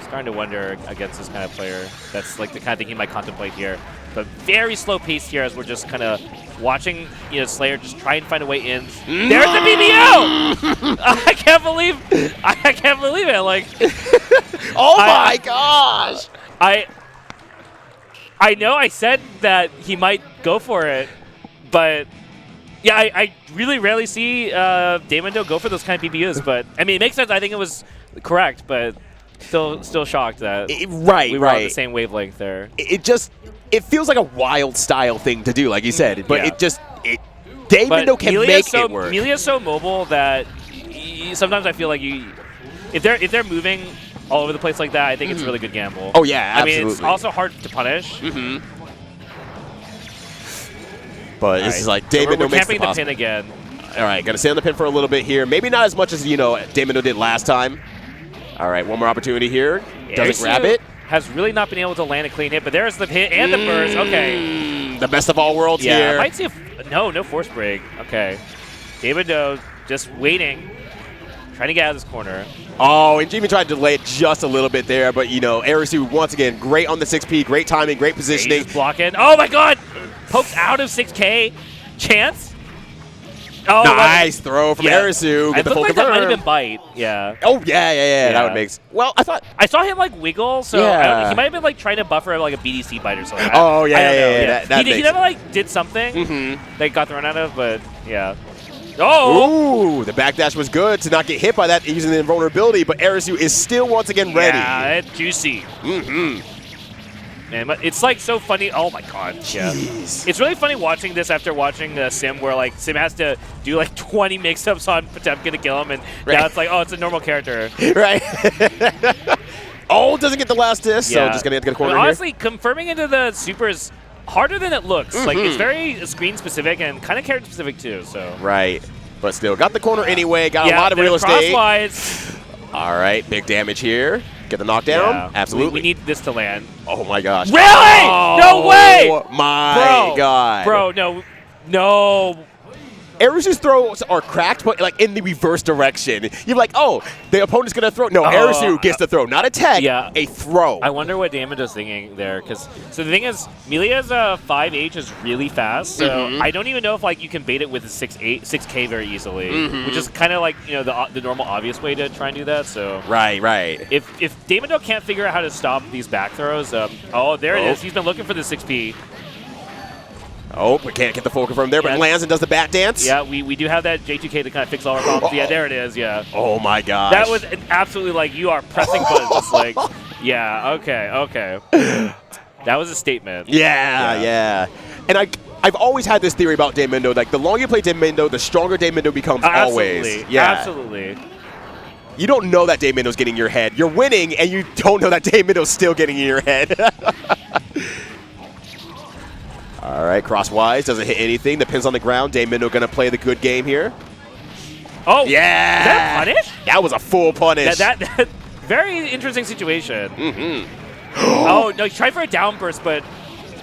starting to wonder against this kind of player. That's like the kind of thing he might contemplate here. But very slow pace here as we're just kind of watching, Slayer just try and find a way in. There's the BBO! I can't believe it. Like, oh my gosh! I know I said that he might go for it, but yeah, I really rarely see Damiendo go for those kind of BBUs. But I mean, it makes sense. I think it was correct, but. Still shocked that we were on the same wavelength there. It feels like a wild style thing to do, like you said, but Damiendo can make it work. Melia's so mobile that sometimes I feel like if they're moving all over the place like that, I think it's a really good gamble. Oh yeah, absolutely. I mean, it's also hard to punish. But this is like Damiendo makes it possible. The pin again. All right, gonna stay on the pin for a little bit here. Maybe not as much as Damiendo did last time. All right, one more opportunity here. Doesn't grab it. Has really not been able to land a clean hit, but there's the hit and the burst. Okay. The best of all worlds here. Yeah, I might see no force break. Okay. Damiendo just waiting, trying to get out of this corner. Oh, and Jimmy tried to delay it just a little bit there, but, Arisu, once again, great on the 6P, great timing, great positioning. He's blocking. Oh, my God. Poked out of 6K. Chance. Oh, nice throw from Arisu. It looked like that might have been bite. Yeah. Oh, yeah. That would make sense. Well, I saw him, like, wiggle, so he might have been, like, trying to buffer, like, a BDC bite or something. Oh, yeah. He never, like, did something that got thrown out of, but, yeah. Oh! Ooh, the backdash was good to not get hit by that using the invulnerability, but Arisu is still once again ready. Yeah, it's juicy. Man, but it's like so funny. Oh my god. Yeah. Jeez. It's really funny watching this after watching Sim, where like Sim has to do like 20 mix-ups on Potemkin to kill him, and now it's like, oh, it's a normal character. Right. Oh, doesn't get the last disc, so just gonna have to get a corner honestly, here. confirming into the super is harder than it looks. Like it's very screen specific and kind of character specific too. So right, but still got the corner anyway. Got a lot of real estate. Crosswise. All right, big damage here. Get the knockdown. Yeah. Absolutely. We need this to land. Oh my gosh. Really? Oh, no way! My God. Bro, no. Arisu's throws are cracked, but like in the reverse direction. You're like, oh, the opponent's gonna throw. No, Arisu gets the throw, not a tag, a throw. I wonder what Damiendo's thinking there, because so the thing is, Milia's 5H is really fast, so I don't even know if like you can bait it with a 6K very easily, which is kind of like the normal obvious way to try and do that. So right. If Damiendo can't figure out how to stop these back throws, oh there it is. He's been looking for the 6P. Oh, we can't get the full confirm there, but lands and does the bat dance. Yeah, we do have that J2K to kind of fix all our problems. Yeah, there it is, yeah. Oh my gosh. That was absolutely like, you are pressing buttons. Like, yeah, okay. That was a statement. Yeah. And I've always had this theory about Damiendo. Like, the longer you play Damiendo, the stronger Damiendo becomes always. Yeah. Absolutely. You don't know that Damiendo's getting in your head. You're winning, and you don't know that Damiendo's still getting in your head. All right, crosswise, doesn't hit anything. The pin's on the ground. Damiendo going to play the good game here. Oh, yeah. Is that a punish? That was a full punish. That very interesting situation. Oh, no, he tried for a down burst, but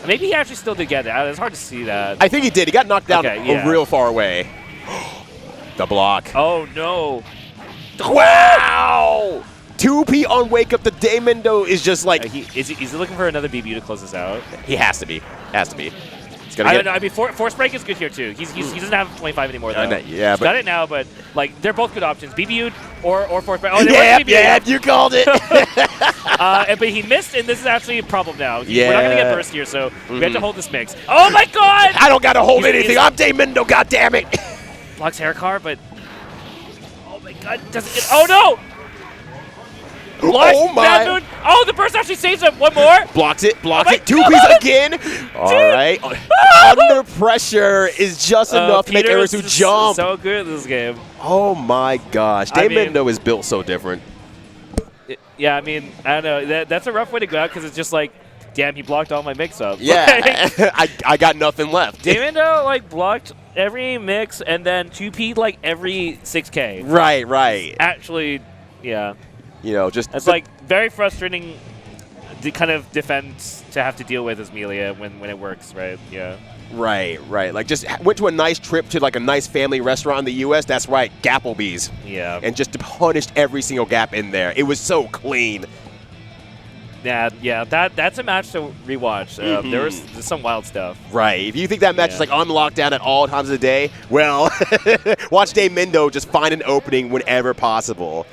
maybe he actually still did get it. It's hard to see that. I think he did. He got knocked down real far away. The block. Oh, no. Wow! 2P on Wake Up. The Damiendo is just like... Is he looking for another BB to close this out? He has to be. I don't know. I mean, Force Break is good here, too. He doesn't have 25 anymore, though. Yeah, he's got it now, but like they're both good options. BBU'd or Force Break. Oh, yeah, you called it. But he missed, and this is actually a problem now. We're not going to get burst here, so we have to hold this mix. Oh, my God! I don't got to hold anything. I'm Damiendo, goddammit. Blocks hair car, but... Oh, my God. Doesn't get... Oh, no! Oh my! Oh, the burst actually saves him. One more. Blocks it. 2Ps again. All right. Under pressure is just enough to make Arisu jump. So good at this game. Oh my gosh. Damiendo is built so different. Yeah, I mean, I don't know. That's a rough way to go out because it's just like, damn, he blocked all my mix-ups. Yeah, I got nothing left. Damiendo like blocked every mix and then 2P'd like every 6K. Right. Actually, yeah. Just it's like very frustrating kind of defense to have to deal with as Melia when it works, right? Yeah. Right. Like just went to a nice trip to like a nice family restaurant in the U.S. That's right, Gapplebee's. Yeah. And just punished every single gap in there. It was so clean. Yeah. That's a match to rewatch. There's some wild stuff. Right. If you think that match is like on lockdown at all times of the day, well, watch Damiendo just find an opening whenever possible.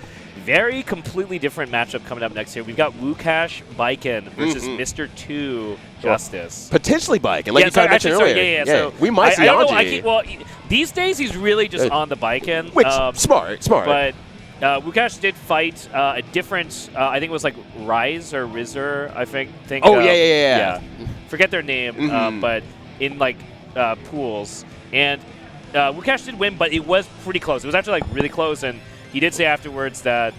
Very completely different matchup coming up next year. We've got Wukash Baiken versus Mr. 2 Justice. Potentially Baiken, like you mentioned earlier. So we might see Anji. Well, these days he's really just on the Baiken. Which, smart. But Wukash did fight a different, I think it was like Rise or Rizzer, I think. Oh, yeah. Forget their name, but in like pools. And Wukash did win, but it was pretty close. It was actually like really close, and he did say afterwards that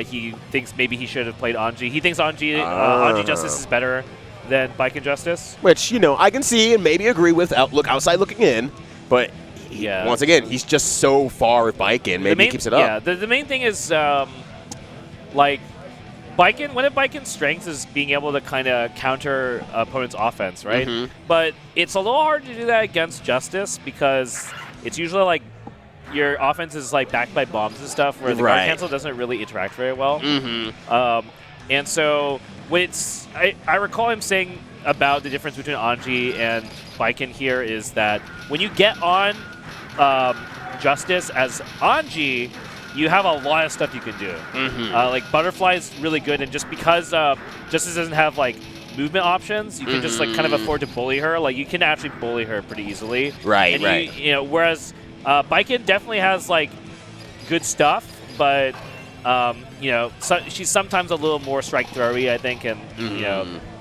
he thinks maybe he should have played Anji. He thinks Anji Justice is better than Baiken Justice. Which, I can see and maybe agree with outside looking in. But once again, he's just so far with Baiken. Maybe he keeps it up. Yeah, the main thing is, like, Baiken, one of Baiken's strengths is being able to kind of counter opponent's offense, right? But it's a little hard to do that against Justice because it's usually like your offense is like backed by bombs and stuff, where the guard cancel doesn't really interact very well. And so I recall him saying about the difference between Anji and Baiken here is that when you get on Justice as Anji, you have a lot of stuff you can do. Like Butterfly is really good, and just because Justice doesn't have like movement options, you can just like kind of afford to bully her. Like you can actually bully her pretty easily. Right. Whereas Baiken definitely has like good stuff, but she's sometimes a little more strike throwy, I think, and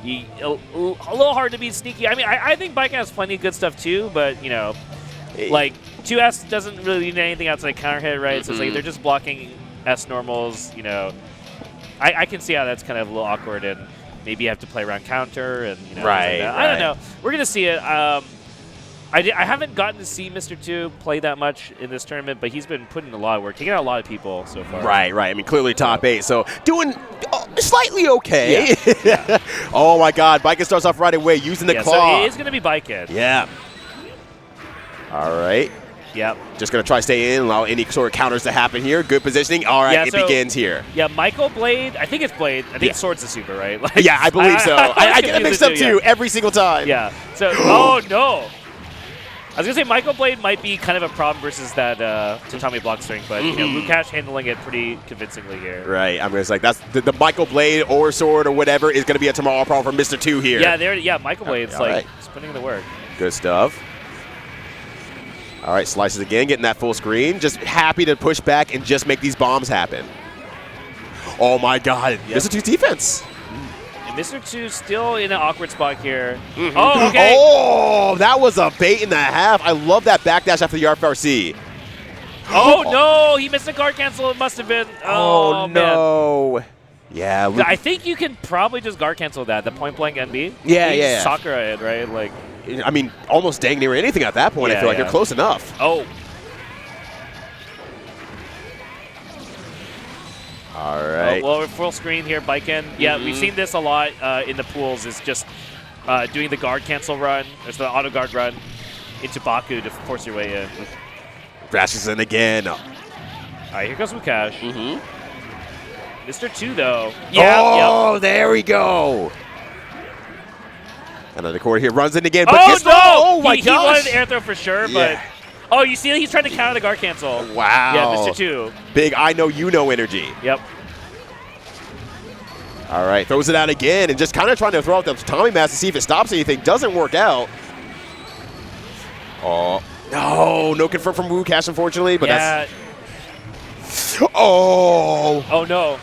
a little hard to be sneaky. I mean, I think Bike has plenty of good stuff too, but, you know, like 2S doesn't really need anything outside counter hit, right? So it's like they're just blocking S normals, you know. I can see how that's kind of a little awkward, and maybe you have to play around counter and, you know, right, I don't know. We're going to see it. I haven't gotten to see Mr. 2 play that much in this tournament, but he's been putting a lot of work, taking out a lot of people so far. Right. I mean, clearly top 8, so doing slightly okay. Yeah. Oh, my God. Biken starts off right away using the claw. So it is going to be Biken. Yeah. All right. Yep. Just going to try to stay in, allow any sort of counters to happen here. Good positioning. All right, it begins here. Yeah, Michael Blade. I think it's Blade. I think Sword's the super, right? Like, yeah, I believe so. I get it mixed up, too, every single time. Yeah. So, oh, no. I was going to say Michael Blade might be kind of a problem versus that Tatami block string, but you know, Lukash handling it pretty convincingly here. Right. I'm going to say that's the Michael Blade or Sword or whatever is going to be a tomorrow problem for Mr. 2 here. Yeah, Michael Blade's like putting in the work. Good stuff. All right, slices again, getting that full screen. Just happy to push back and just make these bombs happen. Oh, my God. Yep. Mr. 2's defense. And Mr. 2 still in an awkward spot here. Oh, okay. Oh, that was a bait and a half. I love that backdash after the RFRC. Oh, no. He missed a guard cancel. It must have been. Oh, no. Man. Yeah. I think you can probably just guard cancel that, the point blank NB. Yeah. Sakura it, right? Like. I mean, almost dang near anything at that point. I feel like you're close enough. Oh. All right. Well, we're full screen here, Biken. Yeah, we've seen this a lot in the pools. Is just doing the guard cancel run. There's the auto guard run into Baku to force your way in. Rashes in again. All right, here goes Lukash. Mr. 2, though. Yeah. There we go. Another quarter here, runs in again. But no! Oh, my gosh. He wanted the air throw for sure, but... Oh, you see he's trying to counter the guard cancel. Wow. Yeah, Mr. 2. Big I know you know energy. Yep. All right, throws it out again and just kind of trying to throw out the Tommy Mask to see if it stops anything. Doesn't work out. Oh, no confirm from Lukash, unfortunately, but that's... Oh! Oh, no.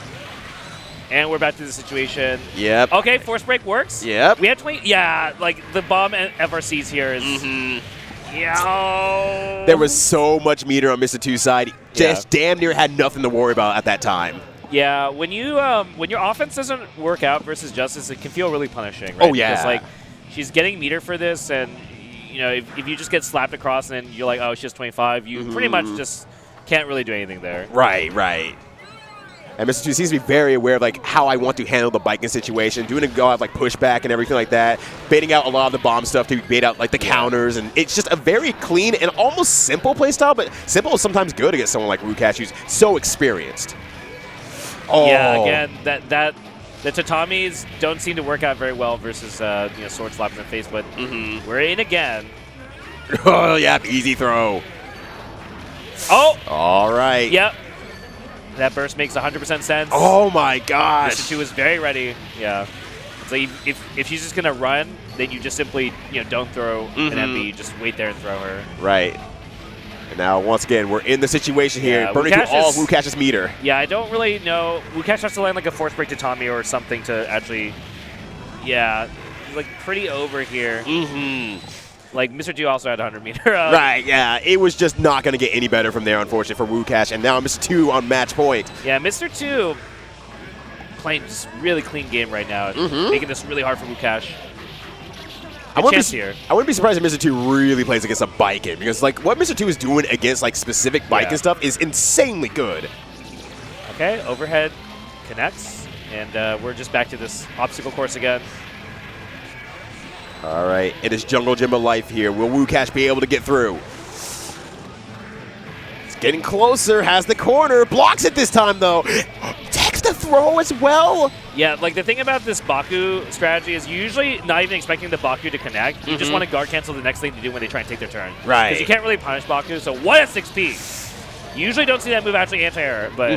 And we're back to the situation. Yep. Okay, force break works. Yep. We have 20. Yeah, like the bomb and FRCs here is. Yeah. There was so much meter on Mr. 2's side. Just damn near had nothing to worry about at that time. Yeah, when you when your offense doesn't work out versus Justice, it can feel really punishing, right? Oh yeah. Because like she's getting meter for this, and you know if you just get slapped across and then you're like, oh, it's just 25, you pretty much just can't really do anything there. Right. And Mr. 2 seems to be very aware of like how I want to handle the biking situation, doing a go out like pushback and everything like that, baiting out a lot of the bomb stuff to bait out like the counters, and it's just a very clean and almost simple play style, but simple is sometimes good against someone like Lukash who's so experienced. Oh. Yeah, again, the tatamis don't seem to work out very well versus sword slaps in the face, but we're in again. Oh yeah, easy throw. Oh. All right. Yep. That burst makes 100% sense. Oh my gosh. Mr. 2 is very ready. Yeah. So if she's just gonna run, then you just simply don't throw an MB. You just wait there and throw her. Right. And now once again we're in the situation here, burning through all of Lukash's meter. Yeah, I don't really know. Lukash has to land like a force break to Tommy or something to actually. Yeah, he's like pretty over here. Like, Mr. 2 also had 100 meter. Right, yeah. It was just not going to get any better from there, unfortunately, for Lukash. And now Mr. 2 on match point. Yeah, Mr. 2 playing just really clean game right now. Making this really hard for Lukash. I wouldn't be surprised if Mr. 2 really plays against a Biken, because like what Mr. 2 is doing against like specific Biken stuff is insanely good. Okay, overhead connects, and we're just back to this obstacle course again. All right, it is Jungle Gym of life here. Will Lukash be able to get through? It's getting closer, has the corner, blocks it this time though. Takes the throw as well. Yeah, like the thing about this Baku strategy is you're usually not even expecting the Baku to connect. You just want to guard cancel the next thing to do when they try and take their turn. Right. Because you can't really punish Baku, so 1 at 6P. You usually don't see that move actually anti-air, but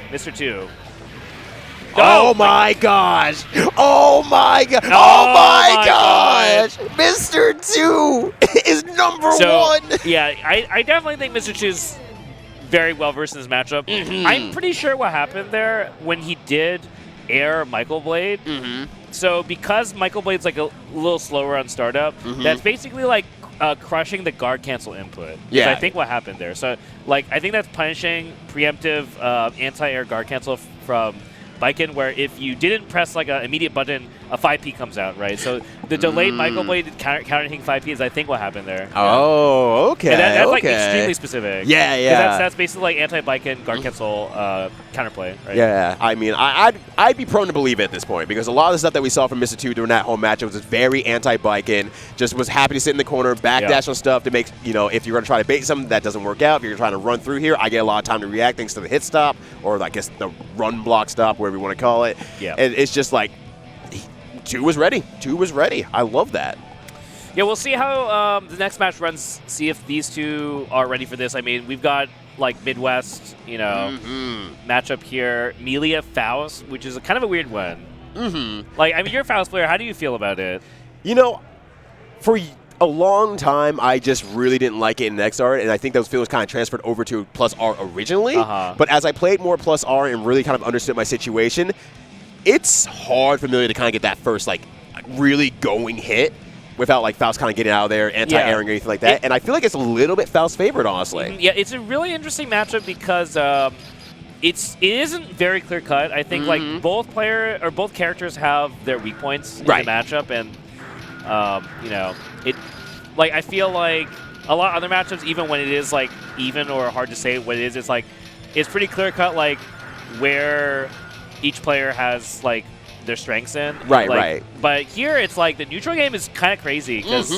Mr. 2. Oh my gosh! Oh my god! Oh my gosh! Mr. 2 is number 1! Yeah, I definitely think Mr. 2 is very well versed in this matchup. I'm pretty sure what happened there when he did Air Michael Blade. So because Michael Blade's like a little slower on startup, that's basically like crushing the guard cancel input. Yeah. I think what happened there. So like I think that's punishing preemptive anti-air guard cancel from Baiken, where if you didn't press like an immediate button, a 5P comes out, right? So the delayed Michael Blade countering 5P is I think what happened there. Oh, okay. And that's like extremely specific. Yeah, yeah. That's basically like anti-Baiken guard cancel counterplay, right? Yeah, I mean, I'd be prone to believe it at this point because a lot of the stuff that we saw from Mr. 2 during that home matchup was very anti-Baiken, just was happy to sit in the corner, backdash on stuff to make, you know, if you're going to try to bait something that doesn't work out, if you're trying to run through here, I get a lot of time to react thanks to the hit stop, or I guess the run block stop, whatever you want to call it. Yeah. And it's just like, 2 was ready. 2 was ready. I love that. Yeah, we'll see how the next match runs, see if these two are ready for this. I mean, we've got, like, Midwest, you know, matchup here. Melia Faust, which is kind of a weird one. Like, I mean, you're a Faust player. How do you feel about it? You know, for a long time, I just really didn't like it in XR, and I think those feelings kind of transferred over to Plus R originally. But as I played more Plus R and really kind of understood my situation, it's hard for Melia to kind of get that first, like, really going hit without, like, Faust kind of getting out of there, anti-airing or anything like that. And I feel like it's a little bit Faust favored, honestly. Yeah, it's a really interesting matchup because it isn't very clear cut. I think like both characters have their weak points in the matchup, and you know, like I feel like a lot of other matchups, even when it is like even or hard to say what it is, it's pretty clear cut like where each player has like their strengths in. Right. But here it's like the neutral game is kind of crazy because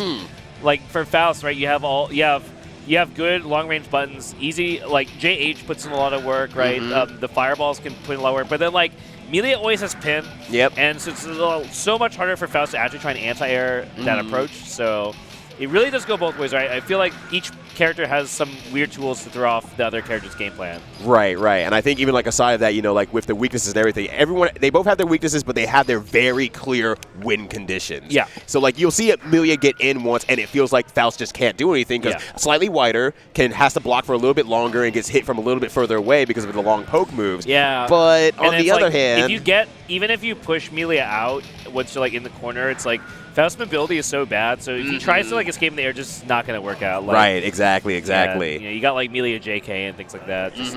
like for Faust, right, you have good long range buttons, easy, like JH puts in a lot of work, right? The fireballs can put in a lot of work, but then like Melia always has pin. And so it's so much harder for Faust to actually try and anti-air that approach. So it really does go both ways, right? I feel like each character has some weird tools to throw off the other character's game plan. Right. And I think even like aside of that, you know, like with the weaknesses and everything, they both have their weaknesses, but they have their very clear win conditions. Yeah. So like you'll see Melia get in once, and it feels like Faust just can't do anything because slightly wider, has to block for a little bit longer and gets hit from a little bit further away because of the long poke moves. Yeah. But on the other hand, even if you push Melia out once you're like in the corner, it's like Faust's mobility is so bad, so if he tries to like escape in the air, just not going to work out. Like, right, exactly. Yeah, you know, you got like Melia JK and things like that. Just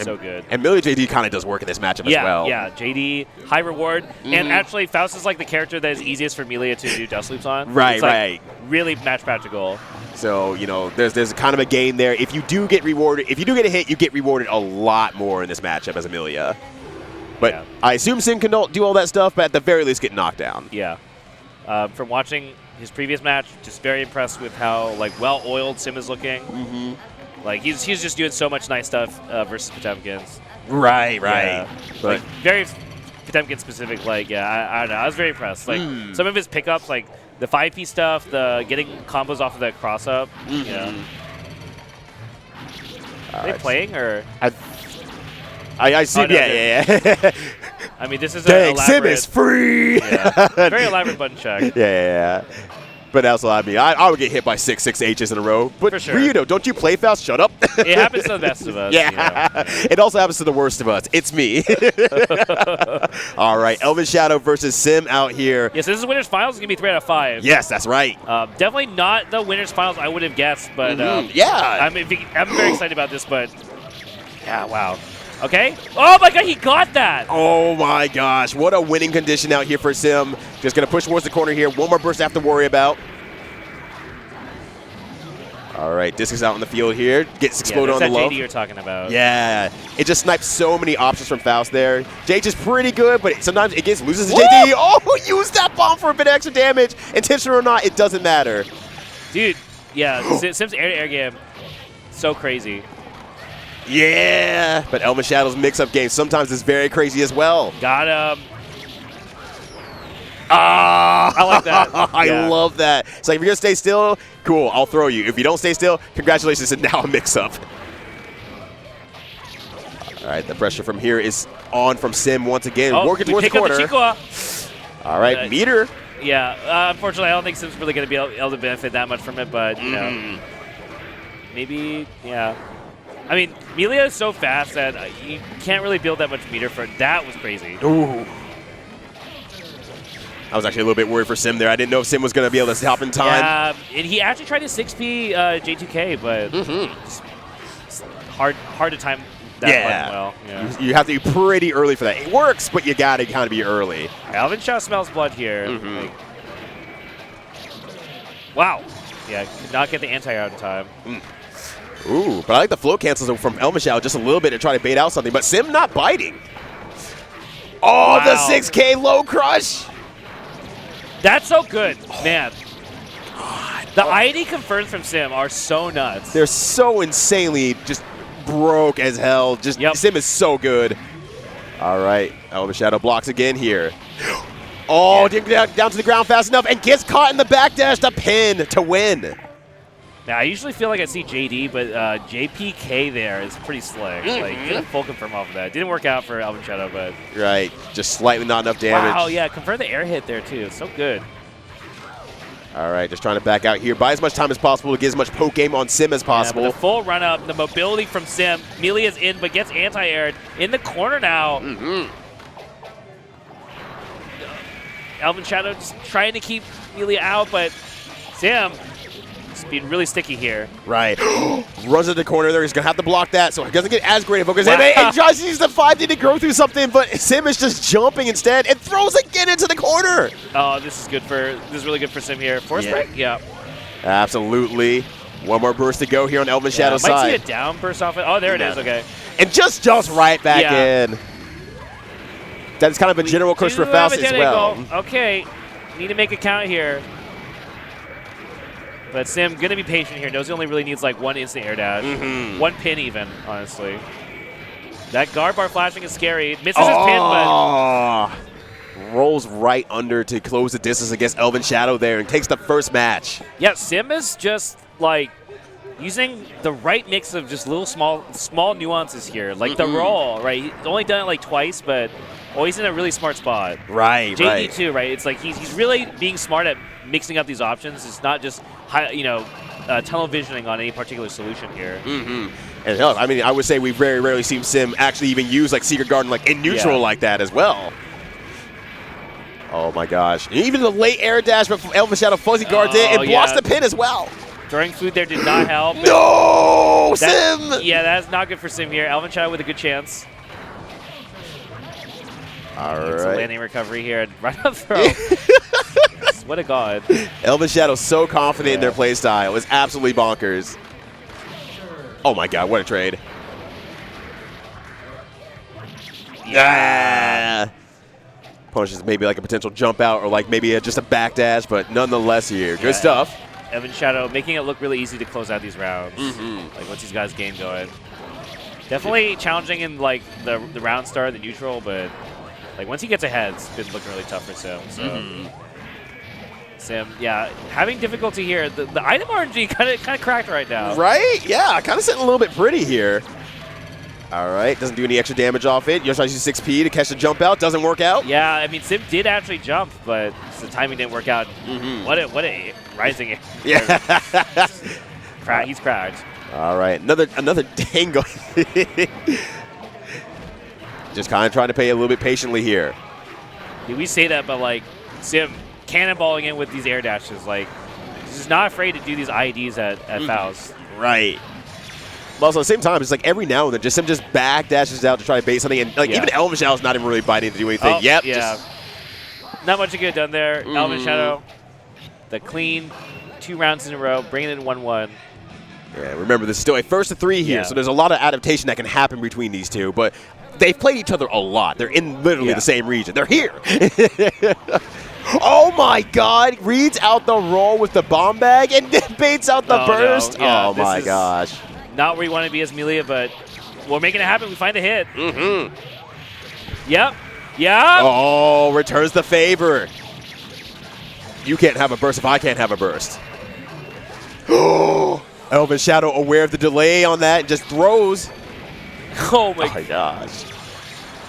so good. And Melia JD kind of does work in this matchup as well. Yeah, JD, high reward. And actually, Faust is like the character that is easiest for Melia to do dust loops on. Right, it's, like, really match practical. So, you know, there's kind of a game there. If you do get rewarded, if you do get a hit, you get rewarded a lot more in this matchup as Amelia. But I assume Sim can do all that stuff, but at the very least get knocked down. Yeah. From watching his previous match, just very impressed with how like well-oiled Sim is looking. Like he's just doing so much nice stuff versus Potemkin's. Right. Yeah. Like very Potemkin specific. Like I don't know. I was very impressed. Like some of his pickups, like the 5P stuff, the getting combos off of the cross up. You know. Are they playing or? I see. Oh, no, yeah. I mean, this is Dang, an elaborate. Sim is free. Very elaborate button check. Yeah. But also, I mean, I would get hit by 6 H's in a row. But for sure. Ryyudo, don't you play Faust? Shut up. It happens to the best of us. Yeah. You know? It also happens to the worst of us. It's me. All right, Elven Shadow versus Sim out here. Yes, this is winners finals. It's gonna be 3 out of 5. Yes, that's right. Definitely not the winners finals I would have guessed, but yeah, I'm very excited about this. But yeah, wow. Okay. Oh my God, he got that. Oh my gosh, what a winning condition out here for Sim. Just gonna push towards the corner here. One more burst to have to worry about. All right, Discus out on the field here. Gets exploded on the low. JD you're talking about. Yeah, it just snipes so many options from Faust there. JH is pretty good, but sometimes it loses to JD. Oh, use that bomb for a bit of extra damage. Intentional or not, it doesn't matter. Dude, yeah, Sim's air-to-air game, so crazy. Yeah, but Elven Shadow's mix-up game sometimes is very crazy as well. Got him. I like that. I love that. It's like, if you're going to stay still, cool, I'll throw you. If you don't stay still, congratulations, and now a mix-up. All right, the pressure from here is on from Sim once again. Working towards the corner. All right, meter. Yeah, unfortunately, I don't think Sim's really going to be able to benefit that much from it, but, you know, maybe, yeah. I mean, Melia is so fast that you can't really build that much meter for it. That was crazy. Ooh. I was actually a little bit worried for Sim there. I didn't know if Sim was going to be able to stop in time. Yeah, and he actually tried to 6P J2K, but it's hard to time that one well. Yeah. You have to be pretty early for that. It works, but you got to kind of be early. Elven Shadow smells blood here. Like, wow. Yeah, could not get the anti-air out in time. Ooh, but I like the flow cancels from Elven Shadow just a little bit to try to bait out something, but Sim not biting. Oh, wow. The 6K low crush. That's so good, man. The ID confirms from Sim are so nuts. They're so insanely just broke as hell. Just Sim is so good. All right, Elven Shadow blocks again here. Oh, didn't get down to the ground fast enough and gets caught in the backdash to pin to win. Now, I usually feel like I see JD, but JPK there is pretty slick. Like, get a full confirm off of that. Didn't work out for Elven Shadow, but... Right, just slightly not enough damage. Wow, yeah, confirm the air hit there, too. It's so good. All right, just trying to back out here. Buy as much time as possible to get as much poke game on Sim as possible. Yeah, but the full run-up, the mobility from Sim. Melee is in, but gets anti-aired. In the corner now. Elven Shadow just trying to keep Melee out, but Sim... being really sticky here. Right. Runs to the corner there. He's going to have to block that, so he doesn't get as great a focus. Wow. And tries to use the 5D to grow through something, but Sim is just jumping instead and throws again into the corner. Oh, this is really good for Sim here. Force break? Yeah. Absolutely. One more burst to go here on Elven Shadow's side. Might see a down burst off it. Oh, there it is. Okay. And just jumps right back in. That's kind of a general curse for Faust as well. Okay. Need to make a count here. But Sim going to be patient here. Knows he only really needs like one instant air dash. One pin even, honestly. That guard bar flashing is scary. Misses his pin, but... Rolls right under to close the distance against Elven Shadow there and takes the first match. Yeah, Sim is just like using the right mix of just little small nuances here. Like the roll, right? He's only done it like twice, but always in a really smart spot. Right, JD too, right? It's like he's really being smart at mixing up these options. It's not just tunnel visioning on any particular solution here. And hell, I mean, I would say we've very rarely seen Sim actually even use like Secret Garden like in neutral like that as well. Oh my gosh. And even the late air dash but from Elven Shadow fuzzy guards in and blocks the pin as well. Throwing food there did not help. No, Sim! Yeah, that's not good for Sim here. Elven Shadow with a good chance. All right. It's a landing recovery here. Right up throw. What a god. Elven Shadow so confident in their play style. It's absolutely bonkers. Oh my god, what a trade. Yeah. Pushes maybe like a potential jump out or like maybe just a backdash, but nonetheless here. Good stuff. Elven Shadow making it look really easy to close out these rounds. Like once he's got his game going. Definitely challenging in like the round start, the neutral, but like once he gets ahead, it's been looking really tough for Sim. So Sim, yeah, having difficulty here. The item RNG kind of cracked right now. Right? Yeah, kind of sitting a little bit pretty here. All right, doesn't do any extra damage off it. You tries to use 6P to catch the jump out. Doesn't work out. Yeah, I mean, Sim did actually jump, but the timing didn't work out. What a rising. Yeah. He's cracked. All right, another dangle. Just kind of trying to play a little bit patiently here. Yeah, we say that, but like Sim cannonballing in with these air dashes, like he's just not afraid to do these IEDs at Faust. Right. But also at the same time, it's like every now and then, Sim just back dashes out to try to bait something, and like even Elven Shadow's not even really biting to do anything. Not much to get done there. Elven Shadow, the clean 2 rounds in a row, bringing it in 1-1. Yeah, remember this is still a first to 3 here, so there's a lot of adaptation that can happen between these two, but they've played each other a lot. They're in literally the same region. They're here. Oh my god, reads out the roll with the bomb bag and then baits out the burst. No. Yeah, oh my gosh. Not where you want to be as Melia, but we're making it happen. We find a hit. Yep. Oh, returns the favor. You can't have a burst if I can't have a burst. Oh, Elven Shadow aware of the delay on that and just throws. Oh my gosh.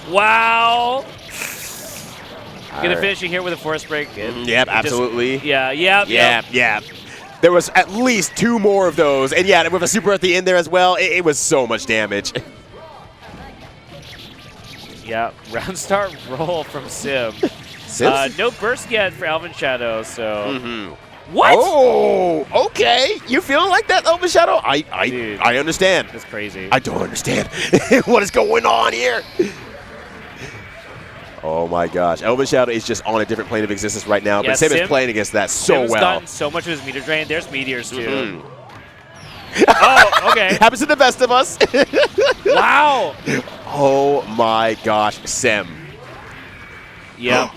Wow. Gonna finish here with a force break. Yep, absolutely. Yep. There was at least 2 more of those, and yeah, with a super at the end there as well, it was so much damage. Yeah, round start roll from Sim. No burst yet for Elven Shadow, so... What? Oh, okay. You feeling like that, Elven Shadow? I understand. That's crazy. I don't understand. What is going on here? Oh my gosh. Elven Shadow is just on a different plane of existence right now, but Sim is playing against that so Sim's well. gotten so much of his meter drain. There's meteors, too. Oh, okay. Happens to the best of us. Wow. Oh my gosh, Sim. Yep.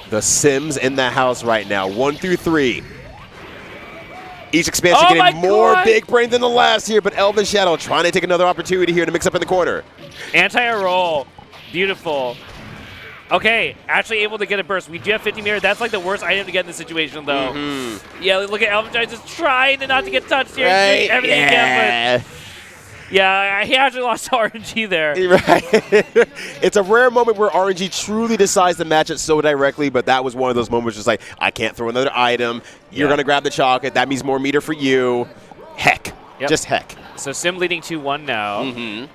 The Sims in the house right now, 1 through 3. Each expansion getting more big brain than the last here, but Elven Shadow trying to take another opportunity here to mix up in the corner. Anti-roll. Beautiful. Okay, actually able to get a burst. We do have 50 mirror. That's like the worst item to get in this situation, though. Yeah, look at Elven Shadow just trying to not to get touched here. Right. Everything he can, but yeah, he actually lost RNG there. Right. It's a rare moment where RNG truly decides the matchup so directly, but that was one of those moments just like, I can't throw another item. You're going to grab the chocolate. That means more meter for you. Heck. Yep. Just heck. So Sim leading 2-1 now.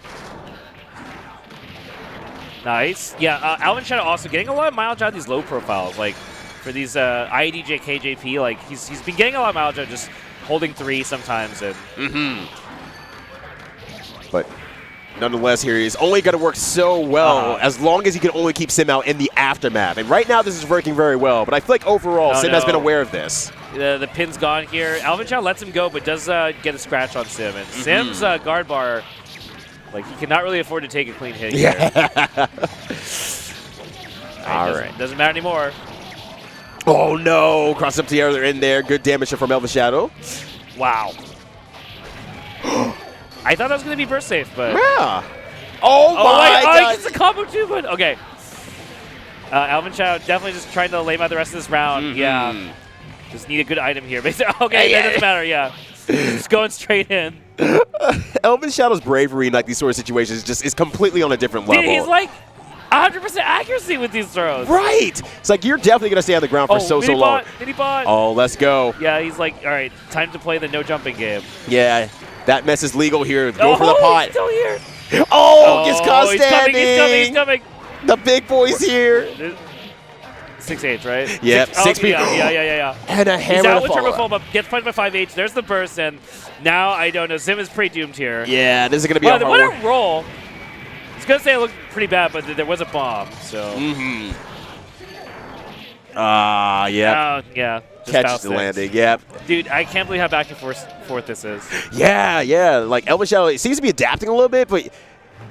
Nice. Yeah, Elven Shadow also getting a lot of mileage out of these low profiles. Like, for these IEDJ, KJP, like, he's been getting a lot of mileage out just holding 3 sometimes. And But nonetheless, here he's only going to work so well as long as he can only keep Sim out in the aftermath. And right now, this is working very well. But I feel like overall, Sim has been aware of this. The pin's gone here. Elven Shadow lets him go, but does get a scratch on Sim. And Sim's guard bar, like, he cannot really afford to take a clean hit here. All right. Doesn't matter anymore. Oh, no. Cross up to the other end there. Good damage from Elven Shadow. Wow. I thought that was going to be burst safe, but... Yeah. Oh, my God. Oh, it's a combo too, but... Okay. Elven Shadow definitely just trying to lay out the rest of this round. Yeah. Just need a good item here. Okay, that doesn't matter, yeah. Just going straight in. Elven Shadow's bravery in like these sort of situations just is completely on a different level. Dude, he's like 100% accuracy with these throws. Right. It's like you're definitely going to stay on the ground for so long. Mini bot. Oh, let's go. Yeah, he's like, all right, time to play the no jumping game. Yeah, that mess is legal here. Go for the pot. He's still here. Oh, gets caught standing. He's coming. The big boy's here. 6H, right? Yep, 6P. Yeah. And a hammer He's out with to turbo follow. foam up, gets punched by 5H. There's the burst, and now I don't know. Sim is pretty doomed here. Yeah, this is going to be a hard what one. a roll. I was going to say it looked pretty bad, but there was a bomb, so. Yeah. Yeah. Catch the landing, yep. Dude, I can't believe how back and forth this is. Yeah. Like, Elven Shadow, it seems to be adapting a little bit, but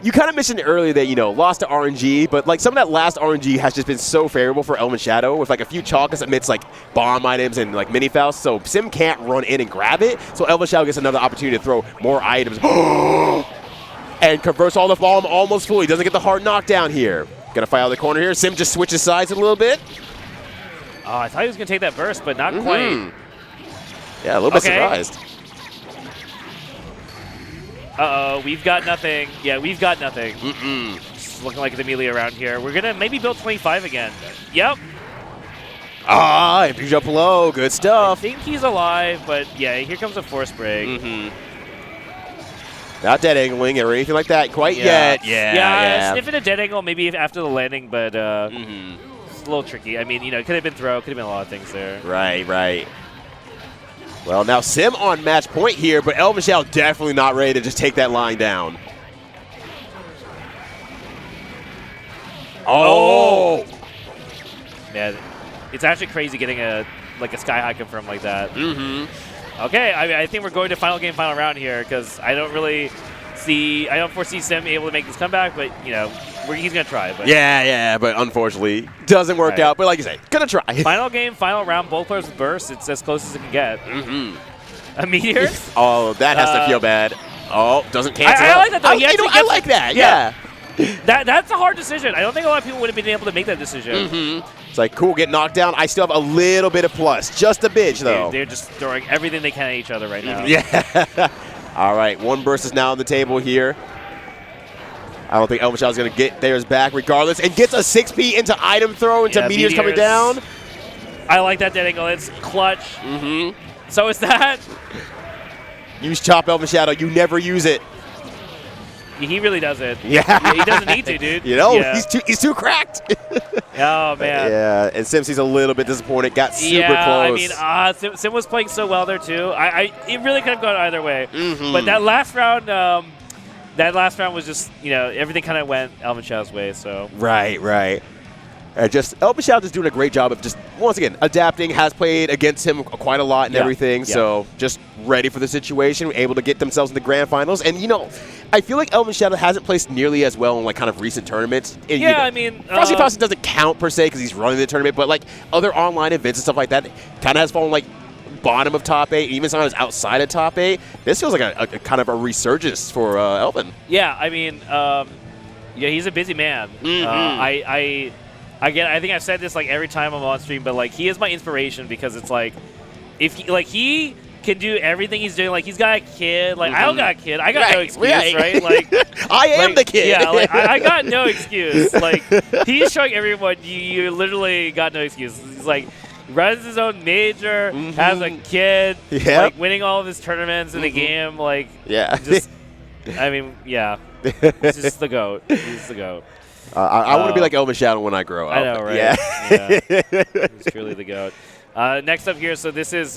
you kind of mentioned earlier that, lost to RNG, but, like, some of that last RNG has just been so favorable for Elven Shadow with, like, a few chocolates amidst, like, bomb items and, like, mini fouls, so Sim can't run in and grab it, so Elven Shadow gets another opportunity to throw more items. And converts all the bomb almost fully. Doesn't get the hard knockdown here. Gonna fight out of the corner here. Sim just switches sides a little bit. Oh, I thought he was going to take that burst, but not quite. Yeah, a little bit surprised. Uh-oh, we've got nothing. Yeah, we've got nothing. Just looking like the melee around here. We're going to maybe build 25 again. Yep. If you jump low, good stuff. I think he's alive, but yeah, here comes a force break. Not dead angling or anything like that quite yet. Yeah. Sniffing a dead angle maybe after the landing, but it's a little tricky. I mean, it could have been throw, could have been a lot of things there. Right. Well, now Sim on match point here, but Elven Shadow definitely not ready to just take that line down. Oh! Yeah, it's actually crazy getting a sky high confirm like that. Okay, I think we're going to final game, final round here because I don't foresee Sim able to make this comeback, but he's gonna try. But yeah, but unfortunately doesn't work out. But like you say, gonna try. Final game, final round, both players with burst. It's as close as it can get. A meteor? Oh, that has to feel bad. Oh, doesn't cancel. I like that though. I like that. Yeah. That's a hard decision. I don't think a lot of people would have been able to make that decision. It's like, cool, get knocked down. I still have a little bit of plus. Just a bit, though. They're just throwing everything they can at each other right now. Yeah. All right, one burst is now on the table here. I don't think Elven Shadow's going to get theirs back regardless. And gets a 6P into item throw into meteors coming down. I like that dead angle. It's clutch. So is that. Use Chop, Elven Shadow. You never use it. He really doesn't. Yeah. He doesn't need to, dude. He's too cracked. Oh, man. Yeah, and Sim see's a little bit disappointed. Got super close. I mean, Sim was playing so well there, too. It really could have gone either way. But that last round, was just, everything kind of went Elven Shadow's way. So Right. Elven Shadow is doing a great job of just, once again, adapting, has played against him quite a lot and everything, so just ready for the situation, able to get themselves in the grand finals. And, I feel like Elven Shadow hasn't placed nearly as well in, like, kind of recent tournaments. And, I mean... Frosty Faust doesn't count, per se, because he's running the tournament, but, like, other online events and stuff like that kind of has fallen, like, bottom of top 8, even sometimes outside of top 8. This feels like a kind of a resurgence for Elven. Yeah, I mean, he's a busy man. Again, I think I've said this like every time I'm on stream, but like he is my inspiration because it's like if he can do everything he's doing, like he's got a kid, like I don't got a kid, I got no excuse, right? Like I am the kid. Yeah, like I got no excuse. Like he's showing everyone you literally got no excuse. He's like runs his own major, has a kid, like winning all of his tournaments in the game, like just I mean, he's just the GOAT. He's the GOAT. I want to be like Elven Shadow when I grow up. I know, right? Yeah. He's truly the GOAT. Next up here, so is this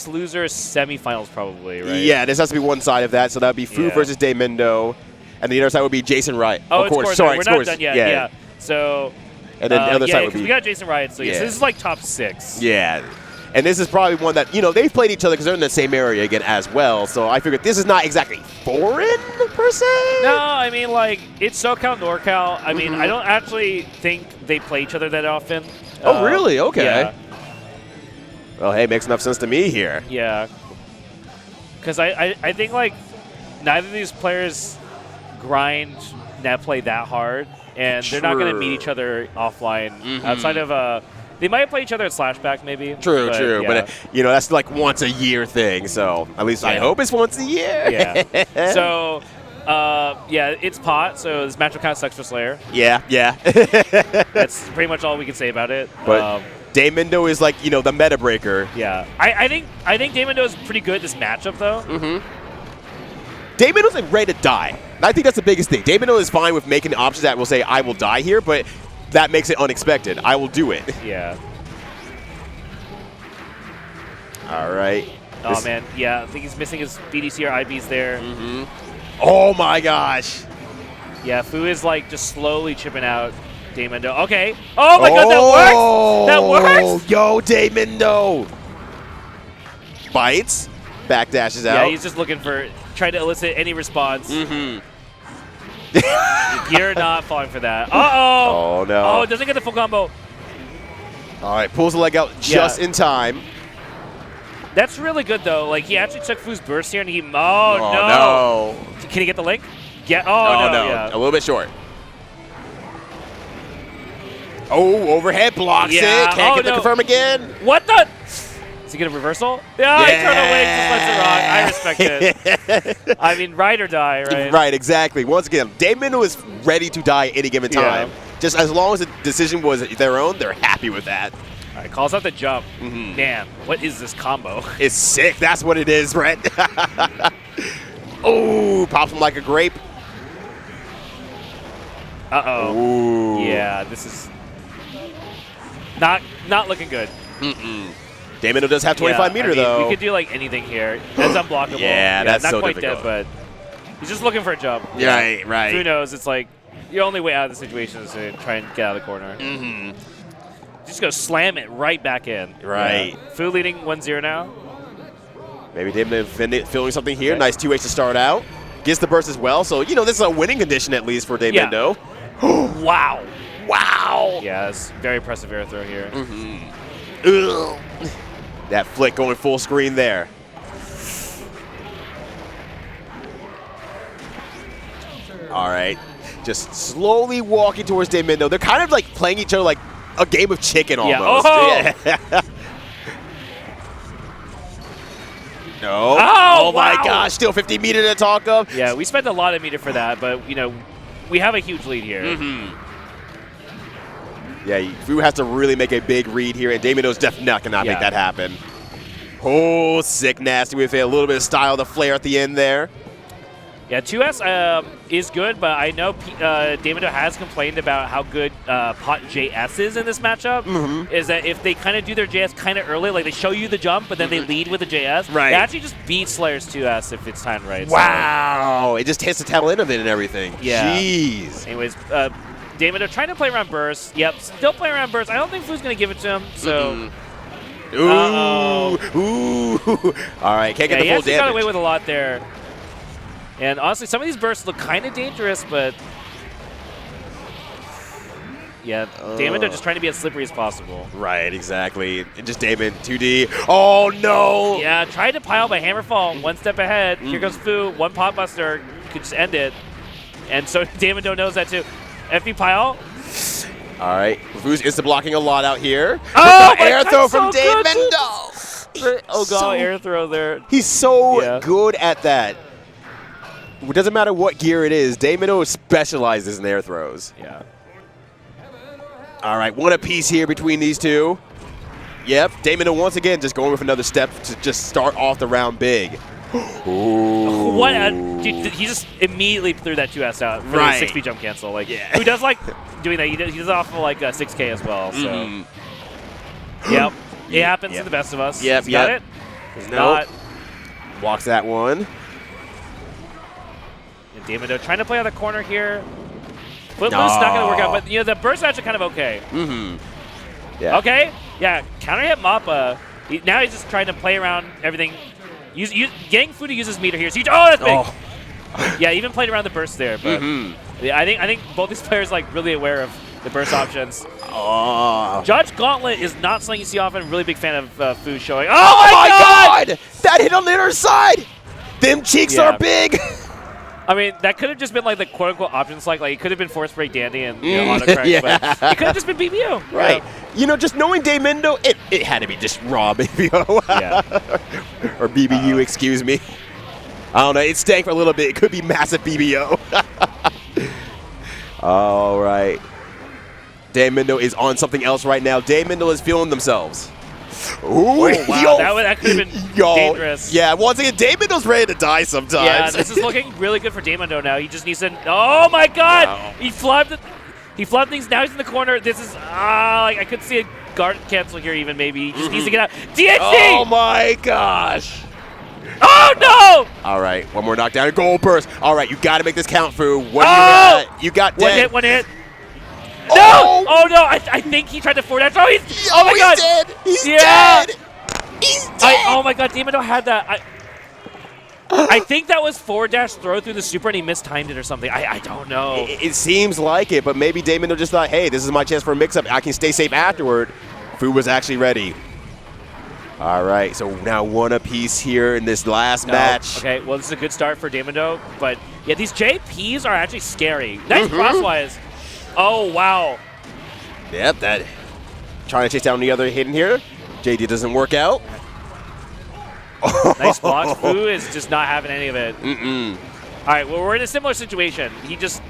loser's semifinals probably, right? Yeah, this has to be one side of that, so that would be Fu versus Damiendo, and the other side would be Jason Riot. Oh, of course. Sorry, we're not done yet. Yeah. So. And then the other side would be. We got Jason Riot, so this is like top 6. Yeah. And this is probably one that, they've played each other because they're in the same area again as well. So I figured this is not exactly foreign, per se. No, I mean, like, it's SoCal, NorCal. I mean, I don't actually think they play each other that often. Oh, really? Okay. Yeah. Well, hey, makes enough sense to me here. Yeah. Because I think, like, neither of these players grind net play that hard. And they're not going to meet each other offline outside of they might play each other at Slashback, maybe. True. Yeah. But, that's like once a year thing. So at least I hope it's once a year. Yeah. So, it's pot. So this matchup kind of sucks for Slayer. Yeah. That's pretty much all we can say about it. But Damiendo is like, the meta breaker. Yeah. I think Damiendo is pretty good at this matchup, though. Damiendo's like ready to die. I think that's the biggest thing. Damiendo is fine with making options that will say, I will die here, but that makes it unexpected. I will do it. Yeah. All right. Oh, man. Yeah, I think he's missing his BDC or IBs there. Oh, my gosh. Yeah, Fu is, like, just slowly chipping out Damiendo. Okay. Oh, my God, that works! That works! Yo, Damiendo. Bites. Backdashes out. Yeah, he's just looking for, trying to elicit any response. You're not falling for that. Uh-oh. Oh, no. Oh, doesn't get the full combo. All right, pulls the leg out just in time. That's really good, though. Like, he actually took Fu's burst here, and he... Oh, no. Can he get the link? Yeah. Oh, no. Yeah. A little bit short. Oh, overhead blocks it. Can't get the confirm again. What the... Does he get a reversal? Yeah, he turned away, just lets it rock. I respect it. I mean, ride or die, right? Right, exactly. Once again, Damiendo is ready to die at any given time. Just as long as the decision was their own, they're happy with that. All right, calls out the jump. Man, what is this combo? It's sick. That's what it is, Brett. Oh, pops him like a grape. Uh-oh. Ooh. Yeah, this is not looking good. Damiendo does have 25 meter, though. We could do, like, anything here. That's unblockable. Yeah, that's not so quite difficult. dead, but he's just looking for a jump. Right. Who knows? It's like your only way out of the situation is to try and get out of the corner. Just go slam it right back in. Right. Yeah. Fu leading 1-0 now. Maybe Damiendo feeling something here. Nice 2H to start out. Gets the burst as well. So, this is a winning condition at least for Damiendo. Wow. Wow. Yeah, that's very impressive air throw here. That flick going full screen there. All right. Just slowly walking towards Damiendo. They're kind of like playing each other like a game of chicken almost. Yeah. No. Oh my gosh. Still 50 meter to talk of. Yeah, we spent a lot of meter for that, but, we have a huge lead here. Yeah, Fu has to really make a big read here, and Damiendo's definitely not going to make that happen. Oh, sick, nasty with a little bit of style, the flare at the end there. Yeah, 2S is good, but I know Damiendo has complained about how good Pot JS is in this matchup. Is that if they kind of do their JS kind of early, like they show you the jump, but then they lead with the JS, right. They actually just beat Slayer's 2S if it's timed right. Wow, so. It just hits the tail end of it and everything. Yeah. Jeez. Anyways, Damiendo trying to play around burst. Yep, still playing around burst. I don't think Fu's going to give it to him, so... Ooh. All right, can't get the full damage. He got away with a lot there. And honestly, some of these bursts look kind of dangerous, but yeah, Damiendo just trying to be as slippery as possible. Right, exactly. And just Damon 2D. Oh no! Yeah, tried to pile by Hammerfall, one step ahead. Here goes Fu, one pot buster, you could just end it. And so Damiendo knows that too. FP pile. All right, Fu's insta blocking a lot out here. Oh, air throw from Damiendo. Oh god, air throw there. He's so good at that. It doesn't matter what gear it is. Damiendo specializes in air throws. Yeah. All right, one apiece here between these two. Yep, Damiendo once again just going with another step to just start off the round big. Ooh. What? Dude, he just immediately threw that 2S out for the 6-feet jump cancel. Like, who does like doing that? He does off of like 6K as well. So, yep, it happens to the best of us. Yep, got it. Nope. Walks that one. And Damiendo trying to play on the corner here. Footloose not going to work out, but you know the burst match are kind of okay. Yeah. Okay. Yeah. Counter hit Mappa. Now he's just trying to play around everything. Getting Fu to use his meter here is huge. Oh, that's big. Oh. Yeah, even played around the burst there, but yeah, I think both these players like really aware of the burst options. Judge Gauntlet is not something you see often. Really big fan of Fu showing. Oh my god! That hit on the inner side. Them cheeks are big. I mean, that could have just been like the quote-unquote option select. Like, it could have been Force Break Dandy and auto correct, but it could have just been BBO. Right. You know, just knowing Damiendo, it had to be just raw BBO. Or BBU, excuse me. I don't know. It stank for a little bit. It could be massive BBO. All right. Damiendo is on something else right now. Damiendo is feeling themselves. Ooh, wow, that could have been dangerous. Yeah, once again, Damiendo's ready to die sometimes. Yeah, this is looking really good for Damiendo now. He just needs to. Oh my God! Wow. He flubbed things. Now he's in the corner. This is I could see a guard cancel here even maybe. He just needs to get out. DHC! Oh my gosh! Oh no! All right, one more knockdown. Gold burst. All right, you got to make this count, Fu. What do you got? You got dead. One hit. No! Oh no! I think he tried to forward that. Oh my God! Dead. He's dead. He's dead. Oh my God! Damiendo had that. I think that was forward dash throw through the super and he mistimed it or something. I don't know. It seems like it, but maybe Damiendo just thought, hey, this is my chance for a mix-up. I can stay safe afterward. Fu was actually ready. All right, so now one apiece here in this last match. Okay, well, this is a good start for Damiendo, but yeah, these JPs are actually scary. Nice crosswise. Oh, wow. Yep, that. Trying to chase down the other hidden here. JD doesn't work out. Nice block. Fu is just not having any of it. All right, well, we're in a similar situation. He just...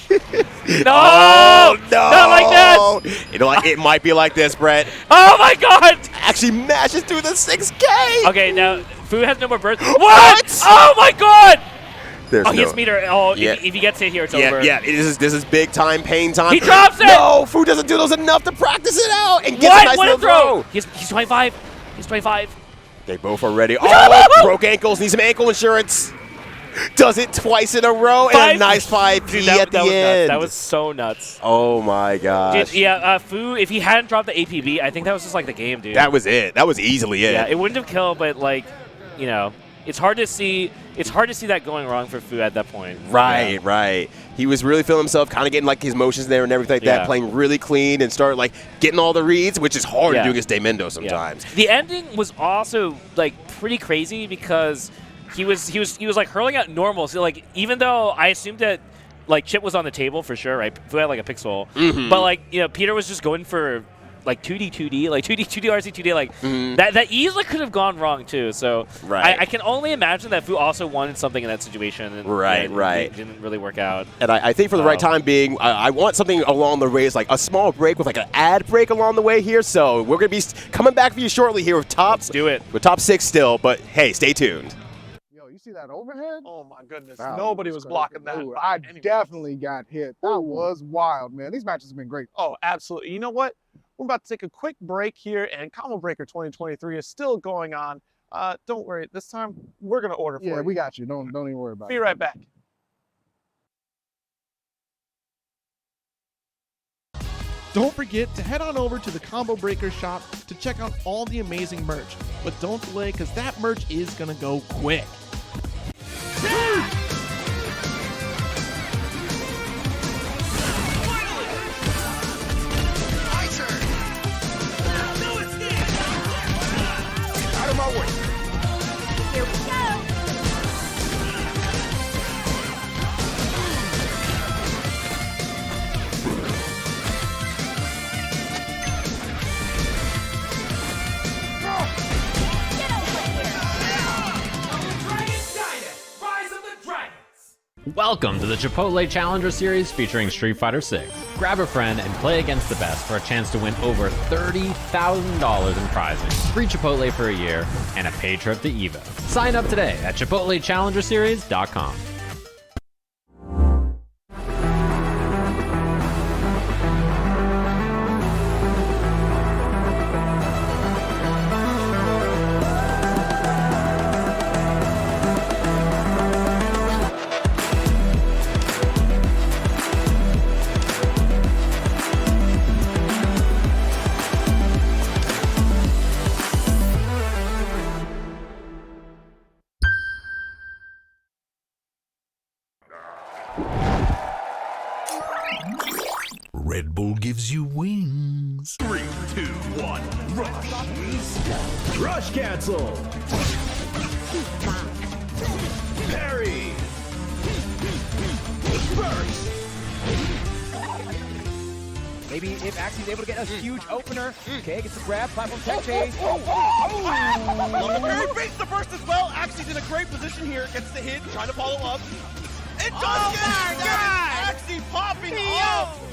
No! Oh, no! Not like that! It might be like this, Brett. Oh, my God! Actually mashes through the 6K! Okay, now, Fu has no more burst. What? Oh, my God! He hits meter. Oh, if he gets hit here, it's over. Yeah, this is big time, pain time. He drops it! No, Fu doesn't do those enough to practice it out and gets a nice little throw. He's 25. He's 25. They both are ready. Oh, broke ankles. Needs some ankle insurance. Does it twice in a row and a nice 5P at the end. That was so nuts. Oh my gosh. Dude, yeah, Fu, if he hadn't dropped the APB, I think that was just like the game, dude. That was it. That was easily it. Yeah, it wouldn't have killed, but like, you know, it's hard to see that going wrong for Fu at that point. Right, right. He was really feeling himself, kind of getting like his motions there and everything like that, playing really clean and start like getting all the reads, which is hard to do against Damiendo sometimes. The ending was also like pretty crazy because he was like hurling out normal. So like even though I assumed that like Chip was on the table for sure, right? Fu had like a pixel, but like Peter was just going for like 2D, like 2D, RC, 2D, like that easily could have gone wrong too. So I can only imagine that Fu also wanted something in that situation. And, it didn't really work out. And I think for the right time being, I want something along the ways, like a small break with like an ad break along the way here. So we're going to be coming back for you shortly here with top. Let's do it. With top 6 still, but hey, stay tuned. Yo, you see see that overhead? Oh my goodness. That Nobody was crazy. blocking that. Ooh, I definitely got hit. That was wild, man. These matches have been great. Oh, absolutely. You know what? We're about to take a quick break here, and Combo Breaker 2023 is still going on. Don't worry. This time, we're going to order for you. Yeah, we got you. Don't even worry about it. Be right back. Don't forget to head on over to the Combo Breaker shop to check out all the amazing merch. But don't delay, because that merch is going to go quick. Out of my way. Here we go. Welcome to the Chipotle Challenger Series featuring Street Fighter 6. Grab a friend and play against the best for a chance to win over $30,000 in prizes, free Chipotle for a year, and a paid trip to EVO. Sign up today at ChipotleChallengerSeries.com. Red Bull gives you wings. 3, 2, 1, rush. Rush cancel. Parry. Burst. Maybe if Axi's able to get a huge opener. Okay, gets the grab, platform tech chase. Love the parry, baits the burst as well. Axi's in a great position here. Gets the hit, trying to follow up. It does get it! Axie popping off!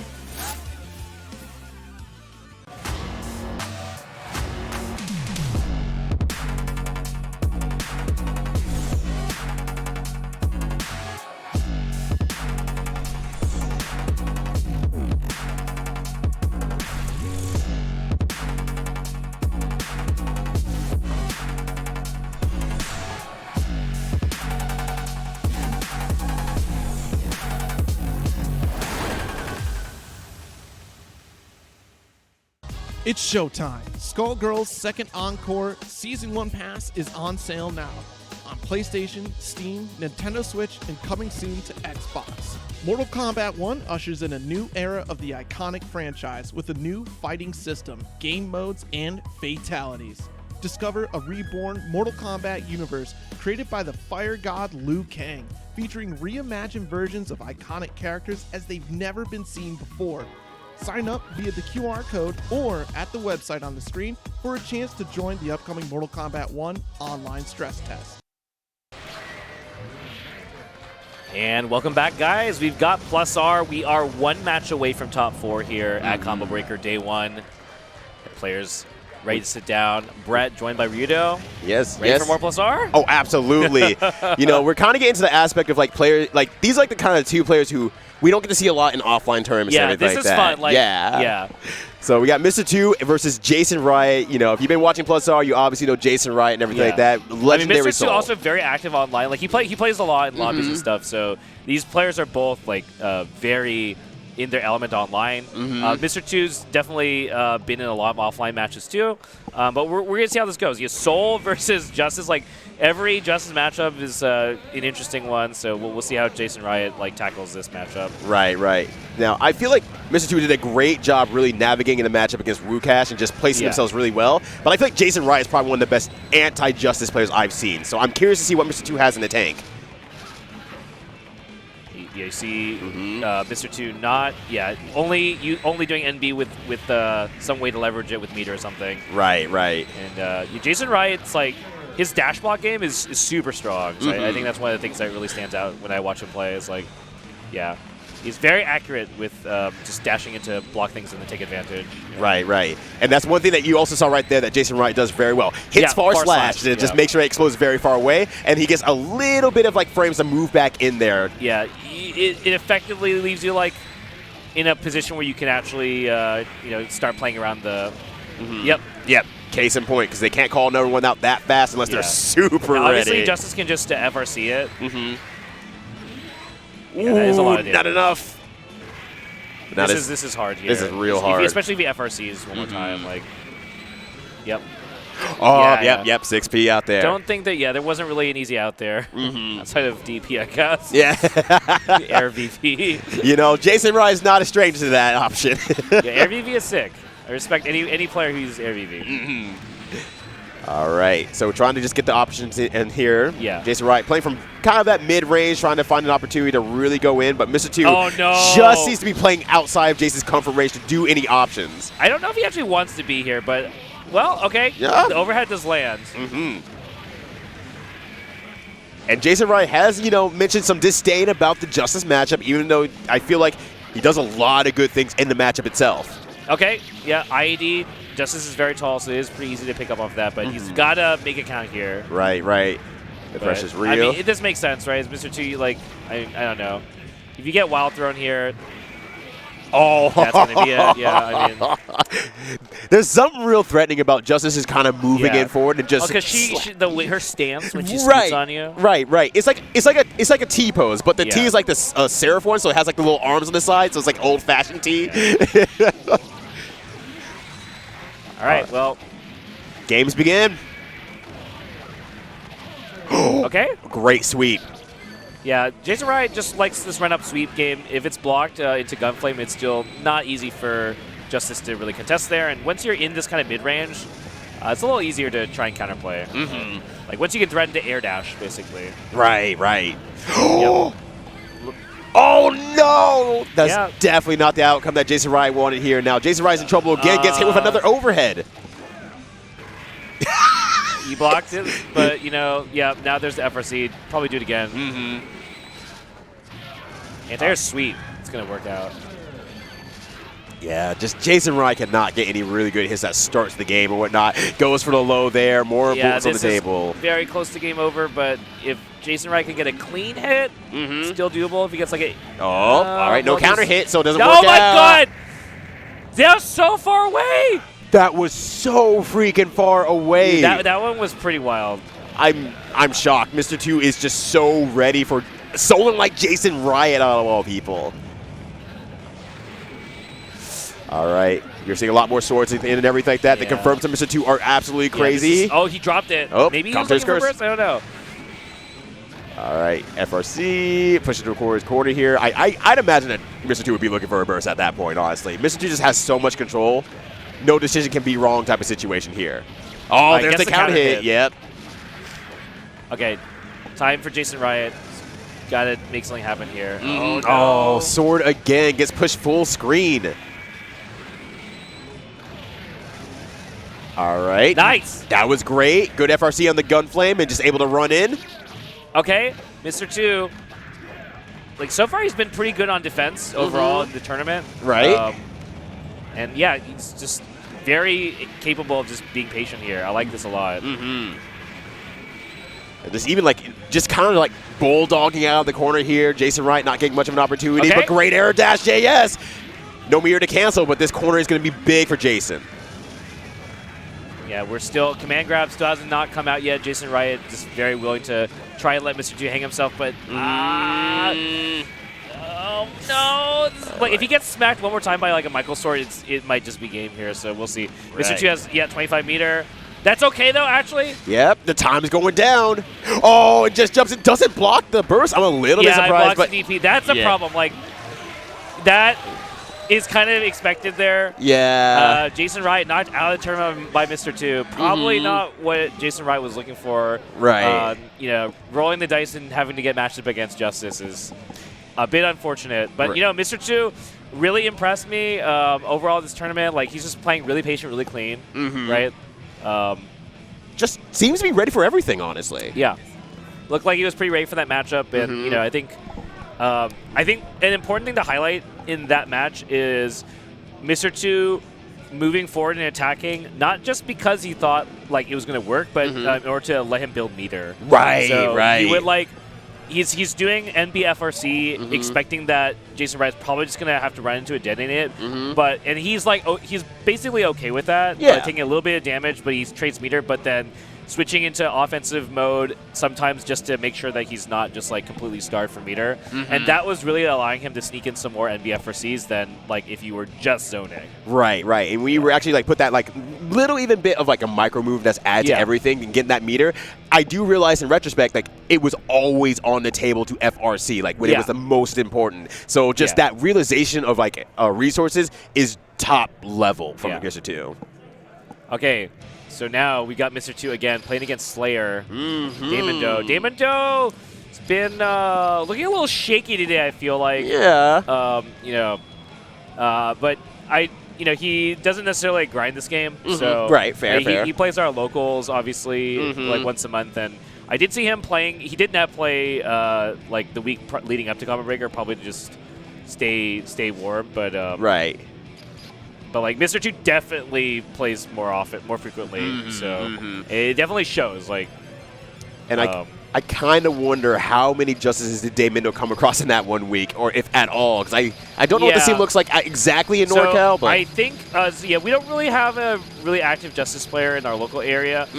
It's showtime. Skullgirls Second Encore Season 1 Pass is on sale now on PlayStation, Steam, Nintendo Switch, and coming soon to Xbox. Mortal Kombat 1 ushers in a new era of the iconic franchise with a new fighting system, game modes, and fatalities. Discover a reborn Mortal Kombat universe created by the fire god Liu Kang, featuring reimagined versions of iconic characters as they've never been seen before. Sign up via the QR code or at the website on the screen for a chance to join the upcoming Mortal Kombat 1 online stress test. And welcome back, guys. We've got Plus R. We are one match away from top 4 here at Combo Breaker Day 1. The players ready to sit down. Brett, joined by Ryyudo. Yes. Ready for more Plus R? Oh, absolutely. You know, we're kind of getting to the aspect of like players, like these like the kind of 2 players who we don't get to see a lot in offline tournaments. Yeah, and everything this like is that. fun. Like, yeah. So we got Mr. 2 versus Jason Riot. You know, if you've been watching Plus R, you obviously know Jason Riot and everything like that. Legendary I mean, Mr. 2 soul. also very active online. Like he plays a lot in lobbies and stuff. So these players are both like very in their element online. Mr. 2's definitely been in a lot of offline matches too. But we're gonna see how this goes. You have Soul versus Justice. Like every Justice matchup is an interesting one. So we'll see how Jason Riot like tackles this matchup. Right. Now I feel like Mr. 2 did a great job really navigating the matchup against Rukash and just placing themselves really well. But I feel like Jason Riot is probably one of the best anti-Justice players I've seen. So I'm curious to see what Mr. 2 has in the tank. Yeah, you see Mr. 2 not, only doing NB with some way to leverage it with meter or something. Right. And Jason Riot's like, his dash block game is super strong. So I think that's one of the things that really stands out when I watch him play is like, he He's very accurate with just dashing into block things and then take advantage. Right. And that's one thing that you also saw right there that Jason Wright does very well. Hits far slash to just make sure it explodes very far away, and he gets a little bit of like frames to move back in there. Yeah, it effectively leaves you like in a position where you can actually start playing around the. Yep. Case in point, because they can't call another one out that fast unless they're super ready. Obviously, Justice can just FRC it. Yeah, that is a lot of damage. Not enough. This is hard here. This is real hard. Especially if he FRCs one more time. Like, yep. Oh, yep. 6P out there. Don't think that, there wasn't really an easy out there. Outside of DP, I guess. Yeah. Air VP. Jason Wright is not a stranger to that option. Air VP is sick. I respect any player who uses Air VP. All right, so trying to just get the options in here. Yeah. Jason Wright playing from kind of that mid-range, trying to find an opportunity to really go in, but Mr. 2 just seems to be playing outside of Jason's comfort range to do any options. I don't know if he actually wants to be here, but, well, okay. Yeah. The overhead does land. And Jason Wright has, mentioned some disdain about the Justice matchup, even though I feel like he does a lot of good things in the matchup itself. Okay, yeah, IED, Justice is very tall, so it is pretty easy to pick up off that, but he's got to make a count here. Right. The pressure's real. I mean, this makes sense, right? It's Mr. 2, like, I don't know. If you get Wild Thrown here, that's going to be it. Yeah, I mean. There's something real threatening about Justice is kind of moving in forward and just. Because her stance when she scoots on you. Right. It's like a T pose, but the T is like the serif one, so it has like the little arms on the side, so it's like old-fashioned T. All right, well. Games begin. Okay. Great sweep. Yeah, Jason Wright just likes this run-up sweep game. If it's blocked into Gunflame, it's still not easy for Justice to really contest there. And once you're in this kind of mid-range, it's a little easier to try and counterplay. Like, once you can threaten to air dash, basically. Right. Oh, no! That's definitely not the outcome that Jason Wright wanted here. Now, Jason Wright's in trouble again, gets hit with another overhead. You blocked it, but, now there's the FRC. Probably do it again. Anti-air's sweet. It's going to work out. Yeah, just Jason Wright cannot get any really good hits that starts the game or whatnot. Goes for the low there, more bullets on the table. Very close to game over, but if Jason Wright can get a clean hit, still doable. If he gets like a... all right, no counter hit, so it doesn't work out. Oh my god! They're so far away! That was so freaking far away. That one was pretty wild. I'm shocked. Mr. 2 is just so ready for someone like Jason Riot out of all people. All right. You're seeing a lot more swords in and everything like that. The confirms to Mr. 2 are absolutely crazy. He dropped it. Oh, maybe he was looking for burst? I don't know. All right. FRC. Push it to his corner here. I'd imagine that Mr. 2 would be looking for a burst at that point, honestly. Mr. 2 just has so much control. No decision can be wrong type of situation here. Oh, there's the counter hit. Yep. Okay. Time for Jason Riot. Got to make something happen here. Oh, no. Oh, sword again. Gets pushed full screen. All right. Nice. That was great. Good FRC on the Gunflame and just able to run in. Okay. Mr. 2. Like, so far he's been pretty good on defense overall in the tournament. Right. And, yeah, he's just very capable of just being patient here. I like this a lot. And this even, like, just kind of, like, bulldogging out of the corner here. Jason Wright not getting much of an opportunity, but great air dash JS. No mirror to cancel, but this corner is going to be big for Jason. Yeah, we're still, command grab still has not come out yet. Jason Riot just very willing to try and let Mr. 2 hang himself, but oh no! Like, if he gets smacked one more time by like a Michael sword, it might just be game here. So we'll see. Right. Mr. 2 has 25 meter. That's okay though, actually. Yep, the time is going down. Oh, it just jumps in, doesn't block the burst. I'm a little bit surprised. Yeah, it blocks the DP. That's a problem. Like that is kind of expected there. Yeah. Jason Riot knocked out of the tournament by Mr. 2. Probably not what Jason Riot was looking for. Right. Rolling the dice and having to get matched up against Justice is a bit unfortunate. But, Mr. 2 really impressed me overall this tournament. Like, he's just playing really patient, really clean, right? Just seems to be ready for everything, honestly. Yeah. Looked like he was pretty ready for that matchup. And, I think I think an important thing to highlight in that match is Mr. 2 moving forward and attacking, not just because he thought like it was going to work, but in order to let him build meter. Right, so right. He would like he's doing NBFRC, expecting that Jason Riot's probably just going to have to run into it, detonate it. But and he's like he's basically okay with that, taking a little bit of damage, but he trades meter, but then switching into offensive mode sometimes just to make sure that he's not just like completely starved for meter. And that was really allowing him to sneak in some more NBFRCs than like if you were just zoning. Right, right. And we were actually like put that like little even bit of like a micro move that's added to everything and getting that meter. I do realize in retrospect, like it was always on the table to FRC, like when it was the most important. So just that realization of like resources is top level from Mr. 2. Okay. So now we got Mr. 2 again playing against Slayer. Damiendo. Damiendo's been looking a little shaky today, I feel like. Yeah. You know, but he doesn't necessarily grind this game. So right, fair. He plays our locals, obviously, like once a month. And I did see him playing. He did not play like the week leading up to Combat Breaker, probably to just stay warm. But right. But like Mr. 2 definitely plays more frequently, so it definitely shows. Like, and I kind of wonder how many justices did Damiendo come across in that 1 week, or if at all, because I don't know what the scene looks like exactly in NorCal. But I think we don't really have a really active justice player in our local area.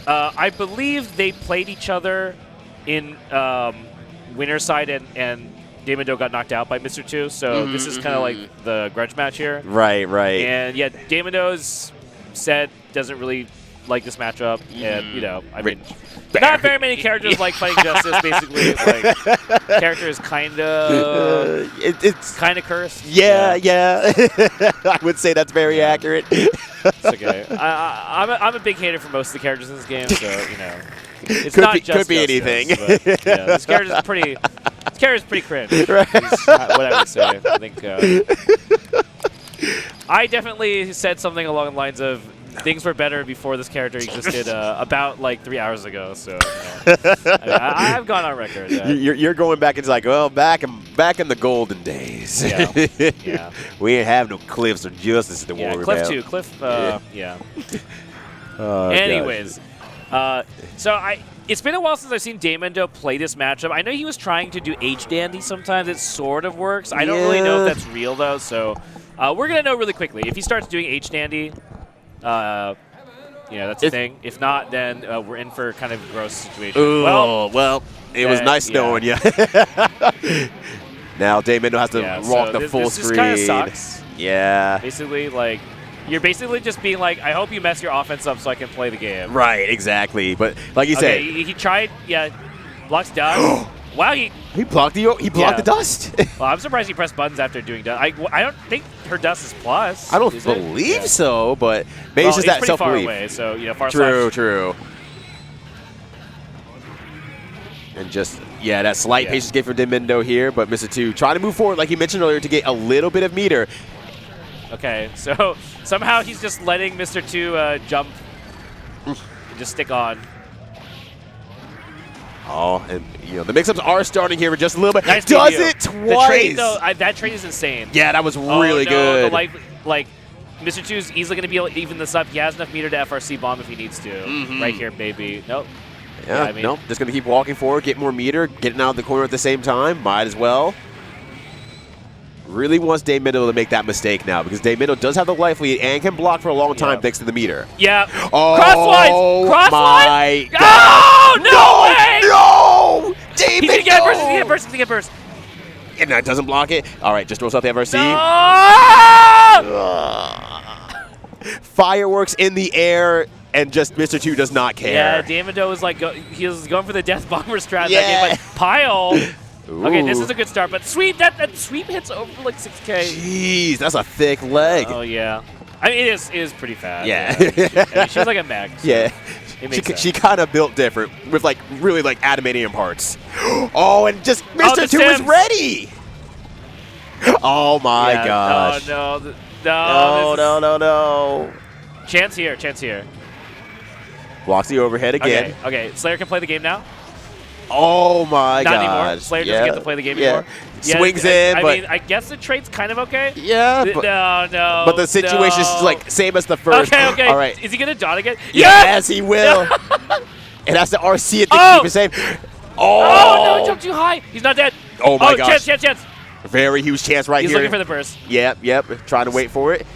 I believe they played each other in Winner's Side and Damiendo got knocked out by Mr. 2, so this is kind of like the grudge match here. Right, right. And yeah, Damiendo's said doesn't really like this matchup, and you know, I mean, not very many characters like fighting justice. Basically, like character is kind of it's kind of cursed. Yeah. I would say that's very accurate. It's okay. I'm a big hater for most of the characters in this game, so you know, it's not just could be justice, anything. But, yeah, this character's pretty. This character's pretty cringe. Right. Is what I would say. I think I definitely said something along the lines of things were better before this character existed about like 3 hours ago. So you know, I've gone on record. You're going back into like, well, back in the golden days. Yeah. We ain't have no cliffs or justice to worry Cliff about. too. Cliff. Yeah. Oh, anyways, it's been a while since I've seen Damiendo play this matchup. I know he was trying to do H-Dandy sometimes. It sort of works. I don't really know if that's real, though. So we're going to know really quickly. If he starts doing H-Dandy, that's the thing. If not, then we're in for kind of a gross situation. Ooh, well, it was nice knowing you. Now Damiendo has to walk the full screen. This kind of sucks. Yeah. Basically, like, you're basically just being like, I hope you mess your offense up so I can play the game. Right, exactly. But like you said, he tried. Blocks dust. Wow, he blocked the dust. Well, I'm surprised he pressed buttons after doing dust. I don't think her dust is plus. I don't believe so, but maybe it's just that pretty self-belief. far away, so far True. And just that slight patience gain for Damiendo here, but Mr. 2 trying to move forward like you mentioned earlier to get a little bit of meter. Okay, so somehow he's just letting Mr. 2 jump and just stick on. Oh, and the mix-ups are starting here for just a little bit. Nice Does debut. it twice? The trade, though, that trade is insane. Yeah, that was really good. Like Mr. 2 is easily going to be able to even this up. He has enough meter to FRC bomb if he needs to. Right here, baby. Nope. Yeah, nope. Just going to keep walking forward, get more meter, getting out of the corner at the same time. Might as well. Really wants Damiendo to make that mistake now because Damiendo does have the life lead and can block for a long time thanks to the meter. Yeah. Oh, Crosswise! My God. Oh, no way! No! Damiendo! He's going to get burst. And that doesn't block it. All right, just throws out the FRC. No! Fireworks in the air, and just Mr. 2 does not care. Yeah, Damiendo was like, he was going for the Death Bomber strat. That game, like, pile. Ooh. Okay, this is a good start, but sweep, that sweep hits over like 6K. Jeez, that's a thick leg. Oh, yeah. I mean, it is pretty fast. Yeah. She's like a mech. So yeah. She kind of built different with like really like adamantium parts. Oh, and just Mr. 2 is ready. Oh my gosh. Oh no. Chance here. Blocks the overhead again. Okay. Slayer can play the game now. Oh my gosh. Not anymore. Slayer doesn't get to play the game anymore. swings in. I but mean, I guess the trade's kind of okay. Yeah. But, no. But the situation is like same as the first. Okay. All right. Is he gonna dot again? Yes, he will. And that's the RC at the keep it safe. Oh no! He jumped too high. He's not dead. Oh my gosh. Chance. Very huge chance right He's here. He's looking for the burst. Yep. Trying to wait for it.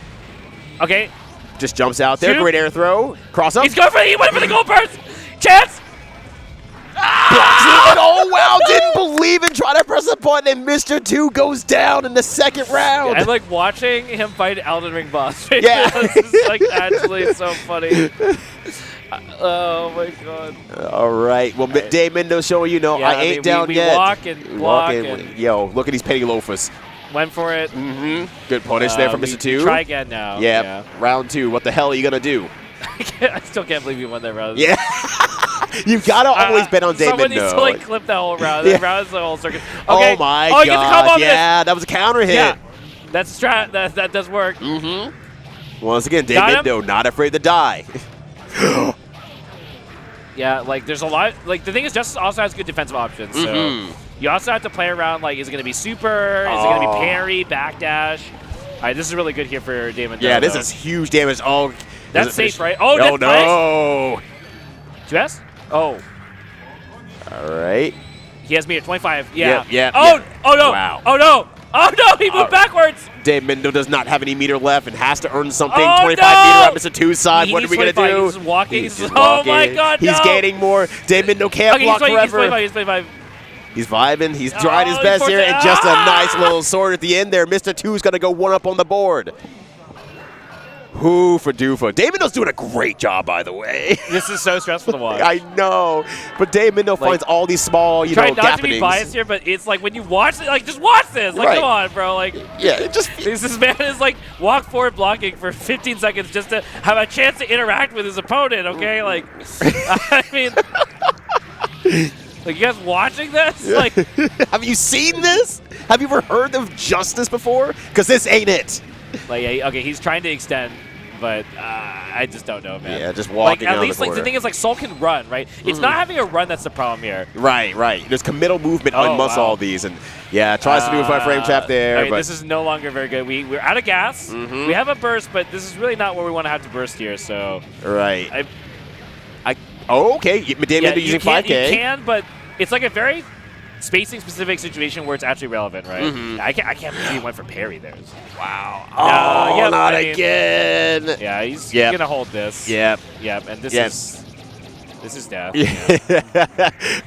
Okay. Just jumps out there. Great air throw. Cross up. He went for the gold burst. Chance. Oh wow! Didn't believe it. Trying to press the button, and Mr. 2 goes down in the second round. Yeah, I like watching him fight Elden Ring boss. Right Yeah. This is like actually so funny. Oh my god. All right. Well, Damiendo showing I ain't down we yet. Walk and Yo, look at these petty loafers. Went for it. Good punish there from Mr. 2. Try again now. Yeah. Round 2. What the hell are you gonna do? I still can't believe you won that round. Yeah. You've got to always bet on Damiendo. Someone needs to like clip that whole round. Yeah. That round is the whole circuit. Okay. Oh my god. Yeah, that was a counter hit. Yeah. That's a strat. That does work. Once again, Damiendo not afraid to die. Yeah, like there's a lot. Like the thing is, Justice also has good defensive options. So you also have to play around. Like, is it going to be super? Is it going to be parry, backdash? All right, this is really good here for Damiendo. Yeah, this is huge damage. Oh, that's safe, right? Oh, that's no. 2S? Oh. All right. He has me at 25. Yeah. Yeah. Oh no. Wow. Oh no. Oh no, he moved backwards. Damiendo does not have any meter left and has to earn something. Oh, 25 no! meter at Mr. 2's side. What are we going to do? He's walking. He's Oh my god, no. He's gaining more. Damiendo can't block forever. He's 25. He's vibing. He's trying his best here. And just a nice little sword at the end there. Mr. 2's going to go one up on the board. Hoo for Doofa. Damiendo's doing a great job, by the way. This is so stressful to watch. I know. But Damiendo finds all these small, try not gappenings. to be biased here, but it's like when you watch it, like just watch this. Like, come on, bro. Like, yeah, this man is like walk forward blocking for 15 seconds just to have a chance to interact with his opponent. Okay, like, I mean, like you guys watching this? Like, have you seen this? Have you ever heard of Justice before? Because this ain't it. Like, yeah, okay, he's trying to extend, but I just don't know, man. Yeah, just walking at on least, the like, the thing is, like, Soul can run, right? It's not having a run that's the problem here. Right. There's committal movement on all these, and yeah, tries to do a 5-frame trap there. Okay, but this is no longer very good. We're out of gas. We have a burst, but this is really not where we want to have to burst here. So right. Okay. Damiendo using 5K. You can, but it's like a very spacing-specific situation where it's actually relevant, right? I can't believe he went for parry there. Wow. Yeah, not again. Yeah, he's gonna hold this. Yep. And this is death.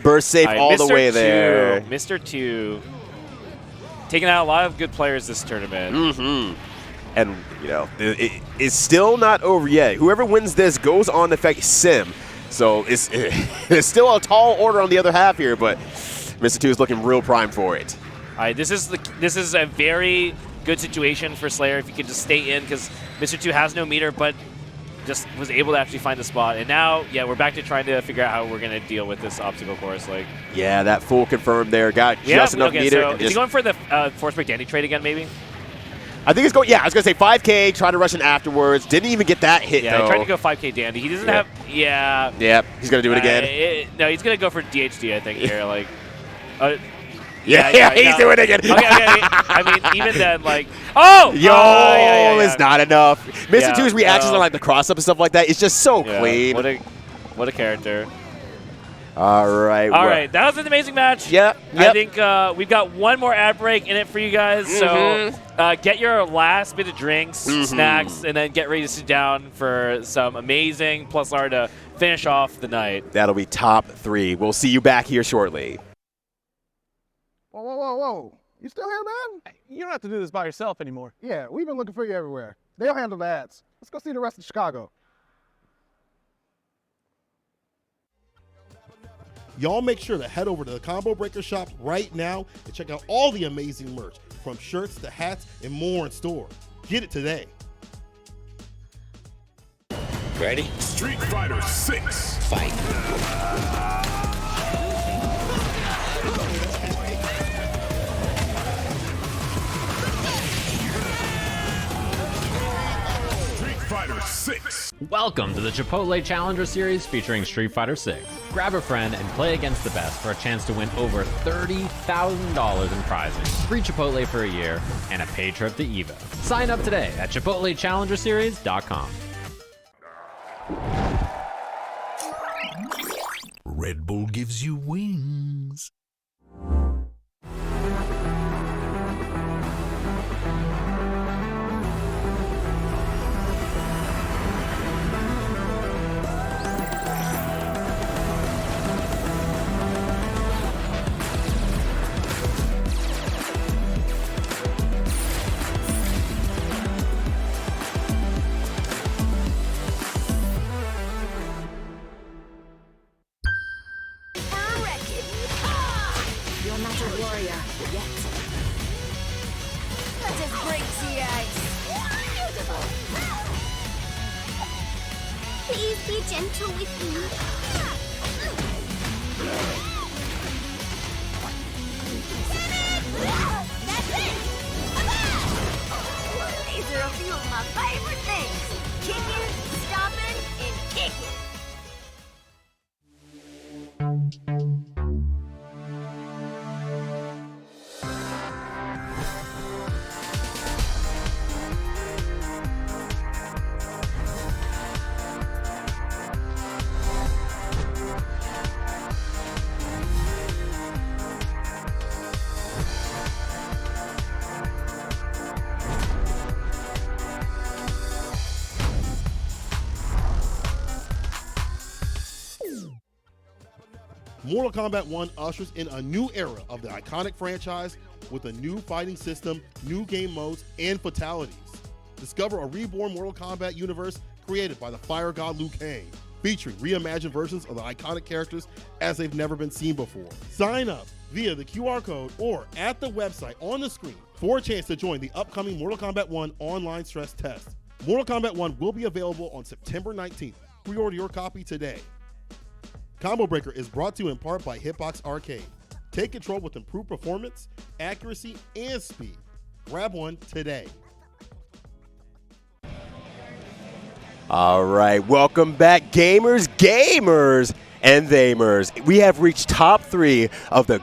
Burst safe all the way there. Mr. 2 taking out a lot of good players this tournament. And it's still not over yet. Whoever wins this goes on to face Sim. So it's still a tall order on the other half here, but Mr. 2 is looking real prime for it. All right, this is a very good situation for Slayer if he can just stay in, because Mr. 2 has no meter, but just was able to actually find the spot. And now, yeah, we're back to trying to figure out how we're going to deal with this obstacle course. Like, yeah, that full confirmed there. Got just enough meter. So is he going for the force break Danny trade again, maybe? I think it's going, I was going to say 5K, try to rush in afterwards. Didn't even get that hit, though. Yeah, he tried to go 5K Dandy. He doesn't have, Yep, he's going to do it again. No, he's going to go for DHD, I think, here. Like, he's doing it again. Okay. I mean, even then, like, it's not enough. Mr. 2's reactions on like the cross-up and stuff like that, it's just so clean. What a character. All right. That was an amazing match. Yeah. I think we've got one more ad break in it for you guys. So get your last bit of drinks, snacks, and then get ready to sit down for some amazing plus R to finish off the night. That'll be top 3. We'll see you back here shortly. Whoa. You still here, man? You don't have to do this by yourself anymore. Yeah, we've been looking for you everywhere. They'll handle the ads. Let's go see the rest of Chicago. Y'all make sure to head over to the Combo Breaker shop right now and check out all the amazing merch, from shirts to hats and more in store. Get it today. Ready? Street Fighter 6. Fight. Fighter 6. Welcome to the Chipotle Challenger Series featuring Street Fighter 6. Grab a friend and play against the best for a chance to win over $30,000 in prizes, free Chipotle for a year, and a paid trip to EVO. Sign up today at ChipotleChallengerSeries.com. Red Bull gives you wings. Please be gentle with me. That's it! These are a few of my favorite things. Kicking, stopping, and kicking. Mortal Kombat 1 ushers in a new era of the iconic franchise with a new fighting system, new game modes, and fatalities. Discover a reborn Mortal Kombat universe created by the fire god Liu Kang, featuring reimagined versions of the iconic characters as they've never been seen before. Sign up via the QR code or at the website on the screen for a chance to join the upcoming Mortal Kombat 1 online stress test. Mortal Kombat 1 will be available on September 19th. Pre-order your copy today. Combo Breaker is brought to you in part by Hitbox Arcade. Take control with improved performance, accuracy, and speed. Grab one today. All right, welcome back, gamers, and themers. We have reached top 3 of the,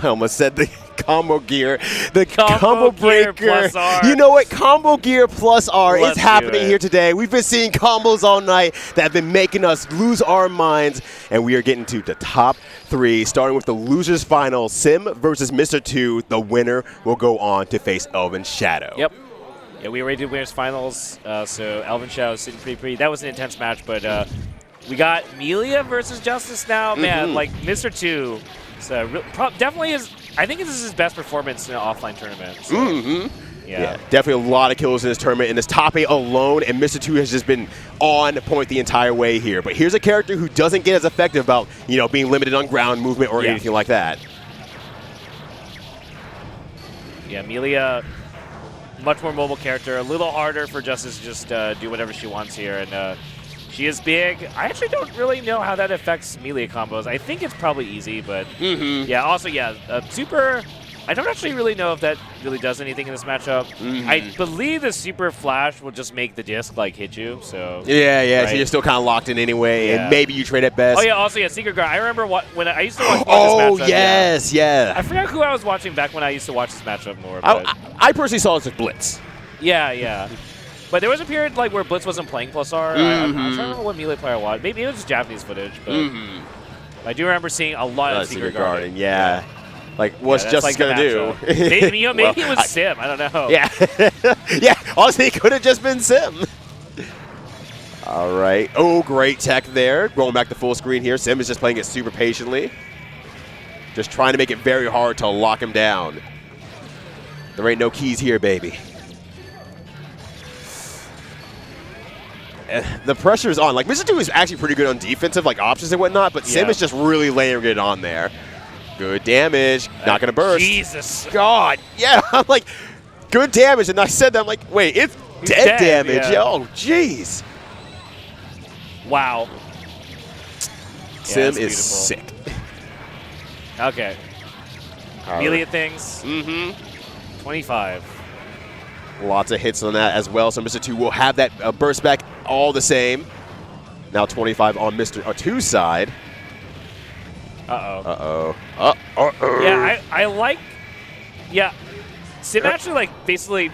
I almost said the combo gear, the combo breaker. Plus R. You know what? Combo gear plus R is Let's happening do it. here today. We've been seeing combos all night that have been making us lose our minds, and we are getting to the top 3, starting with the losers final, Sim versus Mr. 2. The winner will go on to face Elven Shadow. Yep. Yeah, we already did winners finals, so Elven Shadow is sitting pretty. That was an intense match, but we got Melia versus Justice now. Man, like Mr. 2, so definitely is. I think this is his best performance in an offline tournament. So, yeah, definitely a lot of kills in this tournament. In this top 8 alone, and Mr. 2 has just been on point the entire way here. But here's a character who doesn't get as effective about, being limited on ground movement or anything like that. Yeah, Melia, much more mobile character, a little harder for Justice to just do whatever she wants here, and she is big. I actually don't really know how that affects melee combos. I think it's probably easy, but yeah, also, super, I don't actually really know if that really does anything in this matchup. I believe the super flash will just make the disc hit you, so. Yeah, right? So you're still kind of locked in anyway, and maybe you trade at best. Oh yeah, also Secret Guard. I remember when I used to watch this matchup. Yes, yeah. I forgot who I was watching back when I used to watch this matchup more. But I personally saw it as Blitz. Yeah. But there was a period where Blitz wasn't playing plus R. I'm trying to remember what melee player I watched. Maybe it was just Japanese footage, but I do remember seeing a lot of Secret Guarding. Yeah. What's Justice gonna do? Maybe it was Sim. I don't know. Yeah. Yeah. Honestly, it could have just been Sim. All right. Oh, great tech there. Going back to full screen here. Sim is just playing it super patiently. Just trying to make it very hard to lock him down. There ain't no keys here, baby. The pressure is on. Mr. 2 is actually pretty good on defensive options and whatnot, but Sim is just really layering it on there. Good damage. Not going to burst. Jesus. God. Yeah, I'm good damage. And I said that, wait, it's dead damage. Yeah. Oh, jeez. Wow. Sim is sick. Okay. Melee things. 25. Lots of hits on that as well. So Mr. 2 will have that burst back all the same. Now 25 on Mr. 2's side. Uh-oh. Uh-oh. Yeah, I like... Yeah, Sim actually, like, basically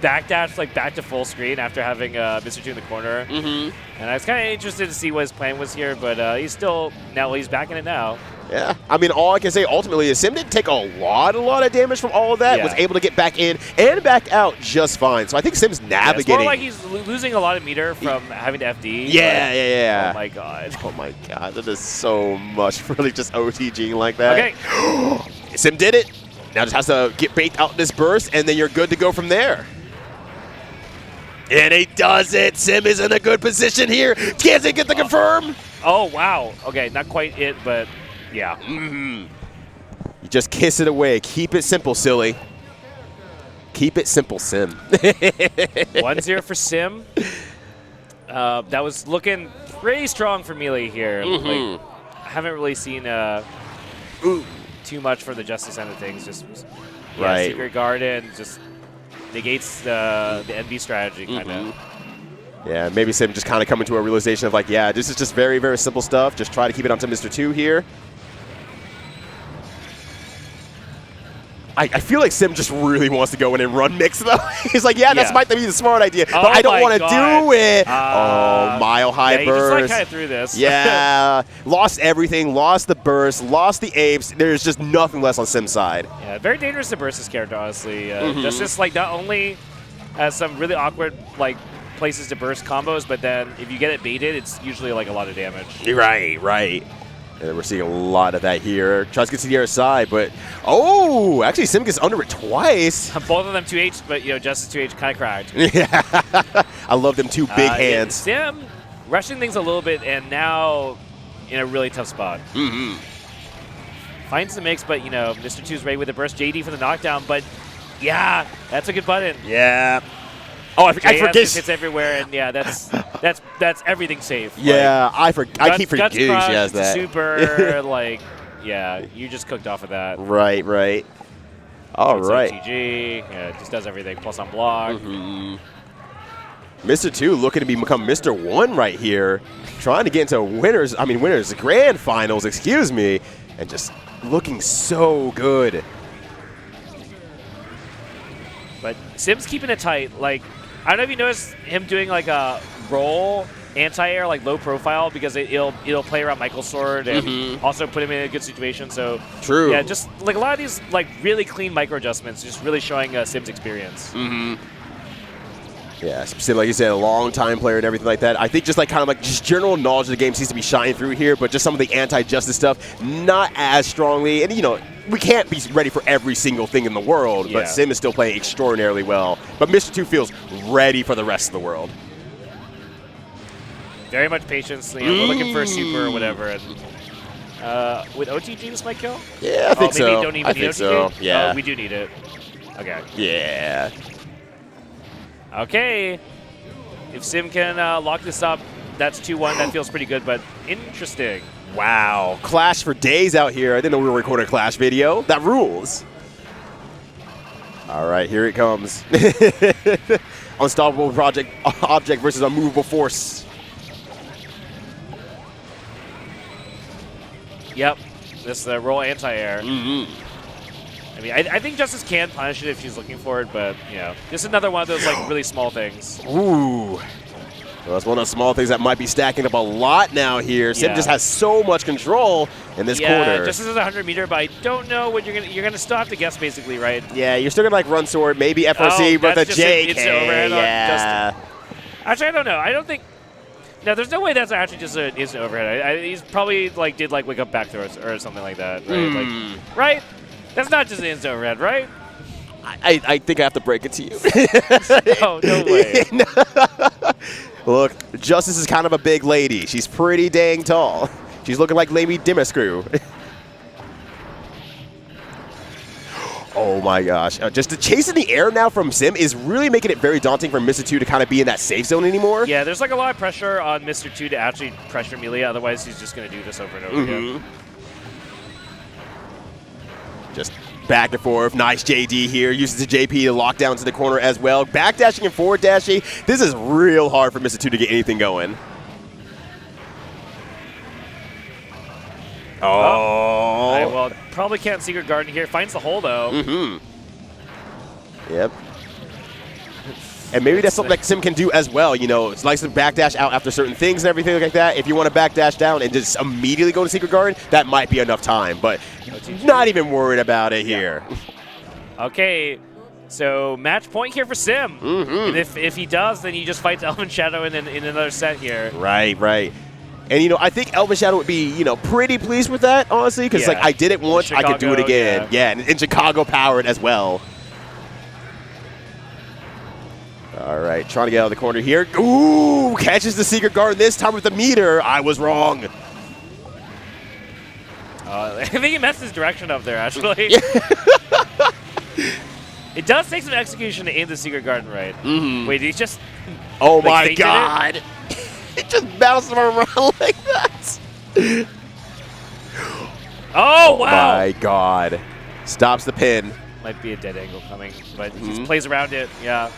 backdashed, like, back to full screen after having Mr. 2 in the corner. Mm-hmm. And I was kind of interested to see what his plan was here, but he's still... Now he's back in it now. Yeah, I mean, all I can say ultimately is Sim didn't take a lot of damage from all of that. Yeah. Was able to get back in and back out just fine. So I think Sim's navigating. It's more like he's losing a lot of meter from having to FD. Yeah. Oh my god. Oh my god, that is so much really just OTGing like that. Okay. Sim did it. Now just has to get baked out this burst, and then you're good to go from there. And he does it. Sim is in a good position here. Can't they get the confirm? Oh, wow. Okay, not quite it, but yeah. Mm-hmm. You just kiss it away. Keep it simple, silly. Keep it simple, Sim. 1-0 for Sim. That was looking pretty strong for Melee here. Mm-hmm. Like, I haven't really seen too much for the Justice end of things. Just right. Secret Garden just negates the NB strategy, kind of. Yeah, maybe Sim just kind of coming to a realization of like, yeah, this is just very, very simple stuff. Just try to keep it onto Mr. 2 here. I feel like Sim just really wants to go in and run mix, though. He's like, yeah, that might be the smart idea, but I don't want to do it. Mile high burst. He just kind of threw this. Yeah, lost everything, lost the burst, lost the apes. There's just nothing less on Sim's side. Yeah, very dangerous to burst this character, honestly. Just like not only has some really awkward like places to burst combos, but then if you get it baited, it's usually like a lot of damage. Right. And we're seeing a lot of that here. Tries to get to the other side, but actually Sim gets under it twice. Both of them 2H, but Justice 2H kind of cracked. Yeah, I love them two big hands. Sim rushing things a little bit, and now in a really tough spot. Finds the mix, but Mr. 2's ready with the burst. JD for the knockdown, but yeah, that's a good button. Yeah. Oh, I forget. Hits everywhere, and yeah, that's everything safe. Yeah, I keep forgetting she has that. Super, like, yeah, you just cooked off of that. Right. All right. TG, yeah, just does everything. Plus on block. Mr. 2 looking to become Mr. 1 right here, trying to get into winners grand finals, excuse me, and just looking so good. But Sim's keeping it tight. Like, I don't know if you noticed him doing like a roll anti-air, like low profile, because it'll play around Michael's sword and also put him in a good situation. So true. Yeah, just like a lot of these like really clean micro adjustments, just really showing Sim's experience. Yeah, like you said, a long-time player and everything like that. I think just like kind of like just general knowledge of the game seems to be shining through here, but just some of the anti-justice stuff, not as strongly. And we can't be ready for every single thing in the world, but Sim is still playing extraordinarily well. But Mr. 2 feels ready for the rest of the world. Very much patience. We're looking for a super or whatever. And with OTG, this might kill? Yeah, I think so. Maybe you don't even need OTG? So. Yeah. We do need it. Okay. Yeah. Okay. If Sim can lock this up, that's 2-1. That feels pretty good, but interesting. Wow. Clash for days out here. I didn't know we were recording a Clash video. That rules. All right, here it comes. Unstoppable object versus unmovable force. Yep. This roll anti-air. I mean, I think Justice can punish it if she's looking for it, but, just another one of those, like, really small things. Ooh. Well, that's one of those small things that might be stacking up a lot now here. Sim just has so much control in this corner. Yeah, Justice is 100 meter, but I don't know what you're gonna still have to guess, basically, right? Yeah, you're still gonna, like, run sword, maybe FRC, but the JK. Yeah. Actually, I don't know. I don't think... No, there's no way that's actually just an instant overhead. He's probably, like, did, like, wake up back throw or something like that, right? Right? That's not just an instant overhead, right? I think I have to break it to you. Oh, no way. Look, Justice is kind of a big lady. She's pretty dang tall. She's looking like Lady Dimascrew. Oh my gosh. Just the chase in the air now from Sim is really making it very daunting for Mr. 2 to kind of be in that safe zone anymore. Yeah, there's like a lot of pressure on Mr. 2 to actually pressure Melee, otherwise he's just going to do this over and over again. Just Back and forth. Nice JD here. Uses the JP to lock down to the corner as well. Backdashing and forward dashing. This is real hard for Mr. 2 to get anything going. Oh. All right, well, probably can't Secret Garden here. Finds the hole, though. Yep. And maybe that's something that Sim can do as well. You know, it's nice to backdash out after certain things and everything like that. If you want to backdash down and just immediately go to Secret Garden, that might be enough time. But not even worried about it here. Okay, so match point here for Sim. And if he does, then he just fights Elven Shadow in another set here. Right, right. And, you know, I think Elven Shadow would be, you know, pretty pleased with that, honestly, because, like, I did it once, I could do it again. Yeah, and Chicago powered as well. All right, trying to get out of the corner here. Ooh, catches the Secret Garden this time with the meter. I was wrong. I think he messed his direction up there, actually. It does take some execution to aim the Secret Garden right. Wait, he's just... Oh, my God. It just bounced him around like that. Oh, wow. My God. Stops the pin. Might be a dead angle coming, but he just plays around it. Yeah.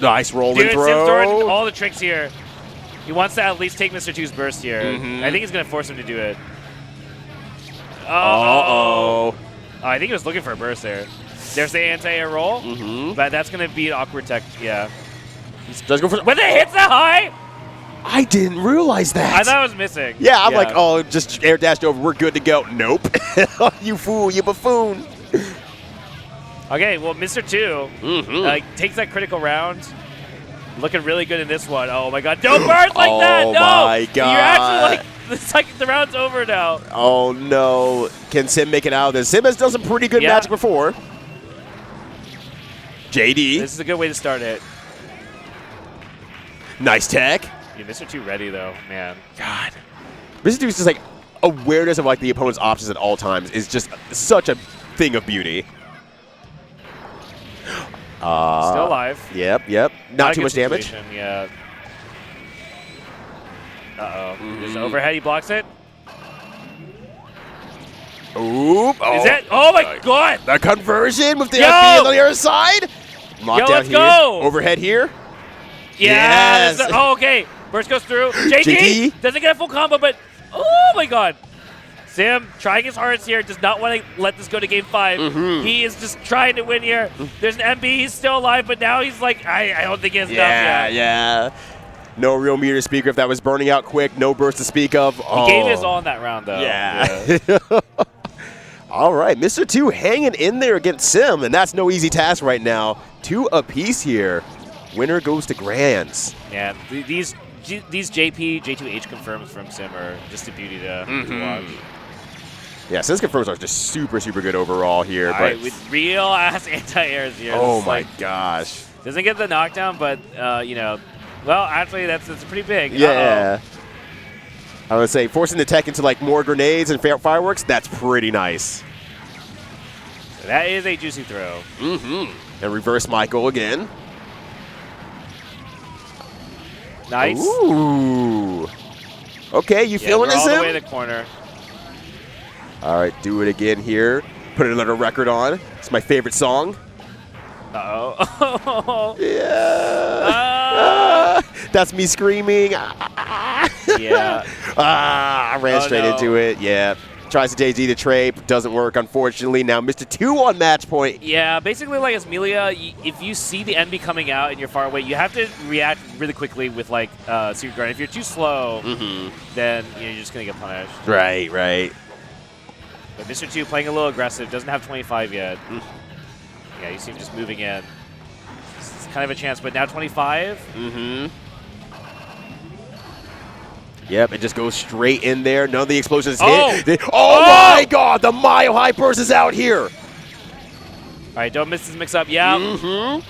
Nice roll and throw. Sim's throwing all the tricks here. He wants to at least take Mr. 2's burst here. I think he's going to force him to do it. Uh-oh. I think he was looking for a burst there. There's the anti-air roll, but that's going to be an awkward tech. Yeah. Does go for when it hits that high? I didn't realize that. I thought it was missing. Yeah, I'm like, oh, just air dashed over. We're good to go. Nope. You fool. You buffoon. Okay, well, Mr. 2 takes that critical round. Looking really good in this one. Oh, my God. Don't burst like that. No. Oh, my God. You're actually like, it's like the round's over now. Oh, no. Can Sim make it out of this? Sim has done some pretty good magic before. JD. This is a good way to start it. Nice tech. Yeah, Mr. 2 ready, though. Man. God. Mr. 2 is just like awareness of like the opponent's options at all times is just such a thing of beauty. Still alive. Yep. Not too much damage. Yeah. There's overhead. He blocks it. Oop. Is that? Oh, my God. The conversion with the FB on the other side. Lockdown let's here. Go. Overhead here. Yeah. Yes. Oh, okay. Burst goes through. JD doesn't get a full combo, but oh, my God. Sim trying his hardest here, does not want to let this go to game 5. He is just trying to win here. There's an MB, he's still alive, but now he's like, I don't think he has enough yet. Yeah. No real meter to speak of. That was burning out quick. No burst to speak of. He gave his all in that round, though. Yeah. All right, Mr. 2 hanging in there against Sim, and that's no easy task right now. 2 apiece here. Winner goes to Grands. Yeah, these JP, J2H confirms from Sim are just a beauty to watch. Yeah, Sim's confirms are just super, super good overall here. All right, with real ass anti-airs here. Oh my gosh. Doesn't get the knockdown, but, you know, well, actually, that's pretty big. Yeah. I would say forcing the tech into like more grenades and fireworks, that's pretty nice. So that is a juicy throw. And reverse Michael again. Nice. Ooh. Okay, you feeling this, all the Sim? way to the corner. All right, do it again here. Put another record on. It's my favorite song. Uh-oh. Yeah. That's me screaming. Yeah. I ran straight into it. Yeah. Tries to JD to trade. Doesn't work, unfortunately. Now Mr. 2 on match point. Yeah, basically like as Melia, if you see the NB coming out and you're far away, you have to react really quickly with like Secret Garden. If you're too slow, then you're just going to get punished. Right. But Mr. 2 playing a little aggressive, doesn't have 25 yet. Yeah, you see him just moving in. It's kind of a chance, but now 25. Yep, it just goes straight in there. None of the explosions hit. Oh my God, the Mile High burst is out here. All right, don't miss this mix-up. Yeah.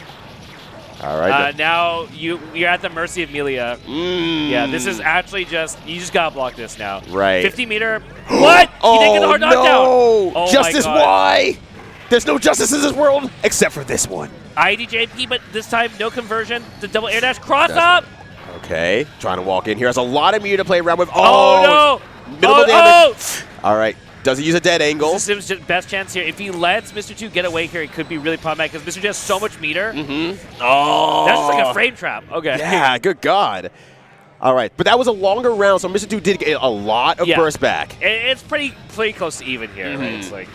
All right. Now you're at the mercy of Melia. Yeah, this is actually you just gotta block this now. Right. 50 meter. What? He didn't get the hard knockdown. Oh, Justice, why? There's no justice in this world except for this one. IDJP, but this time no conversion. The double air dash cross up. Okay, trying to walk in here. Has a lot of meter to play around with. Oh no! Minimal damage. All right, Does he use a dead angle? This is Sim's best chance here. If he lets Mr. 2 get away here, it could be really problematic because Mr. 2 has so much meter. Oh. That's like a frame trap. Okay. Yeah, good God. All right, but that was a longer round, so Mr. 2 did get a lot of burst back. It's pretty close to even here. Right? It's like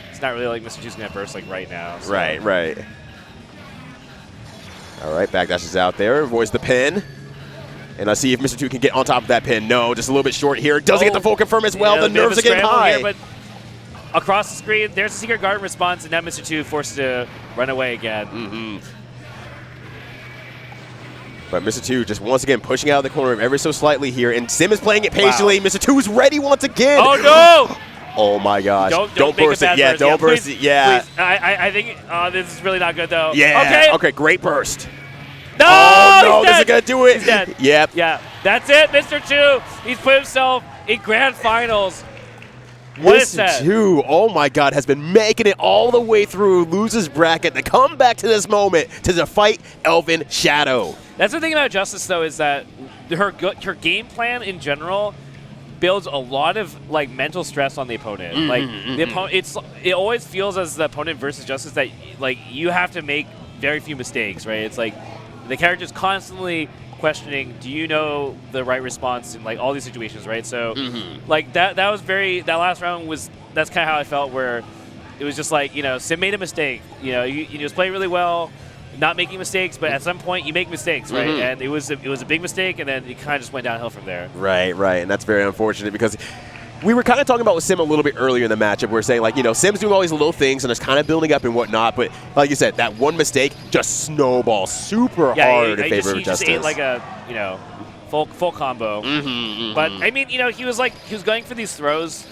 it's not really like Mr. 2's gonna burst like right now. So. Right. All right, backdash is out there. Avoids the pin. And I see if Mr. 2 can get on top of that pin. No, just a little bit short here. Doesn't get the full confirm as well. The nerves are getting high. Here, but across the screen, there's a Secret Garden response, and now Mr. 2 forced to run away again. But Mr. 2 just once again pushing out of the corner ever so slightly here. And Sim is playing it patiently. Mr. 2 is ready once again. Oh, no! Oh, my gosh. Don't burst it. Yeah, don't burst it. Yeah. Please. I think this is really not good, though. Yeah. Okay, great burst. No! Oh, no, this is going to do it. He's dead. Yep. Yeah. That's it, Mr. 2. He's put himself in grand finals. What is that? Mr. 2, oh my God, has been making it all the way through, loses bracket to come back to this moment to fight Elven Shadow. That's the thing about Justice, though, is that her game plan in general builds a lot of like mental stress on the opponent. The opponent, it always feels as the opponent versus Justice that like you have to make very few mistakes, right? It's like the character's constantly questioning, do you know the right response in like all these situations, right? So like that last round that's kind of how I felt, where it was just like, Sim made a mistake. You just play really well, not making mistakes, but at some point you make mistakes, right? And it was a big mistake, and then it kind of just went downhill from there. Right, and that's very unfortunate because we were kind of talking about with Sim a little bit earlier in the matchup. We were saying, like, Sim's doing all these little things and it's kind of building up and whatnot, but like you said, that one mistake just snowballs super hard in favor of Justice. He just ate like a, full combo. But, I mean, he was going for these throws,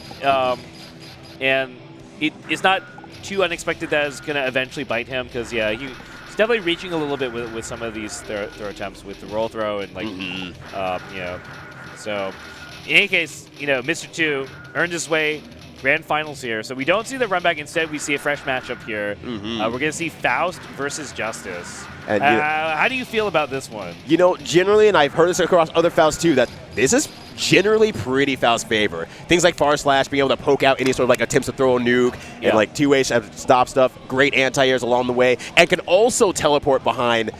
and it's not too unexpected that it's going to eventually bite him because, yeah, he's definitely reaching a little bit with some of these throw attempts with the roll throw and, like, so... In any case, Mr. 2 earned his way grand finals here. So we don't see the run back. Instead, we see a fresh matchup here. We're going to see Faust versus Justice. And how do you feel about this one? Generally, and I've heard this across other Faust too, that this is generally pretty Faust favor. Things like Far Slash, being able to poke out any sort of like attempts to throw a nuke, and like two-way stop stuff, great anti-airs along the way, and can also teleport behind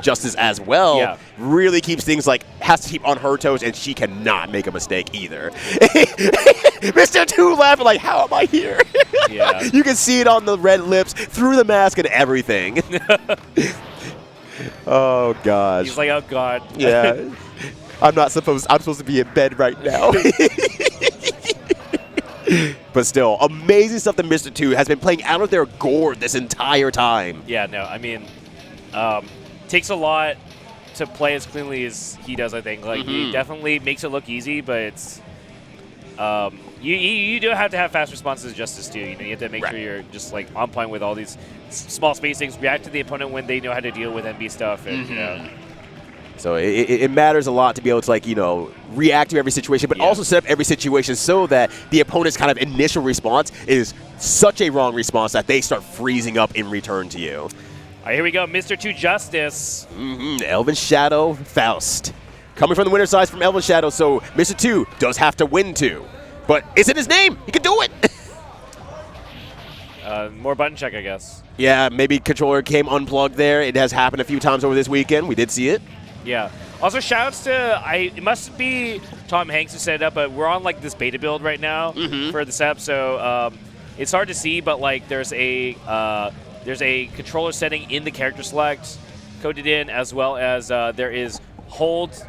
Justice as well. Really keeps things like, has to keep on her toes, and she cannot make a mistake either. Mr. 2 laughing like, how am I here? You can see it on the red lips, through the mask and everything. Oh, gosh. He's like, oh, God. Yeah. I'm supposed to be in bed right now. But still, amazing stuff that Mr. 2 has been playing out of their gourd this entire time. Yeah, no, I mean, takes a lot to play as cleanly as he does, I think. Like, he definitely makes it look easy, but it's... You do have to have fast responses Justice too. You have to make sure you're just like on point with all these small spacings, react to the opponent when they know how to deal with NB stuff, and So it matters a lot to be able to react to every situation, but also set up every situation so that the opponent's kind of initial response is such a wrong response that they start freezing up in return to you. All right, here we go, Mr. 2 Justice. Elven Shadow, Faust. Coming from the winner's side from Elven Shadow, so Mr. 2 does have to win too. But it's in his name. He can do it. More button check, I guess. Yeah, maybe controller came unplugged there. It has happened a few times over this weekend. We did see it. Yeah. Also, shoutouts to, it must be Tom Hanks who set it up, but we're on like this beta build right now for the setup, so it's hard to see, but like there's a controller setting in the character select coded in, as well as there is hold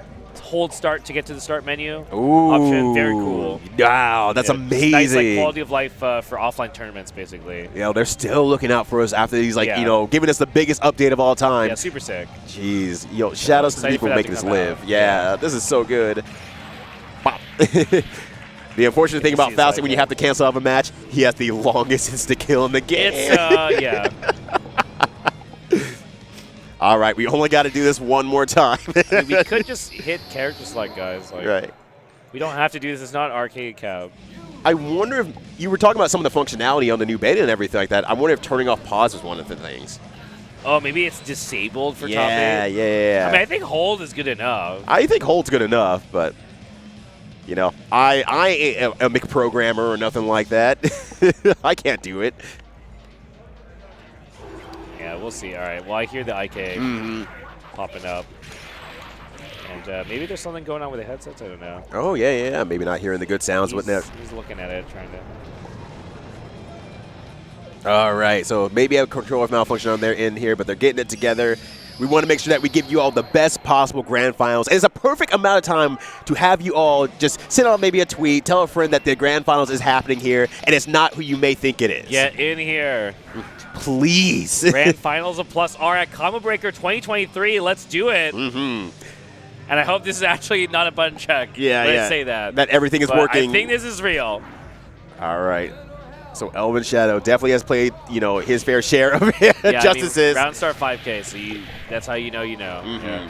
start to get to the start menu option. Very cool. Wow, that's amazing. Nice like quality of life for offline tournaments, basically. They're still looking out for us after these, like, giving us the biggest update of all time. Yeah, super sick. Jeez, shout-outs to the people making this live. Yeah, this is so good. Pop. The unfortunate thing about Faust, when you have to cancel out a match, he has the longest insta-kill in the game. It's, All right, we only got to do this one more time. I mean, we could just hit character select, guys. Like, we don't have to do this. It's not arcade cab. I wonder if you were talking about some of the functionality on the new beta and everything like that. I wonder if turning off pause was one of the things. Oh, maybe it's disabled for top 8? Yeah. I mean, I think hold is good enough. I think hold's good enough, but You know, I ain't a McProgrammer or nothing like that. I can't do it. Yeah, we'll see. All right. Well, I hear the IK popping up. And maybe there's something going on with the headsets. I don't know. Oh, yeah. Maybe not hearing the good sounds with that. He's looking at it, trying to. All right. So maybe a controller malfunction on their end here, but they're getting it together. We want to make sure that we give you all the best possible grand finals. And it's a perfect amount of time to have you all just send out maybe a tweet, tell a friend that the grand finals is happening here, and it's not who you may think it is. Get in here. Please. Grand finals of Plus are at Combo Breaker 2023. Let's do it. Mm-hmm. And I hope this is actually not a button check. Yeah, when yeah. I say that. That everything is but working. I think this is real. All right. So Elven Shadow definitely has played, you know, his fair share of justices. I mean, round start 5K, so that's how you know you know. Mm-hmm.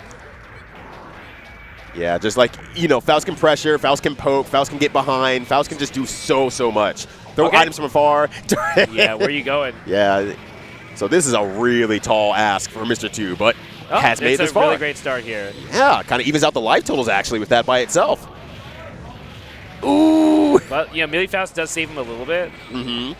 Yeah, just like, you know, Faust can pressure, Faust can poke, Faust can get behind, Faust can just do so much. Throw items from afar. Yeah, where are you going? Yeah. So this is a really tall ask for Mr. 2, but has made it this far. It's a really great start here. Yeah, kind of evens out the life totals actually with that by itself. Ooh. But, you know, Melee Faust does save him a little bit. Mm-hmm.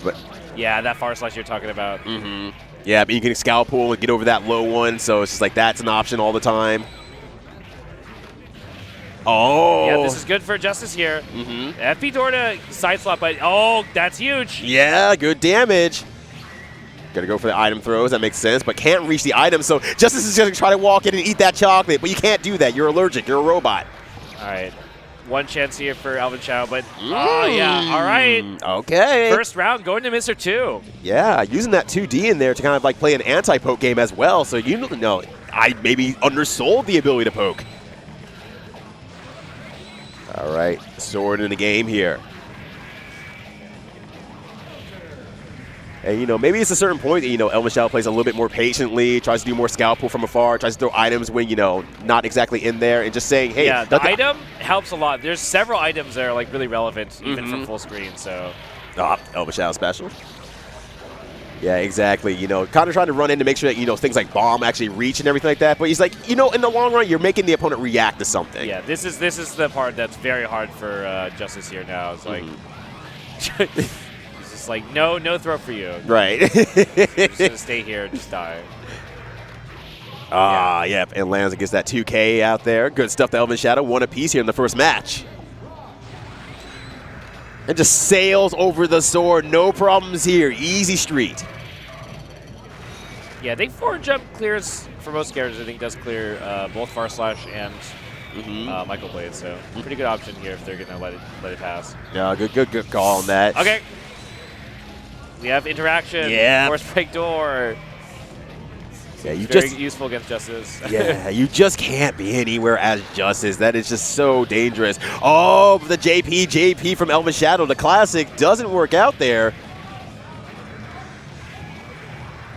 But yeah, that far slash you're talking about. Mm-hmm. Yeah, but you can scalp pull and get over that low one, so it's just like that's an option all the time. Oh. Yeah, this is good for Justice here. Mm-hmm. FP door to side slot, but oh, that's huge. Yeah, good damage. Got to go for the item throws. That makes sense, but can't reach the item, so Justice is going to try to walk in and eat that chocolate, but you can't do that. You're allergic. You're a robot. All right. One chance here for Elven Shadow, but oh, yeah. All right. Okay. First round going to Mr. 2. Yeah, using that 2D in there to kind of like play an anti-poke game as well, so you know, I maybe undersold the ability to poke. All right, sword in the game here. And, you know, maybe it's a certain point that, you know, Elven Shadow plays a little bit more patiently, tries to do more scalp pull from afar, tries to throw items when, you know, not exactly in there, and just saying, hey. Yeah, the item helps a lot. There's several items that are, like, really relevant, even from full screen, so. Elven Shadow special. Yeah, exactly. You know, kind of trying to run in to make sure that, you know, things like bomb actually reach and everything like that. But he's like, you know, in the long run, you're making the opponent react to something. Yeah, this is the part that's very hard for Justice here now. It's like, it's like, no throw for you. Right. You're just going to stay here and just die. Yep, and lands against that 2K out there. Good stuff to Elven Shadow. One apiece here in the first match. And just sails over the sword. No problems here. Easy street. Yeah, I think forward jump clears for most characters. I think does clear both Far Slash and Michael Blade. So pretty good option here if they're gonna let it pass. Yeah, good call on that. Okay. We have interaction. Yeah. Force break door. Yeah, you very just useful against Justice. Yeah, you just can't be anywhere as Justice. That is just so dangerous. Oh, the JP from Elven Shadow, the classic, doesn't work out there.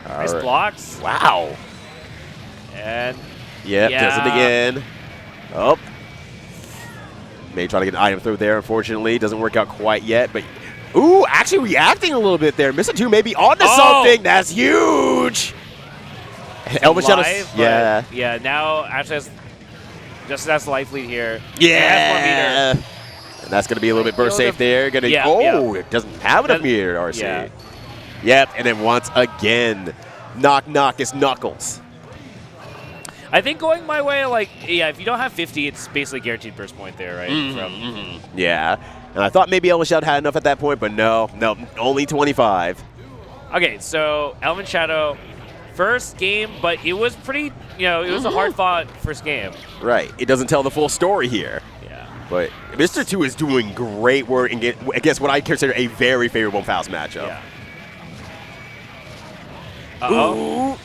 Nice blocks. Wow. And yep, does it again. Oh. May try to get an item through there, unfortunately. Doesn't work out quite yet, but ooh, actually reacting a little bit there. Mr. 2 may be onto something. That's huge. Elven Shadow, yeah. Now actually Justice has life lead here. Yeah. And that's going to be a little bit burst safe there. It doesn't have enough meter, RC. Yeah. Yep, and then once again, knock, it's Knuckles. I think going my way, like, yeah, if you don't have 50, it's basically guaranteed burst point there, right? Yeah, and I thought maybe Elven Shadow had enough at that point, but no, only 25. Okay, so Elven Shadow, first game, but it was pretty, it was a hard-fought first game. Right, it doesn't tell the full story here. Yeah. But Mr. 2 is doing great work against what I consider a very favorable Faust matchup. Yeah. Uh-oh.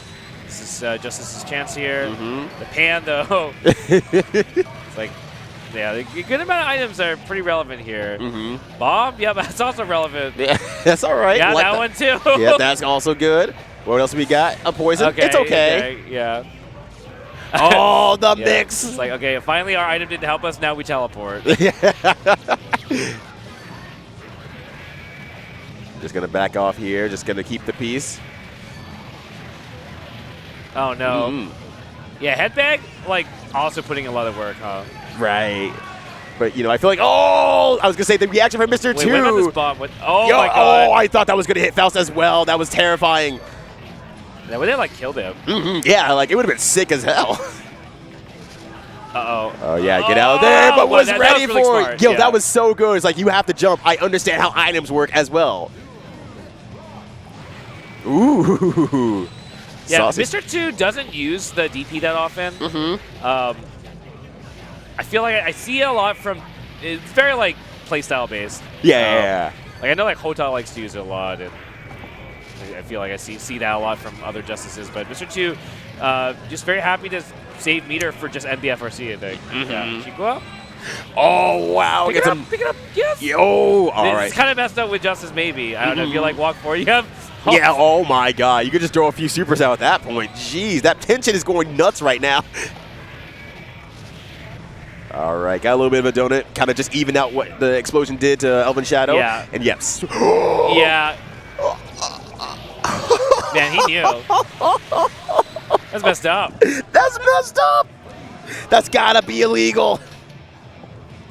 This is Justice's chance here. The pan, though. It's like, yeah, a good amount of items are pretty relevant here. Bomb, yeah, that's also relevant. Yeah, that's all right. Yeah, that one too. Yeah, that's also good. What else we got? A poison. It's okay. Yeah. Oh, the mix. It's like, okay, finally our item didn't help us. Now we teleport. Just going to back off here. Just going to keep the peace. Oh, no. Yeah, headbag, like, also putting a lot of work, huh? Right. But, you know, I feel like, oh, I was going to say the reaction from Mr. Wait, 2. what about this bomb? Oh, Yo, my God. Oh, I thought that was going to hit Faust as well. That was terrifying. Yeah, well, they, like, killed him. Yeah, like, it would have been sick as hell. Uh-oh. Oh, yeah, get out of there, but was ready really for smart, it. Yo, yeah. that was so good. It's like, you have to jump. I understand how items work as well. Ooh. Yeah, Sausage. Mr. 2 doesn't use the DP that often. I feel like I see it a lot from. It's very like playstyle based. Yeah. Like I know like Hotel likes to use it a lot, and I feel like I see that a lot from other Justices. But Mr. 2, just very happy to save meter for just NBFRC. I think. Yeah. Chico up. Oh, wow. Pick it up. Yes. Yo, all right. It's kind of messed up with Justice maybe. I don't know if you like walk forward. You have. Yeah, oh my God. You could just throw a few supers out at that point. Jeez, that tension is going nuts right now. All right, got a little bit of a donut. Kind of just even out what the explosion did to Elven Shadow. Yeah. And yes. Yeah. Man, he knew. That's messed up. That's messed up. That's gotta be illegal.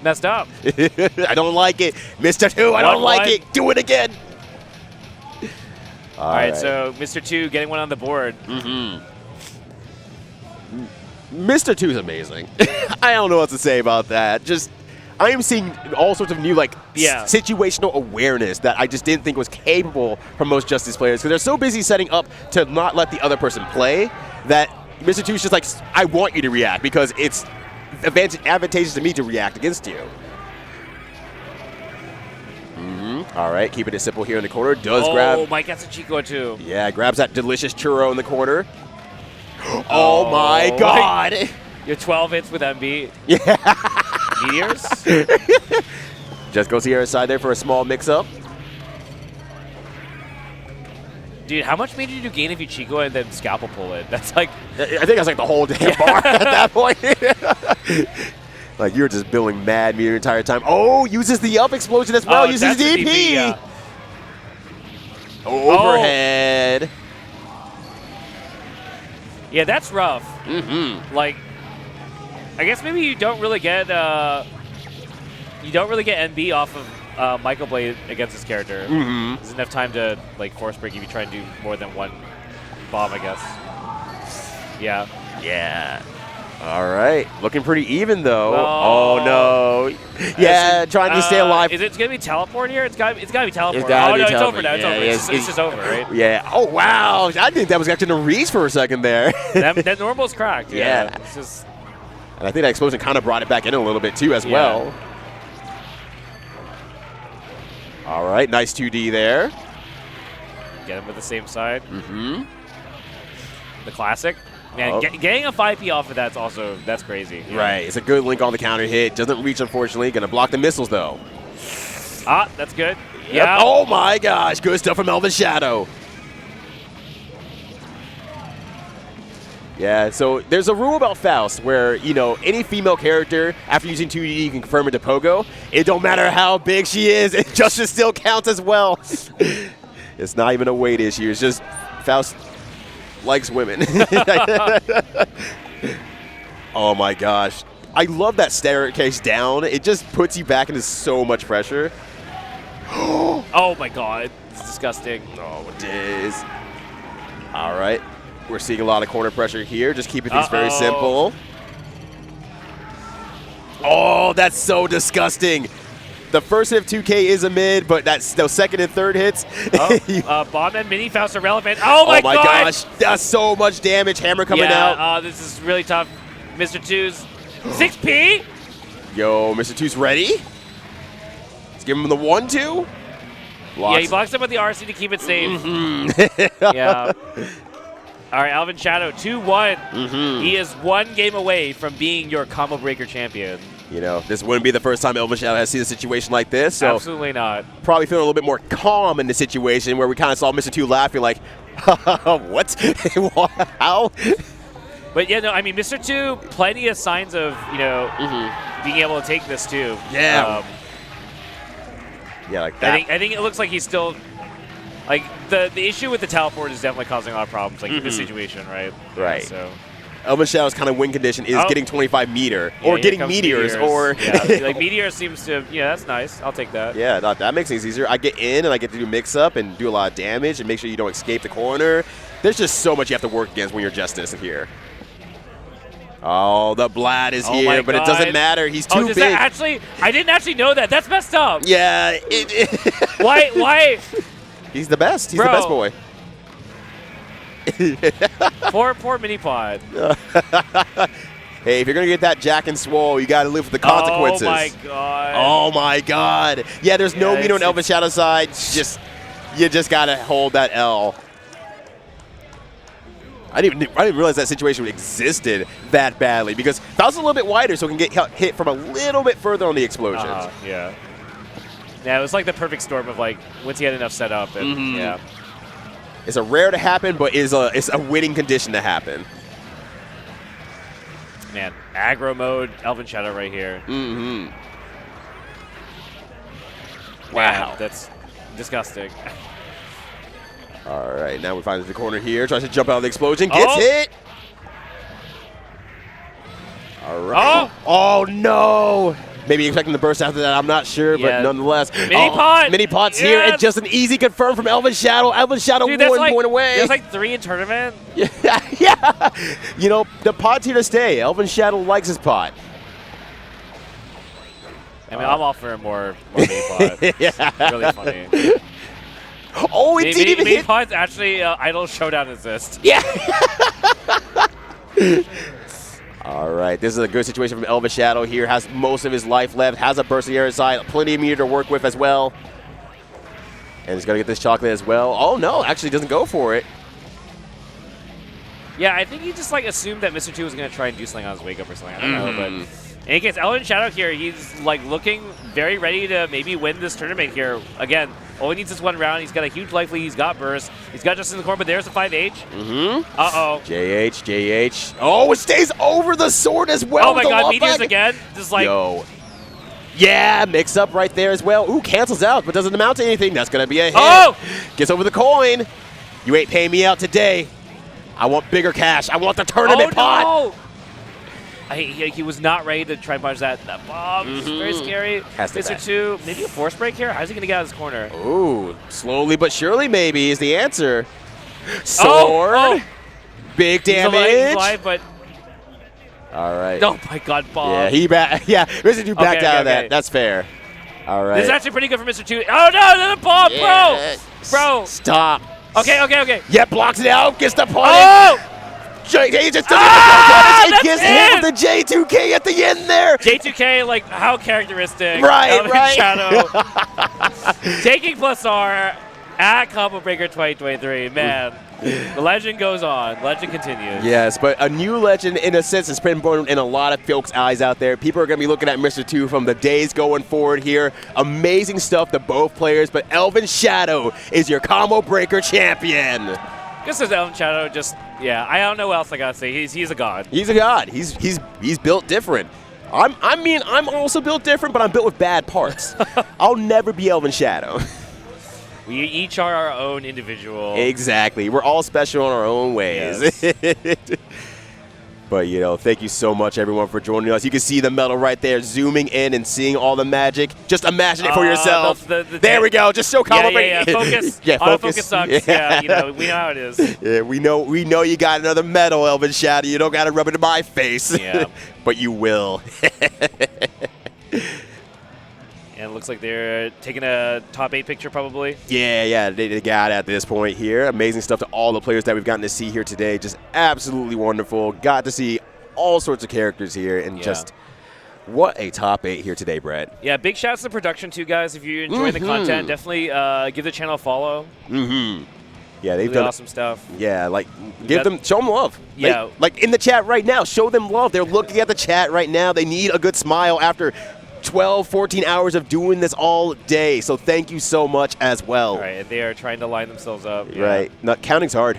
Messed up. I don't like it. Mr. 2, I don't like it. Do it again. All right, so Mr. 2 getting one on the board. Mr. 2 is amazing. I don't know what to say about that. Just, I am seeing all sorts of new, like, situational awareness that I just didn't think was capable from most Justice players because they're so busy setting up to not let the other person play that Mr. 2 is just like, I want you to react because it's advantageous to me to react against you. All right, keeping it simple here in the corner. Does grab. Oh, Mike gets a Chico too. Yeah, grabs that delicious churro in the corner. Oh my God. You're 12 hits with MB. Yeah. Meteors? Just goes here aside there for a small mix-up. Dude, how much meter did you gain if you Chico and then scalpel pull it? That's like... I think that's like the whole damn bar at that point. Like, you're just building mad meter the entire time. Oh, uses the up explosion as well. Uses DP. yeah. Overhead. Yeah, that's rough. Like, I guess maybe you don't really get NB off of Michael Blade against this character. There's enough time to like force break if you try and do more than one bomb, I guess. Yeah. Yeah. All right. Looking pretty even, though. Oh, no. Yeah, trying to stay alive. Is it going to be teleport here? It's got to be teleport. It's gotta be It's teleport. over now. It's Yeah, over. yeah, It's just over, right? Yeah. Oh, wow. I think that was actually a reach for a second there. that normal's cracked. Yeah. It's just... And I think that explosion kind of brought it back in a little bit, too, as well. All right. Nice 2D there. Get him with the same side. The classic. Man, getting a 5P off of that's crazy. Right. It's a good link on the counter hit. Doesn't reach, unfortunately. Going to block the missiles, though. Ah, that's good. Yep. Yeah. Oh, my gosh. Good stuff from Elven Shadow. Yeah, so there's a rule about Faust where, you know, any female character, after using 2D, you can confirm into Pogo. It don't matter how big she is, it just still counts as well. It's not even a weight issue. It's just Faust likes women. Oh, my gosh. I love that staircase down. It just puts you back into so much pressure. Oh, my God. It's disgusting. Oh, it is. All right. We're seeing a lot of corner pressure here. Just keeping things very simple. Oh, that's so disgusting. The first hit of 2K is a mid, but that's those second and third hits. Bomb and mini Faust are relevant. Oh, my gosh. That's so much damage. Hammer coming out. This is really tough. Mr. 2's 6P. Yo, Mr. 2's ready. Let's give him the 1-2. Yeah, he blocks up with the RC to keep it safe. Yeah. All right, Elven Shadow, 2-1. He is one game away from being your combo breaker champion. You know, this wouldn't be the first time Elven Shadow has seen a situation like this. So absolutely not. Probably feeling a little bit more calm in the situation where we kind of saw Mr. 2 laughing like, what? How? But yeah, no, I mean, Mr. 2, plenty of signs of, you know, being able to take this too. Yeah. Yeah, like that. I think it looks like he's still, like, the issue with the teleport is definitely causing a lot of problems, like in this situation, right? Right. So. Elven Shadow's kind of win condition is getting 25 meter or getting meteors or like meteor seems to that's nice. I'll take that. Yeah, that makes things easier. I get in and I get to do mix up and do a lot of damage and make sure you don't escape the corner. There's just so much you have to work against when you're Justice in here. Oh, the Blad is here, but it doesn't matter. He's too big. I didn't actually know that. That's messed up. Yeah. Why? He's the best. He's the best boy. poor mini pod. Hey, if you're gonna get that Jack and Swole, you gotta live with the consequences. Oh my god. Oh my god. Yeah, there's no meter on Elven Shadow side. You just gotta hold that L. I didn't even realize that situation existed that badly because that was a little bit wider, so it can get hit from a little bit further on the explosions. Yeah. Yeah, it was like the perfect storm of like once you had enough set up, and yeah. It's a rare to happen, but it's a winning condition to happen. Man, aggro mode, Elven Shadow right here. Mm-hmm. Wow, that's disgusting. All right, now we find the corner here. Tries to jump out of the explosion. Gets hit. All right. Oh, no. Maybe expecting the burst after that. I'm not sure, but nonetheless. Mini pot. Mini pot's here, and just an easy confirm from Elven Shadow. Elven Shadow Dude, one point away. There's like 3 in tournament. Yeah. You know, the pot's here to stay. Elven Shadow likes his pot. I mean, I'm all for more mini pot. Really funny. Oh, it didn't even hit. Mini pot's actually idle showdown assist. Yeah. All right, this is a good situation from Elven Shadow here. Has most of his life left. Has a burst on the other side. Plenty of meter to work with as well. And he's going to get this chocolate as well. Oh, no, actually doesn't go for it. Yeah, I think he just like assumed that Mr. 2 was going to try and do something on his wake up or something. I don't know, but in any case, Elven Shadow here, he's like looking very ready to maybe win this tournament here. Again, only needs this one round. He's got a huge life lead. He's got burst. He's got just in the corner, but there's a 5H. Uh-oh. JH. Oh, it stays over the sword as well. Oh my god, meteors again. Just like... Yo. Yeah, mix up right there as well. Ooh, cancels out, but doesn't amount to anything. That's going to be a hit. Oh! Gets over the coin. You ain't paying me out today. I want bigger cash. I want the tournament pot. No! He was not ready to try and punch that bomb. It's very scary. Mr. 2, maybe a force break here? How's he going to get out of this corner? Ooh, slowly but surely maybe is the answer. Sword. Big damage. He's alive, but... All right. Oh my god, bomb. Yeah, Mr. 2 backed out of that. That's fair. All right. This is actually pretty good for Mr. 2. Oh no, another bomb, bro! Stop. Okay. Yeah, blocks it out, gets the punish. Oh! He just doesn't get gets hit with the J2K at the end there. J2K, like, how characteristic. Right. Shadow. Taking +R at Combo Breaker 2023. Man, the legend goes on. Legend continues. Yes, but a new legend, in a sense, has been born in a lot of folks' eyes out there. People are going to be looking at Mr. 2 from the days going forward here. Amazing stuff to both players, but Elven Shadow is your Combo Breaker champion. This is Elven Shadow, just, I don't know what else I gotta say. He's a god. He's a god. He's built different. I'm also built different, but I'm built with bad parts. I'll never be Elven Shadow. We each are our own individual. Exactly. We're all special in our own ways. Yes. But, thank you so much, everyone, for joining us. You can see the medal right there, zooming in and seeing all the magic. Just imagine it for yourself. There we go. Just show Combo Breaker. Focus. Autofocus sucks. We know how it is. Yeah, we know you got another medal, Elven Shadow. You don't got to rub it in my face. Yeah. But you will. And it looks like they're taking a top 8 picture probably. Yeah, they got at this point here. Amazing stuff to all the players that we've gotten to see here today. Just absolutely wonderful. Got to see all sorts of characters here, and just what a top 8 here today, Brett. Yeah, big shouts to the production too, guys. If you're enjoying the content, definitely give the channel a follow. Yeah, they've really done awesome stuff. Yeah, show them love. Yeah, like in the chat right now, show them love. They're looking at the chat right now. They need a good smile after 12, 14 hours of doing this all day. So thank you so much as well. All right, they are trying to line themselves up. Yeah. Right. Counting's hard.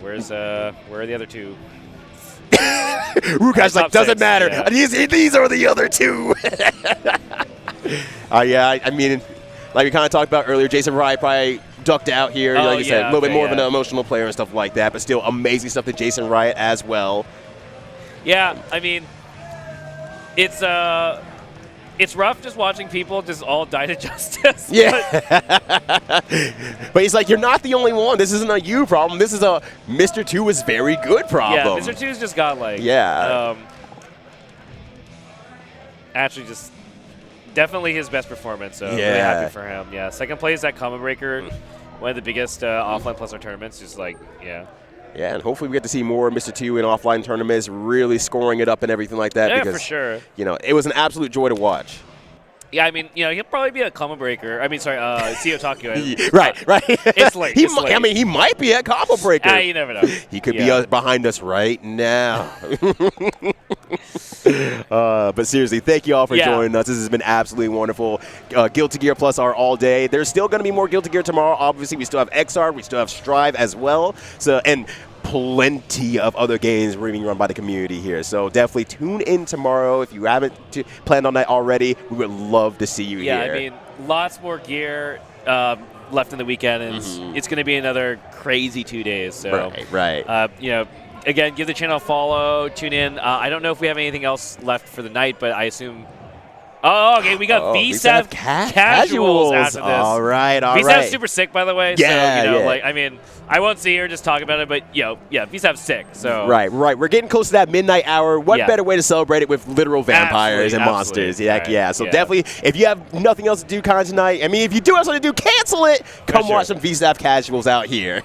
Where are the other two? Rukash's like, doesn't matter. Yeah. These are the other two. I mean, like we kind of talked about earlier, Jason Riot probably ducked out here. Oh, Like you said, a little bit more of an yeah. emotional player and stuff like that, but still amazing stuff to Jason Riot as well. Yeah, I mean, it's rough just watching people just all die to justice. Yeah. But he's like, you're not the only one. This isn't a you problem. This is a Mr. 2 is very good problem. Yeah, Mr. 2's just got like... Yeah. Actually just definitely his best performance, so really happy for him. Yeah, second place at Combo Breaker, one of the biggest offline plus tournaments, just like, yeah. Yeah, and hopefully we get to see more Mr. 2 in offline tournaments, really scoring it up and everything like that. Yeah, because, for sure. You know, it was an absolute joy to watch. Yeah, I mean, you know, he'll probably be a Combo Breaker. I mean, sorry, CEO Tokyo. Right. It's late. It's late. I mean, he might be at Combo Breaker. You never know. He could be behind us right now. But seriously, thank you all for joining us. This has been absolutely wonderful. Guilty Gear Plus are all day. There's still going to be more Guilty Gear tomorrow. Obviously, we still have XR. We still have Strive as well. So, and plenty of other games being run by the community here. So definitely tune in tomorrow. If you haven't planned on that already, we would love to see you here. Yeah, I mean, lots more gear left in the weekend, and it's going to be another crazy 2 days. So, right. You know, again, give the channel a follow, tune in. I don't know if we have anything else left for the night, but I assume... Oh, okay, we got VSAV casuals after this. All right. VSAV's super sick, by the way. Yeah, so, you know, like, I mean, I won't sit here and just talk about it, but, you know, yeah, VSAV's sick, so. Right. We're getting close to that midnight hour. What better way to celebrate it with literal vampires and monsters? Yeah. So definitely, if you have nothing else to do kind of tonight, I mean, if you do have something to do, cancel it. Come watch some VSAV casuals out here.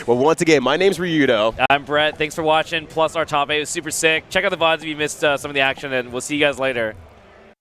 Well, once again, my name's Ryyudo. I'm Brett. Thanks for watching. Plus, our top 8 was super sick. Check out the VODs if you missed some of the action, and we'll see you guys later.